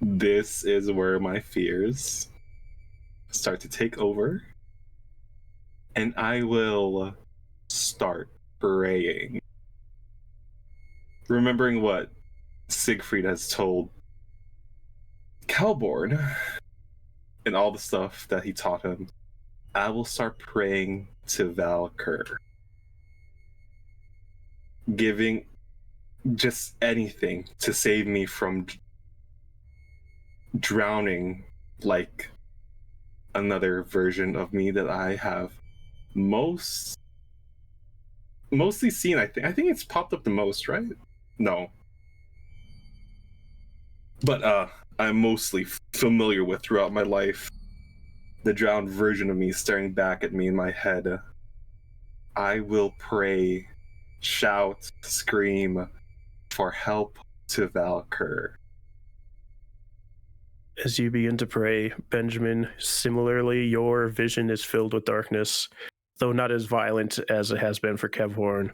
this is where my fears start to take over, and I will start praying, remembering what Siegfried has told Kelborn and all the stuff that he taught him. I will start praying to Valkyr, giving just anything to save me from drowning like another version of me that I have mostly seen. I think it's popped up the most, right? No. But I'm mostly familiar with throughout my life. The drowned version of me staring back at me in my head. I will pray, shout, scream for help to Valkyr. As you begin to pray, Benjamin, similarly, your vision is filled with darkness, though not as violent as it has been for Kevhorn.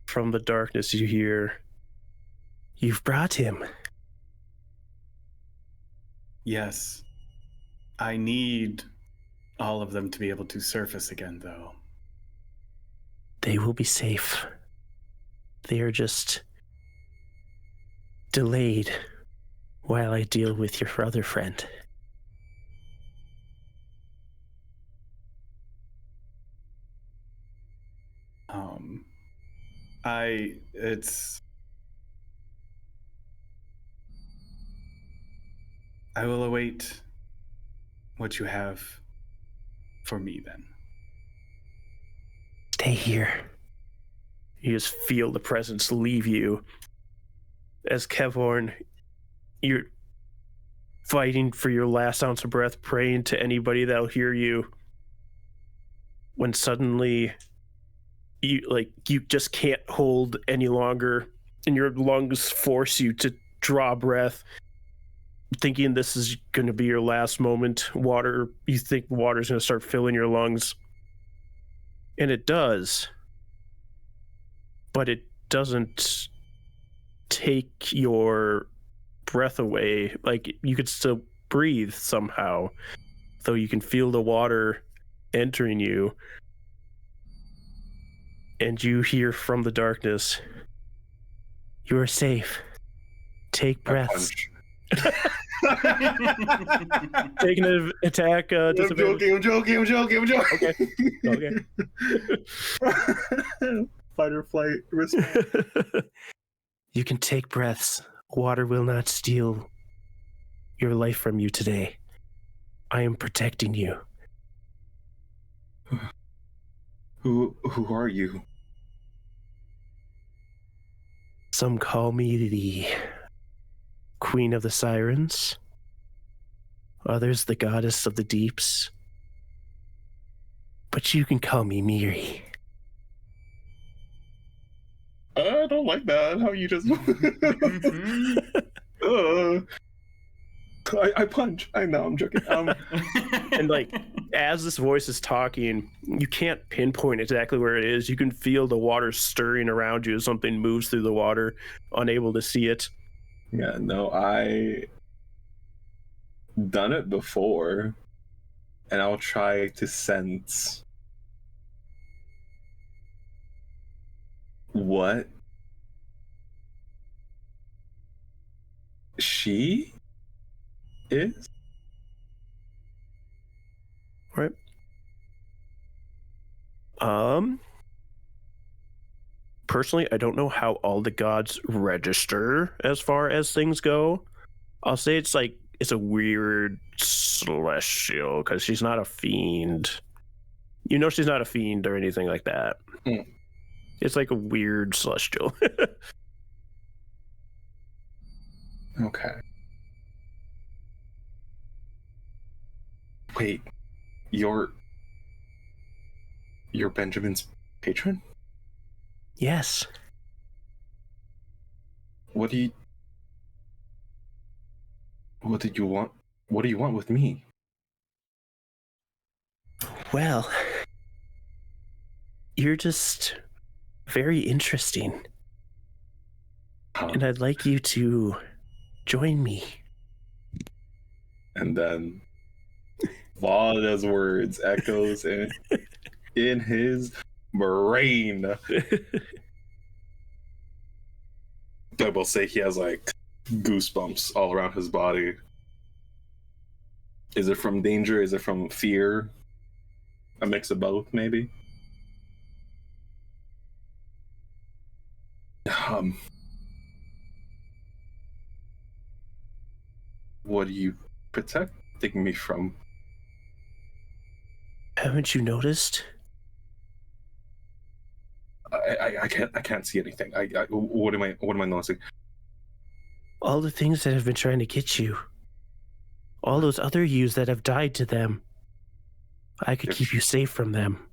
From the darkness you hear, "You've brought him." Yes. I need all of them to be able to surface again, though. They will be safe. They are just delayed while I deal with your other friend. I will await what you have for me then. Stay here. You just feel the presence leave you. As Kevhorn, you're fighting for your last ounce of breath, praying to anybody that'll hear you. When suddenly you just can't hold any longer, and your lungs force you to draw breath, thinking this is going to be your last moment. You think water's going to start filling your lungs, and it does, but it doesn't take your breath away. Like, you could still breathe somehow, though you can feel the water entering you. And you hear from the darkness, "You are safe. Take breaths." Taking an attack. I'm joking. Okay. Fight or flight. Respect. You can take breaths. Water will not steal your life from you today. I am protecting you. Who are you? Some call me the Queen of the Sirens. Others the Goddess of the Deeps. But you can call me Miri. I don't like that. How you just... I punch. I know, I'm joking. And like, as this voice is talking, you can't pinpoint exactly where it is. You can feel the water stirring around you as something moves through the water, unable to see it. Yeah, no, I done it before, and I'll try to sense what she is. Right. Personally, I don't know how all the gods register as far as things go. I'll say it's a weird celestial because she's not a fiend. You know, she's not a fiend or anything like that. Mm. It's like a weird celestial. Okay. Wait, you're Benjamin's patron? Yes. What did you want? What do you want with me? Well, you're just very interesting. Huh. And I'd like you to join me. And then Vlada's words echoes in his brain. I will say he has like goosebumps all around his body. Is it from danger? Is it from fear? A mix of both, maybe? What are you protecting me from? Haven't you noticed? I can't see anything. What am I noticing? All the things that have been trying to get you. All those other yous that have died to them. I could keep you safe from them.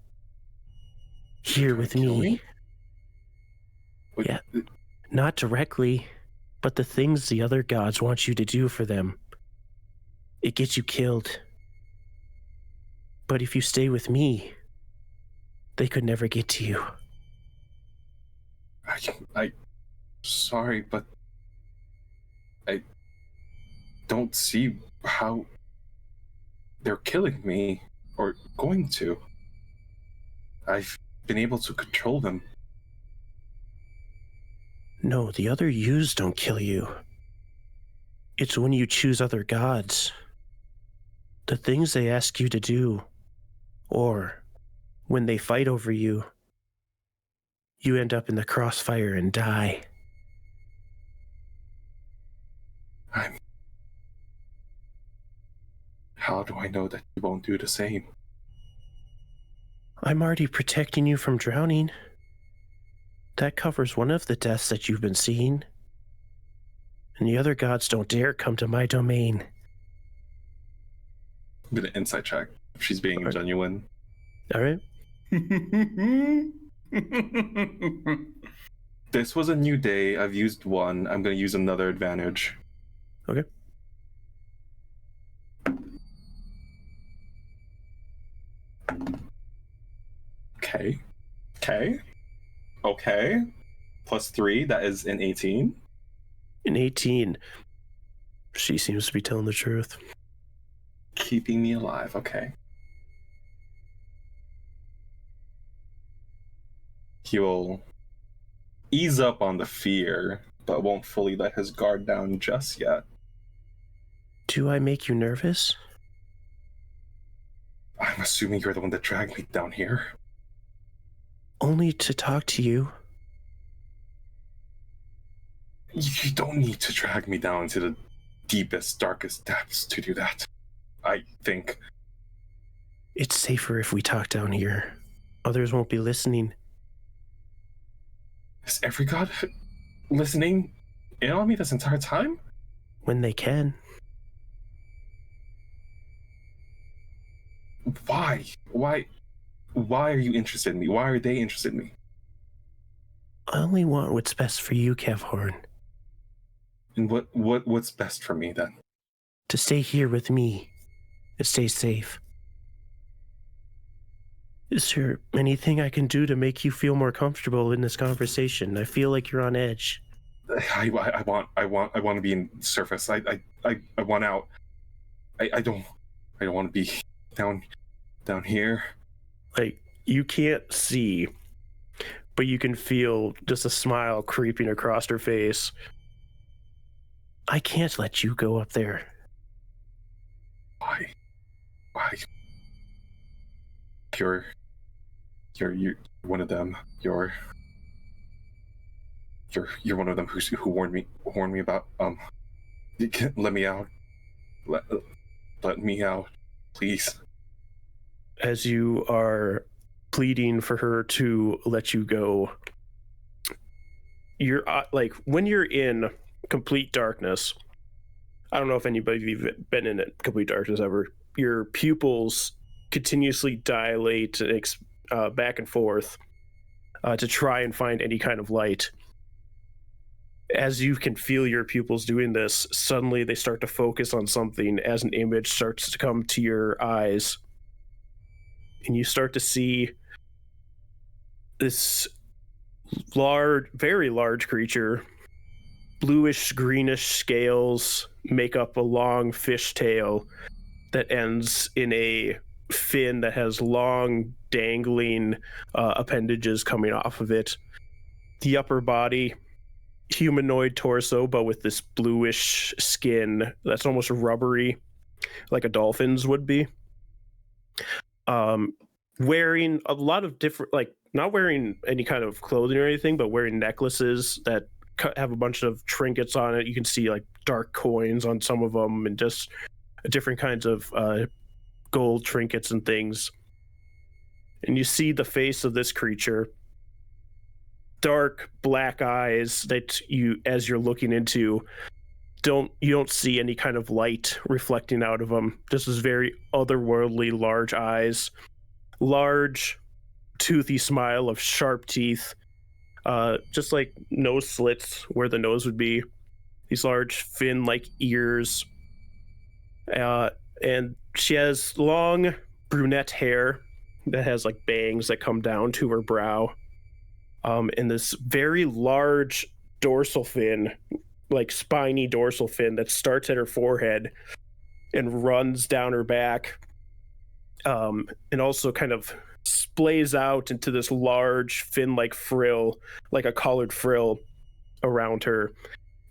Here with me. Yeah. Not directly, but the things the other gods want you to do for them. It gets you killed. But if you stay with me, they could never get to you. I sorry, but I don't see how they're killing me or going to. I've been able to control them. No, the other yous don't kill you. It's when you choose other gods. The things they ask you to do, or when they fight over you, you end up in the crossfire and die. How do I know that you won't do the same? I'm already protecting you from drowning. That covers one of the deaths that you've been seeing. And the other gods don't dare come to my domain. I'm gonna insight check if she's being genuine. All right. This was a new day. I've used one. I'm gonna use another advantage. Okay. Okay. +3, that is an 18. An 18. She seems to be telling the truth. Keeping me alive, okay. He'll ease up on the fear, but won't fully let his guard down just yet. Do I make you nervous? I'm assuming you're the one that dragged me down here. Only to talk to you. You don't need to drag me down to the deepest, darkest depths to do that. I think. It's safer if we talk down here. Others won't be listening. Is every god listening in on me this entire time? When they can. Why? Why are you interested in me? Why are they interested in me? I only want what's best for you, Kevhorn. And what's best for me then? to stay here with me and stay safe. Is there anything I can do to make you feel more comfortable in this conversation? I feel like you're on edge. I want to be in surface. I want out. I don't want to be down here. Like, you can't see, but you can feel just a smile creeping across her face. I can't let you go up there. Why? You're one of them. You're one of them who warned me about let me out. Let me out, please. As you are pleading for her to let you go, you're like, when you're in complete darkness, I don't know if anybody's been in complete darkness ever, your pupils continuously dilate back and forth to try and find any kind of light. As you can feel your pupils doing this, suddenly they start to focus on something as an image starts to come to your eyes. And you start to see this very large creature. Bluish, greenish scales make up a long fish tail that ends in a fin that has long, dangling appendages coming off of it. The upper body, humanoid torso, but with this bluish skin that's almost rubbery, like a dolphin's would be. Wearing a lot of different, like, not wearing any kind of clothing or anything, but wearing necklaces that have a bunch of trinkets on it. You can see like dark coins on some of them and just different kinds of gold trinkets and things. And you see the face of this creature, dark black eyes that you, as you're looking into, you don't see any kind of light reflecting out of them. This is very otherworldly large eyes, large toothy smile of sharp teeth, just like nose slits where the nose would be, these large fin like ears, and she has long brunette hair that has like bangs that come down to her brow, and this very large dorsal fin, like spiny dorsal fin that starts at her forehead and runs down her back, and also kind of splays out into this large fin-like frill, like a collared frill around her.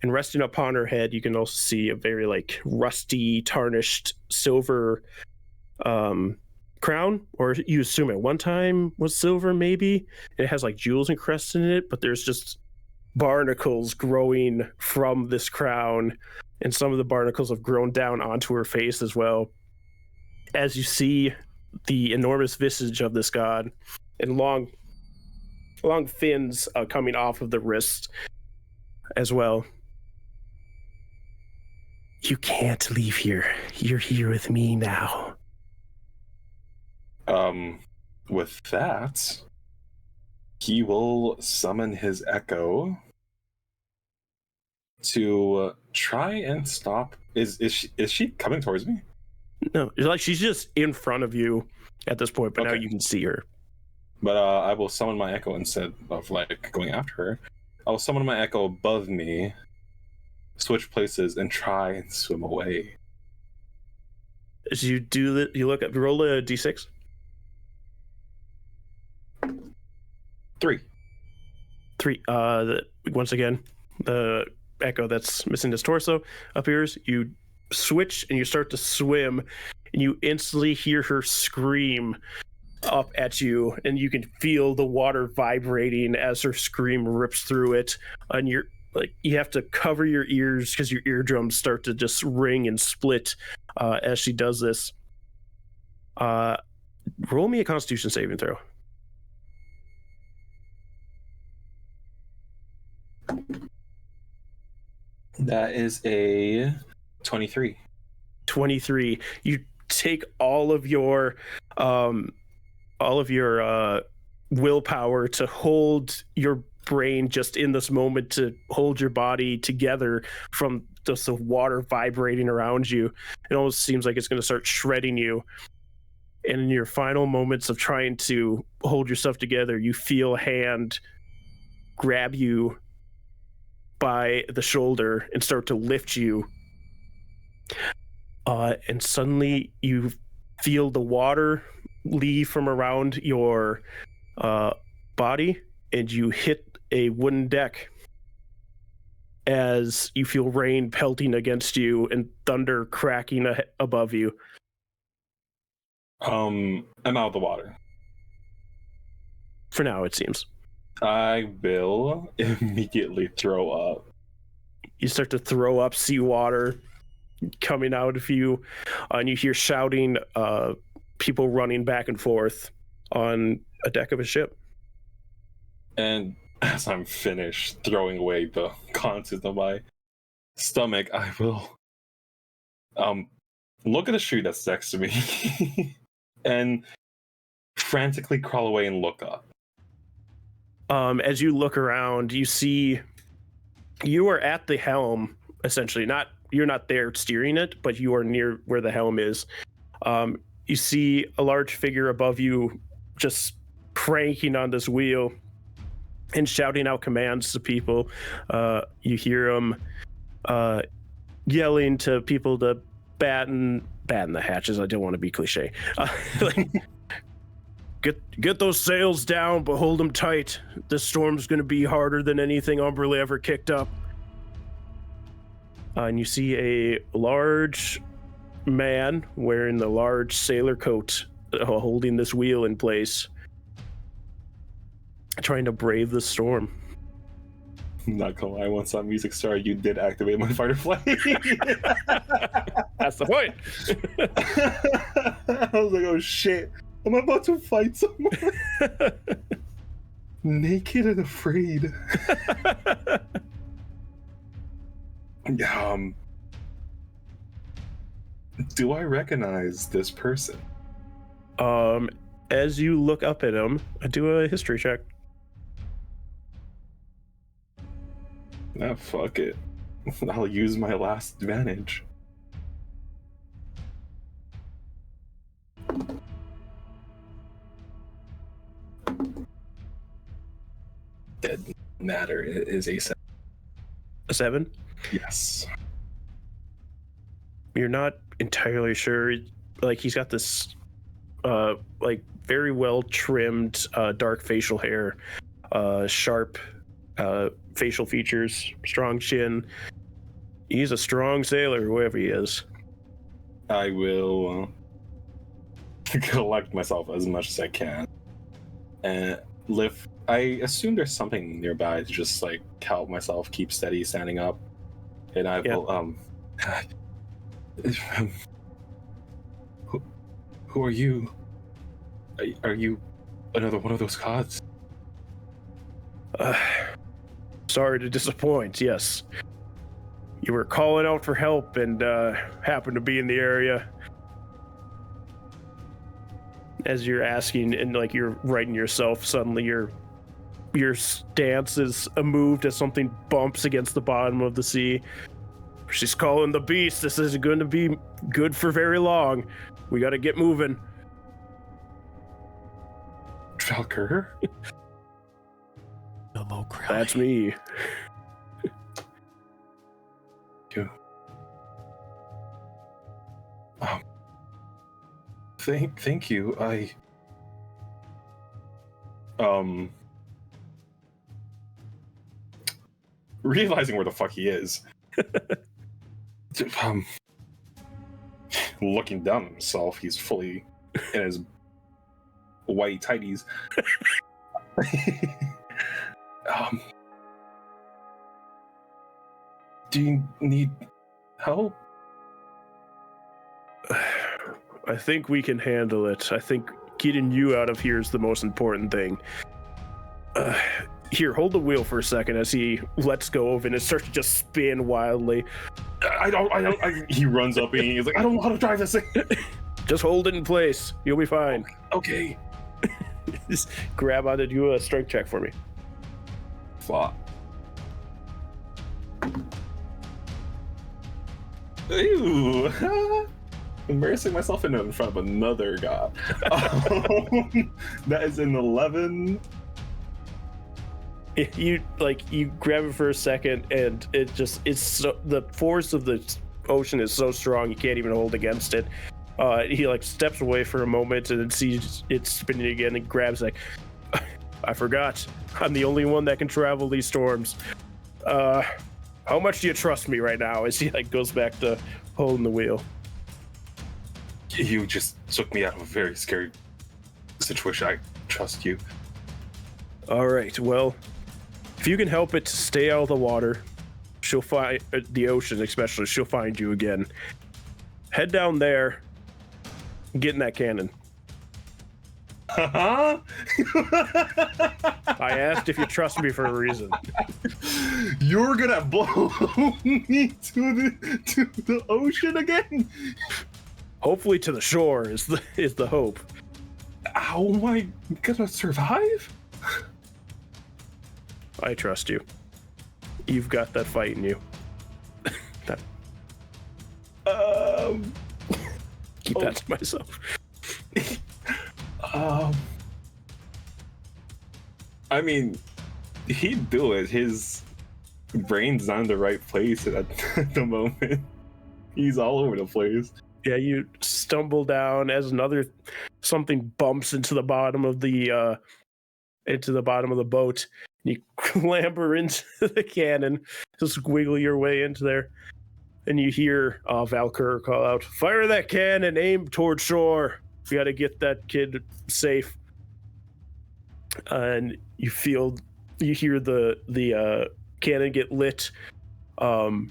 And resting upon her head, you can also see a very like rusty, tarnished silver crown, or you assume at one time was silver, maybe. It has like jewels encrusted in it, but there's just barnacles growing from this crown, and some of the barnacles have grown down onto her face as well. As you see the enormous visage of this god and long fins coming off of the wrist as well. You can't leave here. You're here with me now. With that, he will summon his echo to try and stop. Is she coming towards me? No, it's like she's just in front of you at this point, but okay. Now you can see her. But I will summon my echo instead of like going after her. I will summon my echo above me, switch places, and try and swim away. As you do that, you look up, roll a d6. 3. Once again, the echo that's missing his torso appears. You switch and you start to swim, and you instantly hear her scream up at you, and you can feel the water vibrating as her scream rips through it. And you're like, you have to cover your ears because your eardrums start to just ring and split as she does this. Roll me a Constitution saving throw. That is a 23. 23. You take all of your willpower to hold your brain just in this moment, to hold your body together from just the water vibrating around you. It almost seems like it's going to start shredding you. And in your final moments of trying to hold yourself together, you feel a hand grab you by the shoulder and start to lift you. And suddenly you feel the water leave from around your body, and you hit a wooden deck as you feel rain pelting against you and thunder cracking above you. I'm out of the water. For now, it seems. I will immediately throw up. You start to throw up seawater coming out of you, and you hear shouting, people running back and forth on a deck of a ship. And as I'm finished throwing away the contents of my stomach, I will look at the tree that's next to me and frantically crawl away and look up. As you look around, you see you are at the helm, essentially. You're not there steering it, but you are near where the helm is. You see a large figure above you just cranking on this wheel and shouting out commands to people. You hear him yelling to people to batten the hatches. I don't want to be cliche. Like, get those sails down, but hold them tight. This storm's going to be harder than anything Umberly ever kicked up. And you see a large man wearing the large sailor coat, holding this wheel in place, trying to brave the storm. I'm not gonna lie, once that music started, you did activate my fight or flight. That's the point. I was like, oh shit, I'm about to fight someone. Naked and afraid. Do I recognize this person? As you look up at him, do a history check. Ah, fuck it. I'll use my last advantage. Dead matter is a 7. A 7? Yes. You're not entirely sure. Like, he's got this like very well trimmed dark facial hair, sharp facial features, strong chin. He's a strong sailor, whoever he is. I will collect myself as much as I can and lift. I assume there's something nearby to just like help myself keep steady standing up, and I will who are you? Are you another one of those gods? Sorry to disappoint. Yes, you were calling out for help and happened to be in the area. As you're asking and like you're righting yourself, suddenly your stance is moved as something bumps against the bottom of the sea. She's calling the beast. This isn't going to be good for very long. We got to get moving. Falker? Hello, Crowley. That's me. You. Thank you. Realizing where the fuck he is. Looking down at himself, he's fully in his white tighties. Do you need help? I think we can handle it. I think getting you out of here is the most important thing. Here, hold the wheel for a second as he lets go of it and it starts to just spin wildly. He runs up and he's like, I don't know how to drive this thing. Just hold it in place. You'll be fine. Okay. Just grab onto it. Do a strength check for me. Fuck. Ew. Embarrassing myself in front of another god. That is an 11. You grab it for a second, and it's so, the force of the ocean is so strong you can't even hold against it. He like steps away for a moment and then sees it spinning again and grabs like, I forgot. I'm the only one that can travel these storms. How much do you trust me right now? As he like goes back to holding the wheel. You just took me out of a very scary situation. I trust you. All right. Well, if you can help it to stay out of the water, she'll find the ocean, especially. She'll find you again. Head down there. Get in that cannon. Huh? I asked if you trust me for a reason. You're gonna blow me to the ocean again? Hopefully to the shore is the hope. How am I gonna survive? I trust you. You've got that fight in you. Keep that to myself. I mean, he'd do it. His brain's not in the right place at the moment. He's all over the place. Yeah, you stumble down as something bumps into the bottom of the boat. You clamber into the cannon, just wiggle your way into there, and you hear Valkyr call out, "Fire that cannon, aim toward shore. We got to get that kid safe." And you hear the cannon get lit, and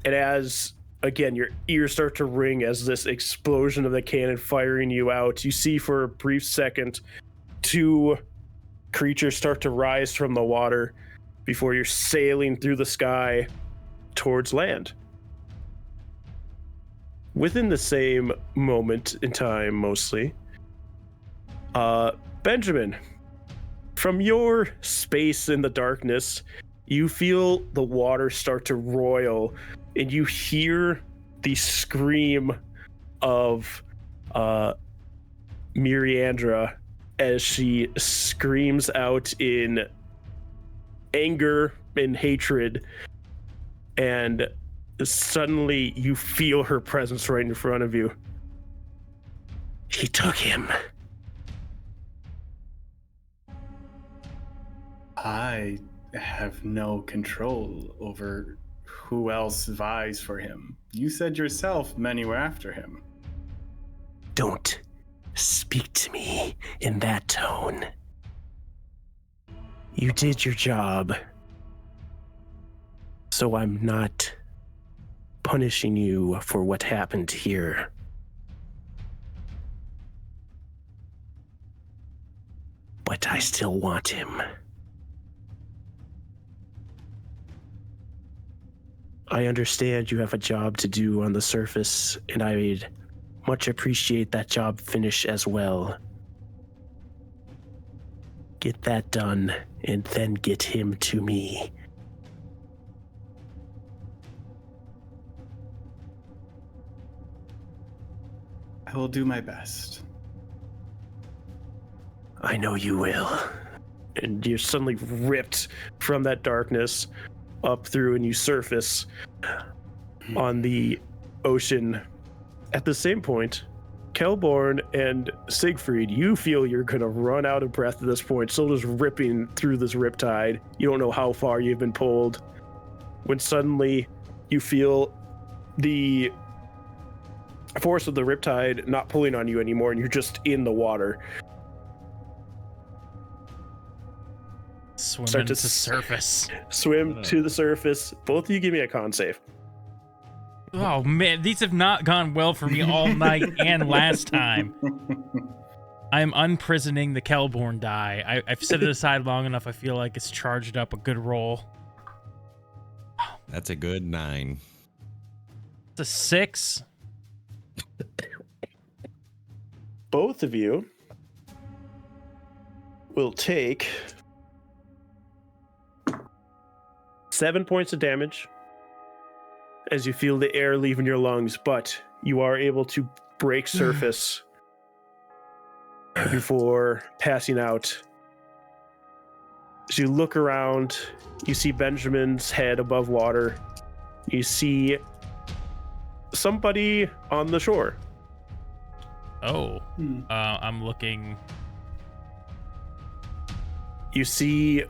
as again your ears start to ring as this explosion of the cannon firing you out, you see for a brief second two creatures start to rise from the water before you're sailing through the sky towards land. Within the same moment in time, mostly, Benjamin, from your space in the darkness, you feel the water start to roil, and you hear the scream of Miriandra as she screams out in anger and hatred, and suddenly you feel her presence right in front of you. He took him. I have no control over who else vies for him. You said yourself many were after him. Don't speak to me in that tone. You did your job, so I'm not punishing you for what happened here. But I still want him. I understand you have a job to do on the surface, and I'd much appreciate that job finish as well. Get that done, and then get him to me. I will do my best. I know you will. And you're suddenly ripped from that darkness up through, and you surface on the ocean. At the same point, Kelborn and Siegfried, you feel you're gonna run out of breath at this point, still just ripping through this riptide. You don't know how far you've been pulled, when suddenly you feel the force of the riptide not pulling on you anymore, and you're just in the water. Swim to the surface. Swim to the surface. Both of you give me a con save. Oh man, these have not gone well for me all night and last time. I'm unprisoning the Kelborn die. I've set it aside long enough. I feel like it's charged up a good roll. That's a good 9. It's a 6. Both of you will take 7 points of damage as you feel the air leaving your lungs, but you are able to break surface before passing out. As you look around, you see Benjamin's head above water. You see somebody on the shore. Oh, I'm looking. You see,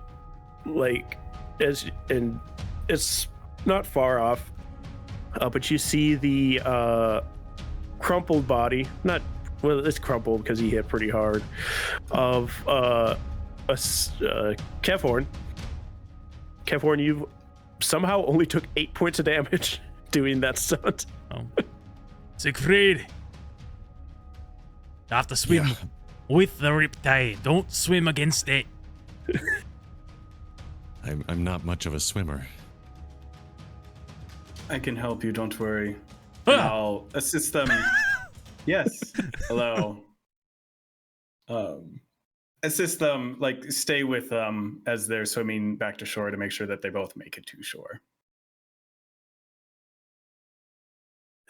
like, and it's not far off, but you see the crumpled body. It's crumpled because he hit pretty hard. Of Kevhorn. Kevhorn, you somehow only took 8 points of damage doing that stunt. Oh, Siegfried, you have to swim with the riptide. Don't swim against it. I'm not much of a swimmer. I can help you, don't worry. And I'll assist them. Yes. Hello. Assist them, like stay with them as they're swimming back to shore to make sure that they both make it to shore.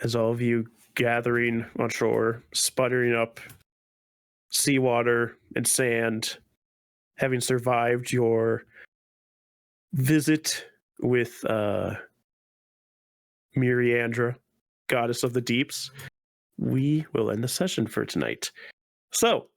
As all of you gathering on shore, sputtering up seawater and sand, having survived your visit with Miriandra, goddess of the deeps, we will end the session for tonight. So,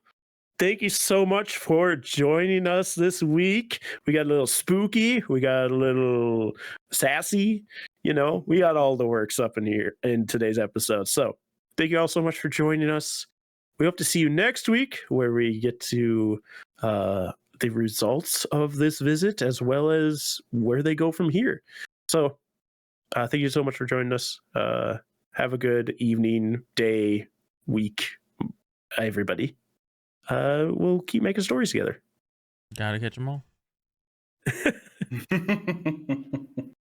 thank you so much for joining us this week. We got a little spooky, we got a little sassy, we got all the works up in here in today's episode. So, thank you all so much for joining us. We hope to see you next week where we get to the results of this visit as well as where they go from here. So, thank you so much for joining us. Have a good evening, day, week, everybody. We'll keep making stories together. Gotta catch them all.